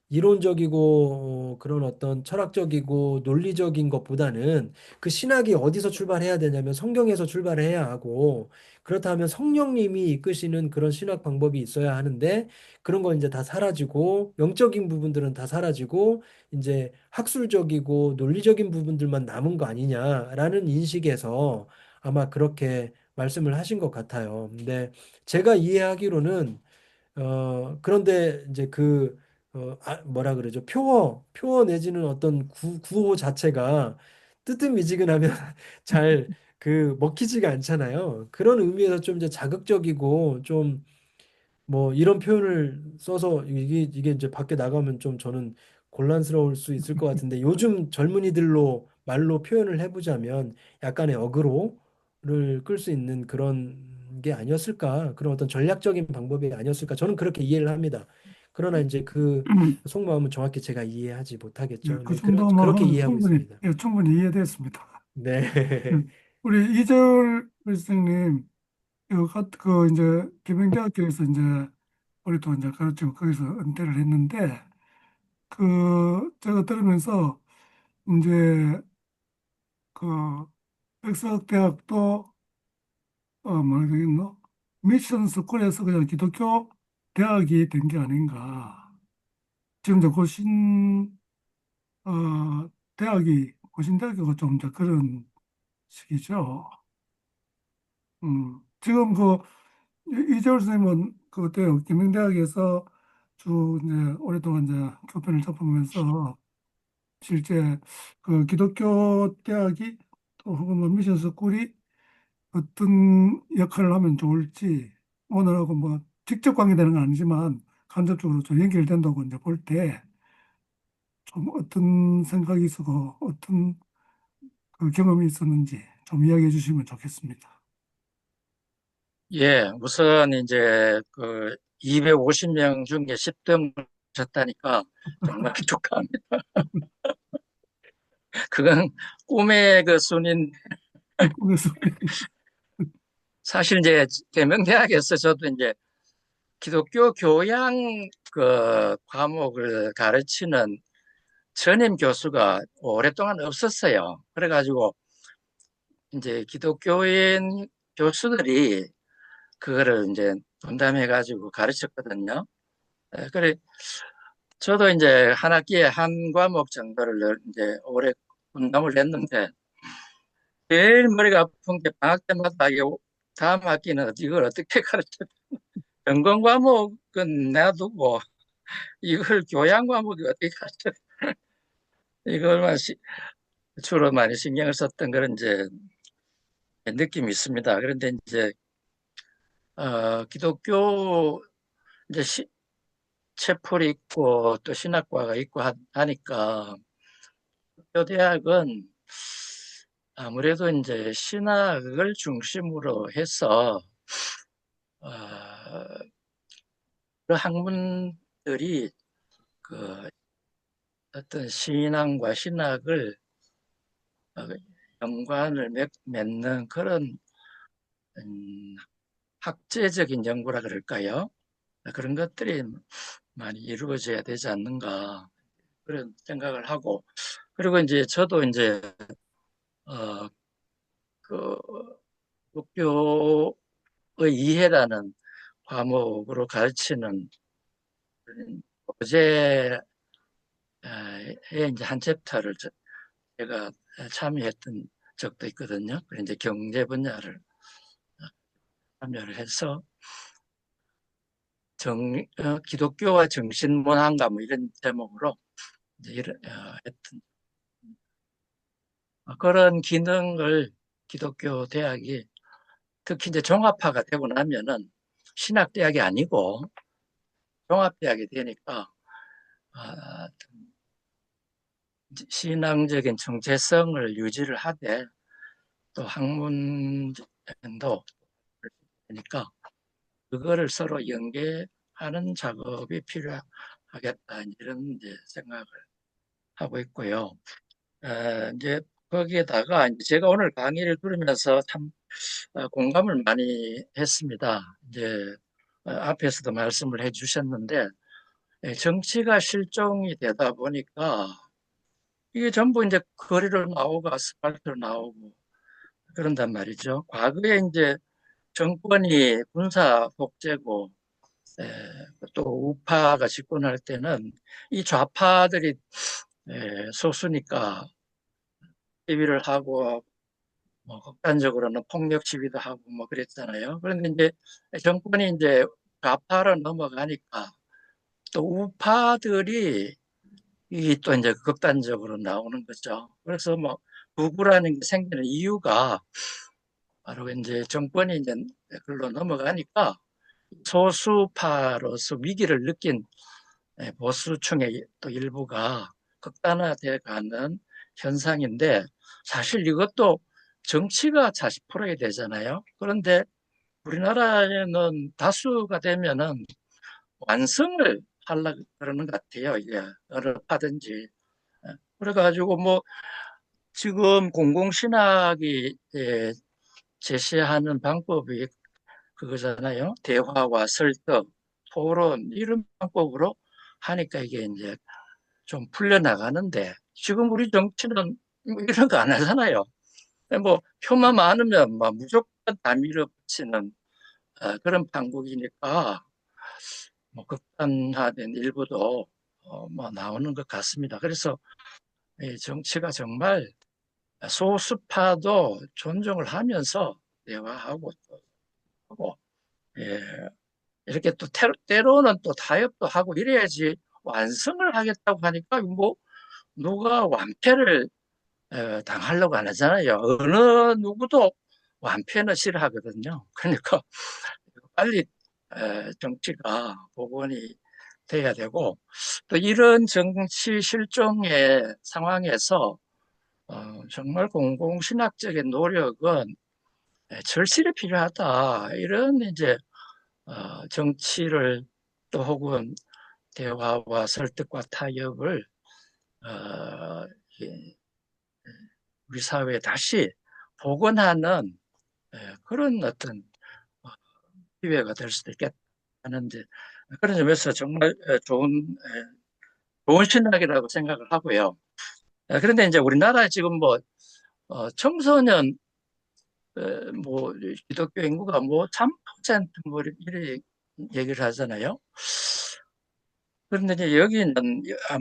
Speaker 1: 이론적이고 그런 어떤 철학적이고 논리적인 것보다는 그 신학이 어디서 출발해야 되냐면 성경에서 출발해야 하고 그렇다면 성령님이 이끄시는 그런 신학 방법이 있어야 하는데 그런 거 이제 다 사라지고 영적인 부분들은 다 사라지고 이제 학술적이고 논리적인 부분들만 남은 거 아니냐라는 인식에서 아마 그렇게 말씀을 하신 것 같아요. 근데 제가 이해하기로는 그런데 이제 뭐라 그러죠? 표어 내지는 어떤 구호 자체가 뜨뜻미지근하면 잘 먹히지가 않잖아요. 그런 의미에서 좀 이제 자극적이고 좀 뭐 이런 표현을 써서 이게 이제 밖에 나가면 좀 저는 곤란스러울 수 있을 것 같은데 요즘 젊은이들로 말로 표현을 해보자면 약간의 어그로를 끌 수 있는 그런 게 아니었을까 그런 어떤 전략적인 방법이 아니었을까 저는 그렇게 이해를 합니다. 그러나 이제 그 속마음은 정확히 제가 이해하지
Speaker 2: 예,
Speaker 1: 못하겠죠.
Speaker 2: 그
Speaker 1: 네,
Speaker 2: 정도만
Speaker 1: 그렇게
Speaker 2: 하면
Speaker 1: 이해하고
Speaker 2: 충분히,
Speaker 1: 있습니다.
Speaker 2: 예, 충분히 이해됐습니다. 예,
Speaker 1: 네.
Speaker 2: 우리 이절 선생님, 이제 계명대학교에서 이제 우리도 이제 가르치고 거기서 은퇴를 했는데, 제가 들으면서 이제 그 백석대학도 뭐라 그러겠노? 미션 스쿨에서 그냥 기독교 대학이 된 게 아닌가. 지금 이제 고신대학교가 좀 이제 그런 식이죠. 지금 이재월 선생님은 그때 김명대학에서 쭉 이제 오랫동안 이제 교편을 접하면서 실제 그 기독교 대학이 또 혹은 뭐 미션 스쿨이 어떤 역할을 하면 좋을지 오늘하고 뭐 직접 관계되는 건 아니지만 간접적으로 좀 연결된다고 이제 볼 때 좀 어떤 생각이 있고 어떤 그 경험이 있었는지 좀 이야기해 주시면 좋겠습니다.
Speaker 5: 예, 우선 이제 250명 중에 10등 하셨다니까 정말 축하합니다. 그건 꿈의 그 순인.
Speaker 2: 그래서
Speaker 5: 사실 이제 계명대학에서 저도 이제 기독교 교양 과목을 가르치는 전임 교수가 오랫동안 없었어요. 그래가지고 이제 기독교인 교수들이 그거를 이제 분담해가지고 가르쳤거든요. 그래 저도 이제 한 학기에 한 과목 정도를 이제 오래 분담을 했는데 제일 머리가 아픈 게 방학 때마다 다음 학기는 이걸 어떻게 가르쳐? 전공 과목은 놔두고 이걸 교양 과목이 어떻게 가르쳐? 이걸만 주로 많이 신경을 썼던 그런 이제 느낌이 있습니다. 그런데 이제 기독교 이제 체플이 있고 또 신학과가 있고 하니까 교대학은 아무래도 이제 신학을 중심으로 해서 어, 그 학문들이 그 어떤 신앙과 신학을 어, 연관을 맺는 그런 음, 학제적인 연구라 그럴까요? 그런 것들이 많이 이루어져야 되지 않는가 그런 생각을 하고 그리고 이제 저도 이제 어, 그 국교의 이해라는 과목으로 가르치는 교재에 이제 한 챕터를 제가 참여했던 적도 있거든요. 그래서 이제 경제 분야를 참여를 해서 기독교와 정신문화인가 뭐 이런 제목으로 이제 했던 그런 기능을 기독교 대학이 특히 이제 종합화가 되고 나면은 신학대학이 아니고 종합대학이 되니까 아, 신앙적인 정체성을 유지를 하되 또 학문도 되니까 그거를 서로 연계하는 작업이 필요하겠다 이런 이제 생각을 하고 있고요. 이제 거기에다가 이제 제가 오늘 강의를 들으면서 참 공감을 많이 했습니다. 이제 앞에서도 말씀을 해주셨는데 정치가 실종이 되다 보니까 이게 전부 이제 거리로 나오고 아스팔트로 나오고 그런단 말이죠. 과거에 이제 정권이 군사 독재고 에, 또 우파가 집권할 때는 이 좌파들이 소수니까 시위를 하고 뭐 극단적으로는 폭력 시위도 하고 뭐 그랬잖아요. 그런데 이제 정권이 이제 좌파로 넘어가니까 또 우파들이 이 또 이제 극단적으로 나오는 거죠. 그래서 뭐 극우라는 게 생기는 이유가 바로 이제 정권이 이제 글로 넘어가니까 소수파로서 위기를 느낀 보수층의 또 일부가 극단화돼 가는 현상인데 사실 이것도 정치가 40%야 되잖아요. 그런데 우리나라에는 다수가 되면은 완성을 하려고 그러는 것 같아요. 이게 어느 파든지. 그래가지고 뭐 지금 공공신학이 제시하는 방법이 그거잖아요. 대화와 설득, 토론 이런 방법으로 하니까 이게 이제 좀 풀려나가는데 지금 우리 정치는 뭐 이런 거 안 하잖아요. 뭐 표만 많으면 막 무조건 다 밀어붙이는 그런 판국이니까 뭐 극단화된 일부도 뭐 나오는 것 같습니다. 그래서 이 정치가 정말 소수파도 존중을 하면서 대화하고 또 하고 예, 이렇게 또 때로는 또 타협도 하고 이래야지 완성을 하겠다고 하니까 뭐 누가 완패를 당하려고 안 하잖아요. 어느 누구도 완패는 싫어하거든요. 그러니까 빨리 정치가 복원이 돼야 되고 또 이런 정치 실종의 상황에서 정말 공공신학적인 노력은 절실히 필요하다. 이런 이제 정치를 또 혹은 대화와 설득과 타협을 어, 우리 사회에 다시 복원하는 그런 어떤 어, 기회가 될 수도 있겠다 하는데 그런 점에서 정말 좋은 신학이라고 생각을 하고요. 그런데 이제 우리나라 지금 뭐 청소년 뭐 기독교 인구가 뭐 3%뭐 이렇게 얘기를 하잖아요. 그런데 이제 여기는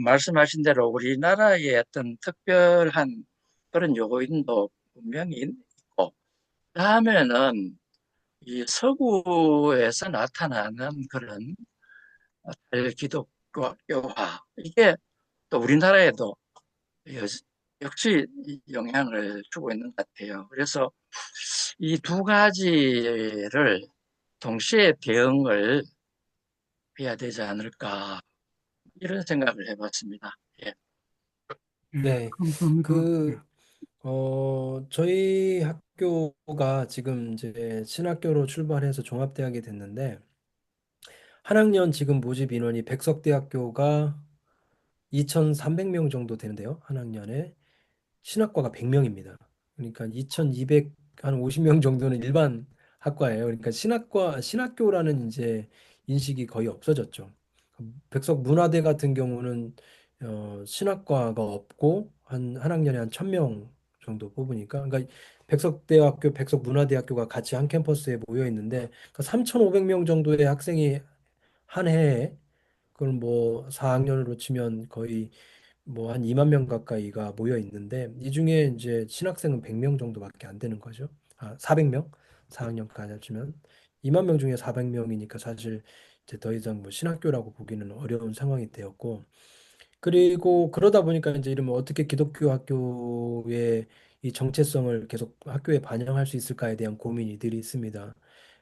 Speaker 5: 말씀하신 대로 우리나라의 어떤 특별한 그런 요인도 분명히 있고, 다음에는 이 서구에서 나타나는 그런 기독교화, 이게 또 우리나라에도 여- 역시 영향을 주고 있는 것 같아요. 그래서 이 두 가지를 동시에 대응을 해야 되지 않을까, 이런 생각을 해봤습니다. 예.
Speaker 2: 예,
Speaker 1: 네.
Speaker 2: 감사합니다. 예.
Speaker 1: 그, 저희 학교가 지금 이제 신학교로 출발해서 종합대학이 됐는데, 한 학년 지금 모집 인원이 백석대학교가 2,300명 정도 되는데요. 한 학년에. 신학과가 100명입니다. 그러니까 2,200, 한 50명 정도는 일반 학과예요. 그러니까 신학교라는 이제 인식이 거의 없어졌죠. 백석 문화대 같은 경우는 신학과가 없고 한 학년에 한 1,000명 정도 뽑으니까 그러니까 백석대학교, 백석문화대학교가 같이 한 캠퍼스에 모여 있는데 그러니까 3,500명 정도의 학생이 한 해에 그걸 뭐 4학년으로 치면 거의 뭐 한 2만 명 가까이가 모여 있는데 이 중에 이제 신학생은 100명 정도밖에 안 되는 거죠. 아, 400명? 4학년까지 합치면 2만 명 중에 400명이니까 사실 이제 더 이상 뭐 신학교라고 보기는 어려운 상황이 되었고 그리고 그러다 보니까 이제 이러면 어떻게 기독교 학교의 이 정체성을 계속 학교에 반영할 수 있을까에 대한 고민이 늘 있습니다.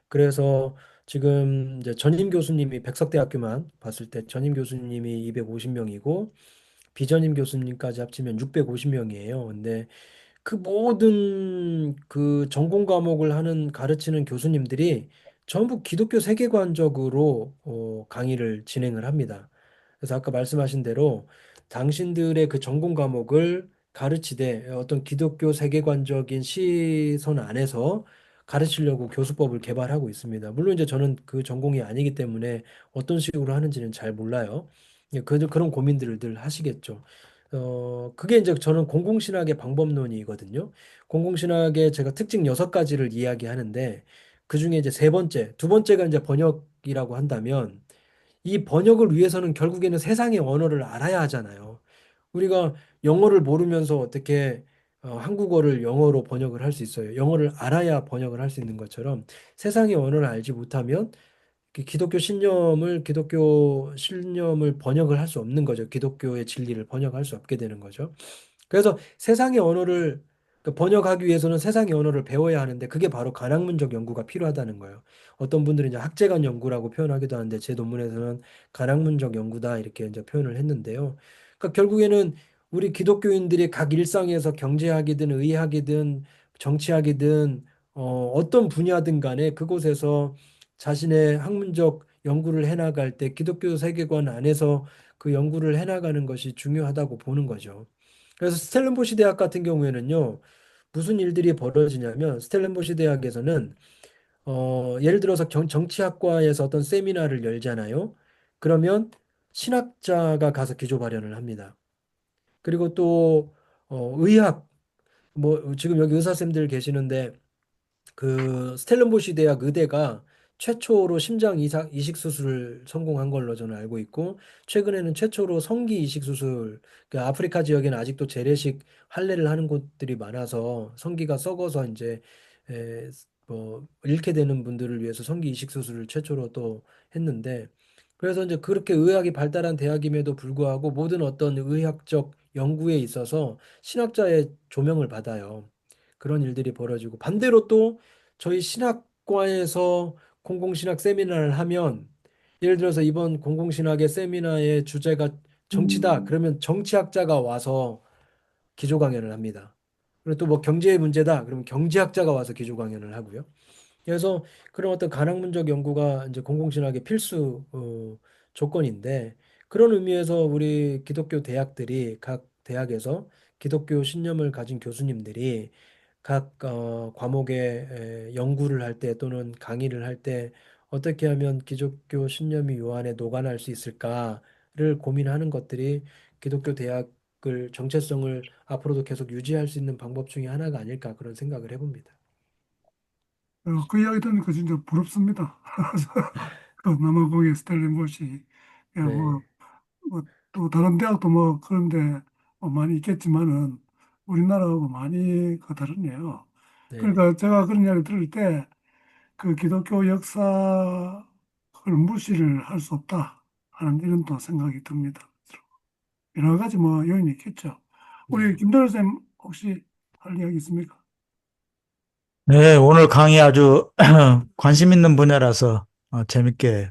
Speaker 1: 그래서 지금 이제 전임 교수님이 백석대학교만 봤을 때 전임 교수님이 250명이고 비전임 교수님까지 합치면 650명이에요. 근데 그 모든 그 전공 과목을 하는 가르치는 교수님들이 전부 기독교 세계관적으로 강의를 진행을 합니다. 그래서 아까 말씀하신 대로 당신들의 그 전공 과목을 가르치되 어떤 기독교 세계관적인 시선 안에서 가르치려고 교수법을 개발하고 있습니다. 물론 이제 저는 그 전공이 아니기 때문에 어떤 식으로 하는지는 잘 몰라요. 예, 그런 고민들을 늘 하시겠죠. 그게 이제 저는 공공신학의 방법론이거든요. 공공신학의 제가 특징 6가지를 이야기하는데 그 중에 이제 세 번째, 두 번째가 이제 번역이라고 한다면 이 번역을 위해서는 결국에는 세상의 언어를 알아야 하잖아요. 우리가 영어를 모르면서 어떻게 한국어를 영어로 번역을 할 수 있어요. 영어를 알아야 번역을 할 수 있는 것처럼 세상의 언어를 알지 못하면 기독교 신념을 번역을 할 수 없는 거죠. 기독교의 진리를 번역할 수 없게 되는 거죠. 그래서 세상의 언어를 번역하기 위해서는 세상의 언어를 배워야 하는데 그게 바로 가학문적 연구가 필요하다는 거예요. 어떤 분들은 이제 학제간 연구라고 표현하기도 하는데 제 논문에서는 가학문적 연구다 이렇게 이제 표현을 했는데요. 그러니까 결국에는 우리 기독교인들이 각 일상에서 경제학이든 의학이든 정치학이든 어떤 분야든 간에 그곳에서 자신의 학문적 연구를 해나갈 때 기독교 세계관 안에서 그 연구를 해나가는 것이 중요하다고 보는 거죠. 그래서 스텔렌보시 대학 같은 경우에는요, 무슨 일들이 벌어지냐면 스텔렌보시 대학에서는 예를 들어서 정치학과에서 어떤 세미나를 열잖아요. 그러면 신학자가 가서 기조 발언을 합니다. 그리고 또 의학 뭐 지금 여기 의사쌤들 계시는데 그 스텔렌보시 대학 의대가 최초로 심장 이식 수술을 성공한 걸로 저는 알고 있고 최근에는 최초로 성기 이식 수술 그 아프리카 지역에는 아직도 재래식 할례를 하는 곳들이 많아서 성기가 썩어서 이제 에, 뭐 잃게 되는 분들을 위해서 성기 이식 수술을 최초로 또 했는데 그래서 이제 그렇게 의학이 발달한 대학임에도 불구하고 모든 어떤 의학적 연구에 있어서 신학자의 조명을 받아요. 그런 일들이 벌어지고 반대로 또 저희 신학과에서 공공신학 세미나를 하면 예를 들어서 이번 공공신학의 세미나의 주제가 정치다. 그러면 정치학자가 와서 기조 강연을 합니다. 그리고 또 뭐 경제의 문제다. 그러면 경제학자가 와서 기조 강연을 하고요. 그래서 그런 어떤 가학문적 연구가 이제 공공신학의 필수 조건인데 그런 의미에서 우리 기독교 대학들이 각 대학에서 기독교 신념을 가진 교수님들이 각 과목에 연구를 할 때 또는 강의를 할 때 어떻게 하면 기독교 신념이 요 안에 녹아날 수 있을까를 고민하는 것들이 기독교 대학을 정체성을 앞으로도 계속 유지할 수 있는 방법 중에 하나가 아닐까 그런 생각을 해봅니다.
Speaker 2: 그 이야기 듣니까 진짜 부럽습니다. 그 남아공의 스텔렌보시, 예,
Speaker 1: 네.
Speaker 2: 뭐 또 다른 대학도 뭐 그런데 많이 있겠지만은 우리나라하고 많이 다르네요.
Speaker 1: 네.
Speaker 2: 그러니까 제가 그런 이야기 들을 때 그 기독교 역사를 무시를 할 수 없다 하는 이런 또 생각이 듭니다. 여러 가지 뭐 요인이 있겠죠. 우리
Speaker 1: 네.
Speaker 2: 김도현 쌤 혹시 할 이야기 있습니까?
Speaker 6: 네, 오늘 강의 아주 관심 있는 분야라서 재밌게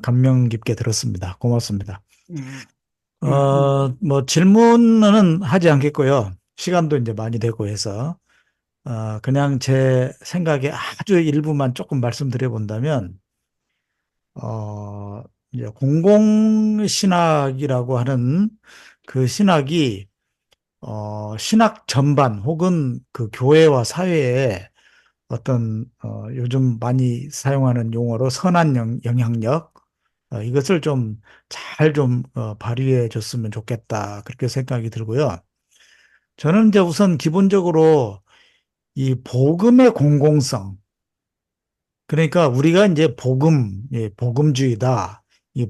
Speaker 6: 감명 깊게 들었습니다. 고맙습니다.
Speaker 2: 예. 그래.
Speaker 6: 뭐 질문은 하지 않겠고요. 시간도 이제 많이 되고 해서 그냥 제 생각에 아주 일부만 조금 말씀드려 본다면 어, 이제 공공신학이라고 하는 그 신학이 신학 전반 혹은 그 교회와 사회에 어떤 요즘 많이 사용하는 용어로 선한 영향력 이것을 좀 잘 좀 발휘해 줬으면 좋겠다 그렇게 생각이 들고요. 저는 이제 우선 기본적으로 이 복음의 공공성 그러니까 우리가 이제 복음주의다 이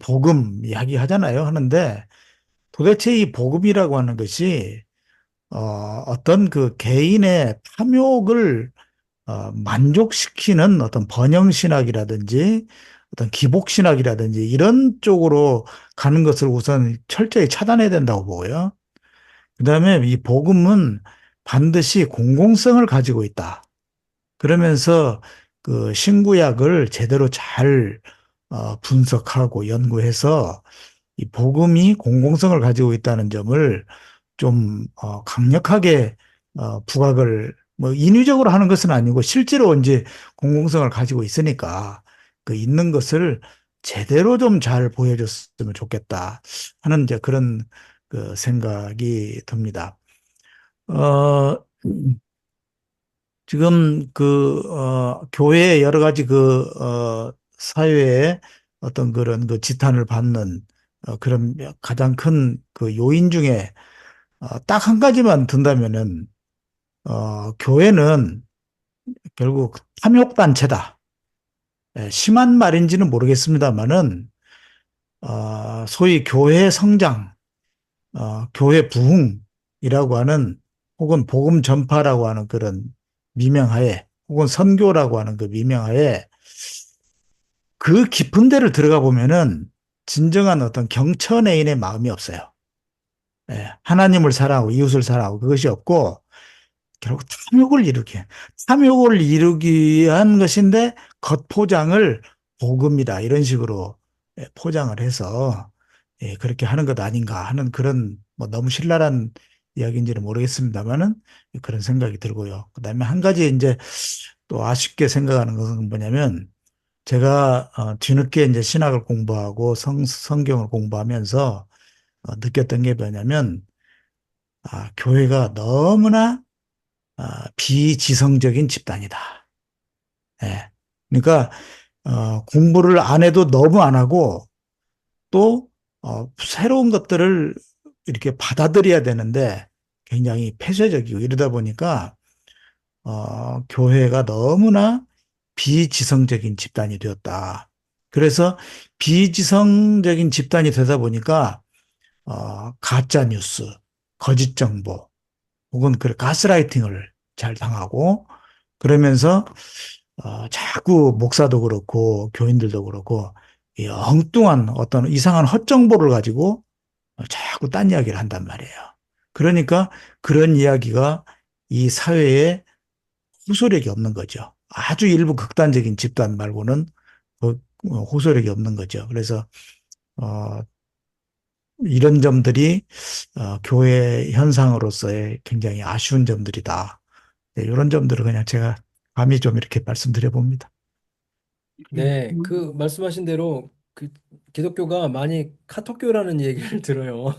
Speaker 6: 복음 이야기 하잖아요. 하는데 도대체 이 복음이라고 하는 것이 어떤 그 개인의 탐욕을 만족시키는 어떤 번영신학이라든지 어떤 기복신학이라든지 이런 쪽으로 가는 것을 우선 철저히 차단해야 된다고 보고요. 그다음에 이 복음은 반드시 공공성을 가지고 있다. 그러면서 그 신구약을 제대로 잘 분석하고 연구해서 이 복음이 공공성을 가지고 있다는 점을 좀 강력하게 부각을 뭐 인위적으로 하는 것은 아니고 실제로 이제 공공성을 가지고 있으니까 그 있는 것을 제대로 좀 잘 보여줬으면 좋겠다 하는 이제 그런 그 생각이 듭니다. 어, 지금 교회의 여러 가지 사회에 어떤 그런 그 지탄을 받는 그런 가장 큰 그 요인 중에 딱 한 가지만 든다면은 교회는 결국 탐욕단체다. 예, 심한 말인지는 모르겠습니다만은 소위 교회 성장, 교회 부흥이라고 하는 혹은 복음 전파라고 하는 그런 미명하에 혹은 선교라고 하는 그 미명하에 그 깊은 데를 들어가 보면은 진정한 어떤 경천애인의 마음이 없어요. 예, 하나님을 사랑하고 이웃을 사랑하고 그것이 없고 결국 탐욕을 이루기 위한 것인데 겉포장을 복음이다 이런 식으로 포장을 해서 그렇게 하는 것 아닌가 하는 그런 뭐 너무 신랄한 이야기인지는 모르겠습니다만은 그런 생각이 들고요. 그다음에 한 가지 이제 또 아쉽게 생각하는 것은 뭐냐면 제가 뒤늦게 이제 신학을 공부하고 성경을 공부하면서 느꼈던 게 뭐냐면 교회가 너무나 비지성적인 집단이다. 예. 그러니까 공부를 안 해도 너무 안 하고 또 새로운 것들을 이렇게 받아들여야 되는데 굉장히 폐쇄적이고 이러다 보니까 교회가 너무나 비지성적인 집단이 되었다. 그래서 비지성적인 집단이 되다 보니까 가짜 뉴스, 거짓 정보 혹은 그 가스라이팅을 잘 당하고 그러면서 자꾸 목사도 그렇고 교인들도 그렇고 이 엉뚱한 어떤 이상한 헛정보를 가지고 자꾸 딴 이야기를 한단 말이에요. 그러니까 그런 이야기가 이 사회에 호소력이 없는 거죠. 아주 일부 극단적인 집단 말고는 호소력이 없는 거죠. 그래서 어, 이런 점들이 교회 현상으로서의 굉장히 아쉬운 점들이다. 네, 이런 점들을 그냥 제가 감히 좀 이렇게 말씀드려 봅니다.
Speaker 2: 예.
Speaker 1: 네, 그 말씀하신 대로 그 기독교가 많이 카톡교라는 얘기를 들어요.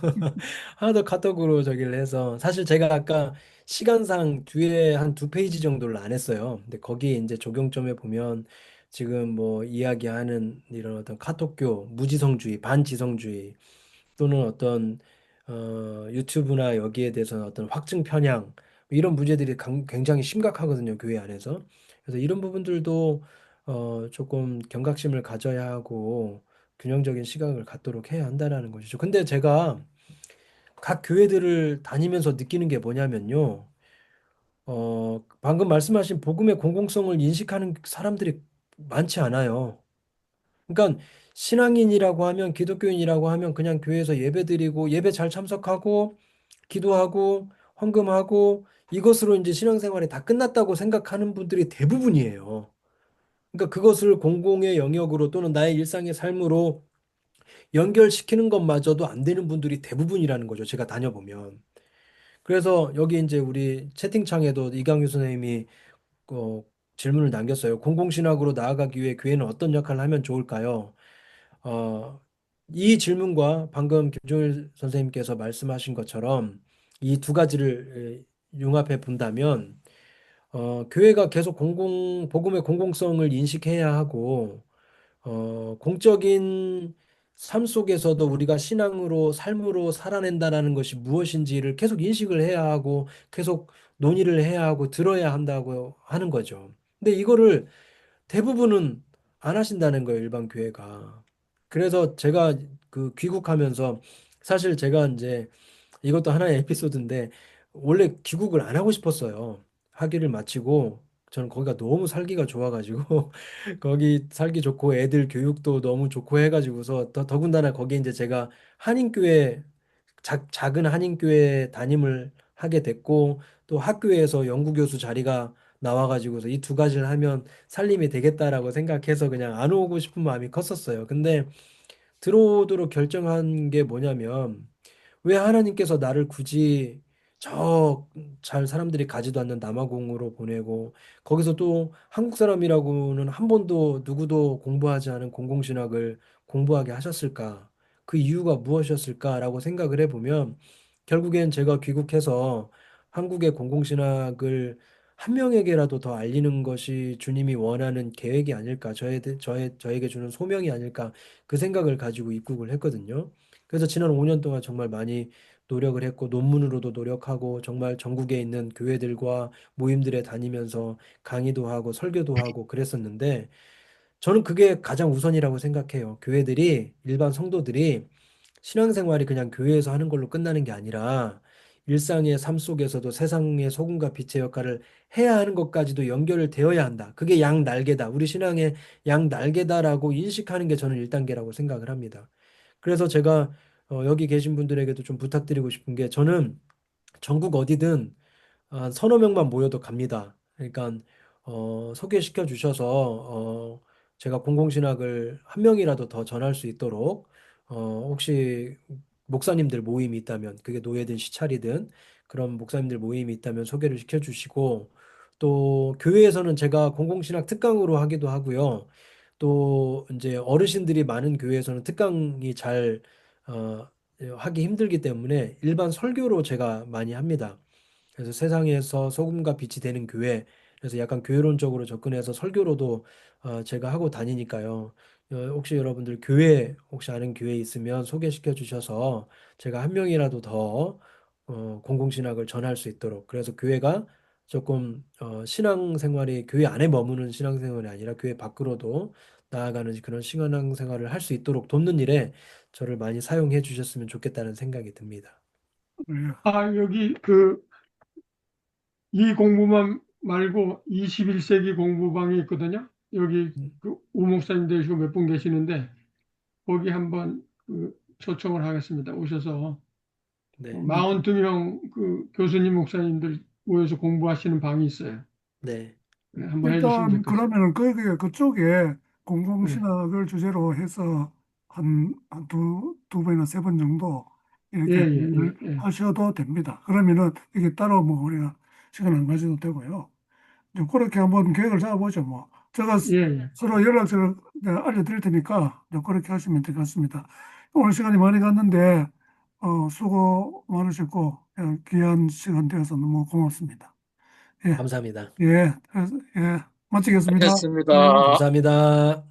Speaker 1: 하도 카톡으로 저기를 해서 사실 제가 아까 시간상 뒤에 한 두 페이지 정도를 안 했어요. 근데 거기 이제 적용점에 보면 지금 뭐 이야기하는 이런 어떤 카톡교, 무지성주의, 반지성주의 또는 어떤 유튜브나 여기에 대해서는 어떤 확증 편향 뭐 이런 문제들이 굉장히 심각하거든요, 교회 안에서. 그래서 이런 부분들도 조금 경각심을 가져야 하고 균형적인 시각을 갖도록 해야 한다라는 것이죠. 근데 제가 각 교회들을 다니면서 느끼는 게 뭐냐면요. 방금 말씀하신 복음의 공공성을 인식하는 사람들이 많지 않아요. 그러니까 신앙인이라고 하면 기독교인이라고 하면 그냥 교회에서 예배드리고 예배 잘 참석하고 기도하고 헌금하고 이것으로 이제 신앙생활이 다 끝났다고 생각하는 분들이 대부분이에요. 그러니까 그것을 공공의 영역으로 또는 나의 일상의 삶으로 연결시키는 것마저도 안 되는 분들이 대부분이라는 거죠. 제가 다녀보면. 그래서 여기 이제 우리 채팅창에도 이강유 선생님이 어, 질문을 남겼어요. 공공신학으로 나아가기 위해 교회는 어떤 역할을 하면 좋을까요? 어, 이 질문과 방금 김종일 선생님께서 말씀하신 것처럼 이 두 가지를 융합해 본다면 교회가 계속 복음의 공공성을 인식해야 하고 공적인 삶 속에서도 우리가 신앙으로 삶으로 살아낸다라는 것이 무엇인지를 계속 인식을 해야 하고 계속 논의를 해야 하고 들어야 한다고 하는 거죠. 근데 이거를 대부분은 안 하신다는 거예요, 일반 교회가. 그래서 제가 그 귀국하면서 사실 제가 이제 이것도 하나의 에피소드인데 원래 귀국을 안 하고 싶었어요. 학위를 마치고 저는 거기가 너무 살기가 좋아가지고 거기 살기 좋고 애들 교육도 너무 좋고 해가지고서 더군다나 거기에 이제 제가 한인교회 작은 한인교회 담임을 하게 됐고 또 학교에서 연구교수 자리가 나와가지고서 이 두 가지를 하면 살림이 되겠다라고 생각해서 그냥 안 오고 싶은 마음이 컸었어요. 근데 들어오도록 결정한 게 뭐냐면 왜 하나님께서 나를 굳이 저 잘 사람들이 가지도 않는 남아공으로 보내고 거기서 또 한국 사람이라고는 한 번도 누구도 공부하지 않은 공공신학을 공부하게 하셨을까? 그 이유가 무엇이었을까라고 생각을 해보면 결국엔 제가 귀국해서 한국의 공공신학을 한 명에게라도 더 알리는 것이 주님이 원하는 계획이 아닐까, 저에게 주는 소명이 아닐까, 그 생각을 가지고 입국을 했거든요. 그래서 지난 5년 동안 정말 많이 노력을 했고 논문으로도 노력하고 정말 전국에 있는 교회들과 모임들에 다니면서 강의도 하고 설교도 하고 그랬었는데 저는 그게 가장 우선이라고 생각해요. 교회들이 일반 성도들이 신앙생활이 그냥 교회에서 하는 걸로 끝나는 게 아니라 일상의 삶 속에서도 세상의 소금과 빛의 역할을 해야 하는 것까지도 연결을 되어야 한다. 그게 양 날개다. 우리 신앙의 양 날개다라고 인식하는 게 저는 1단계라고 생각을 합니다. 그래서 제가 여기 계신 분들에게도 좀 부탁드리고 싶은 게 저는 전국 어디든 서너 명만 모여도 갑니다. 그러니까 소개시켜 주셔서 제가 공공신학을 한 명이라도 더 전할 수 있도록 혹시 목사님들 모임이 있다면 그게 노예든 시찰이든 그런 목사님들 모임이 있다면 소개를 시켜 주시고 또 교회에서는 제가 공공신학 특강으로 하기도 하고요. 또 이제 어르신들이 많은 교회에서는 특강이 잘 어, 하기 힘들기 때문에 일반 설교로 제가 많이 합니다. 그래서 세상에서 소금과 빛이 되는 교회, 그래서 약간 교회론적으로 접근해서 설교로도 제가 하고 다니니까요. 혹시 여러분들 교회 혹시 아는 교회 있으면 소개시켜 주셔서 제가 한 명이라도 더 공공신학을 전할 수 있도록 그래서 교회가 조금 신앙생활이 교회 안에 머무는 신앙생활이 아니라 교회 밖으로도 나아가는 그런 신앙생활을 할 수 있도록 돕는 일에 저를 많이 사용해 주셨으면 좋겠다는 생각이 듭니다.
Speaker 2: 예.
Speaker 4: 여기 그 이 공부만 말고 21세기 공부방이 있거든요. 여기 그 우목사님 되시고 몇 분 계시는데 거기 한번 그 초청을 하겠습니다. 오셔서
Speaker 1: 네,
Speaker 4: 42명 그 교수님 목사님들 모여서 공부하시는 방이 있어요.
Speaker 1: 네,
Speaker 4: 네, 한번 해주시면 될
Speaker 2: 일단
Speaker 4: 것 같습니다.
Speaker 2: 그러면은 그쪽에
Speaker 4: 네,
Speaker 2: 공공신학을 주제로 해서 두 번이나 세 번 정도
Speaker 4: 예,
Speaker 2: 이렇게
Speaker 4: 예,
Speaker 2: 강의를
Speaker 4: 예, 예.
Speaker 2: 하셔도 됩니다. 그러면은 이게 따로 뭐 우리가 시간 안 가져도 되고요. 이제 그렇게 한번 계획을 잡아보죠. 뭐 제가
Speaker 4: 예, 예.
Speaker 2: 서로 연락처를 내가 알려드릴 테니까 이제 그렇게 하시면 될 것 같습니다. 오늘 시간이 많이 갔는데 수고 많으셨고 귀한 시간 되어서 너무 고맙습니다. 예,
Speaker 1: 감사합니다.
Speaker 2: 예, 그래서, 예, 마치겠습니다. 예.
Speaker 5: 알겠습니다.
Speaker 1: 감사합니다.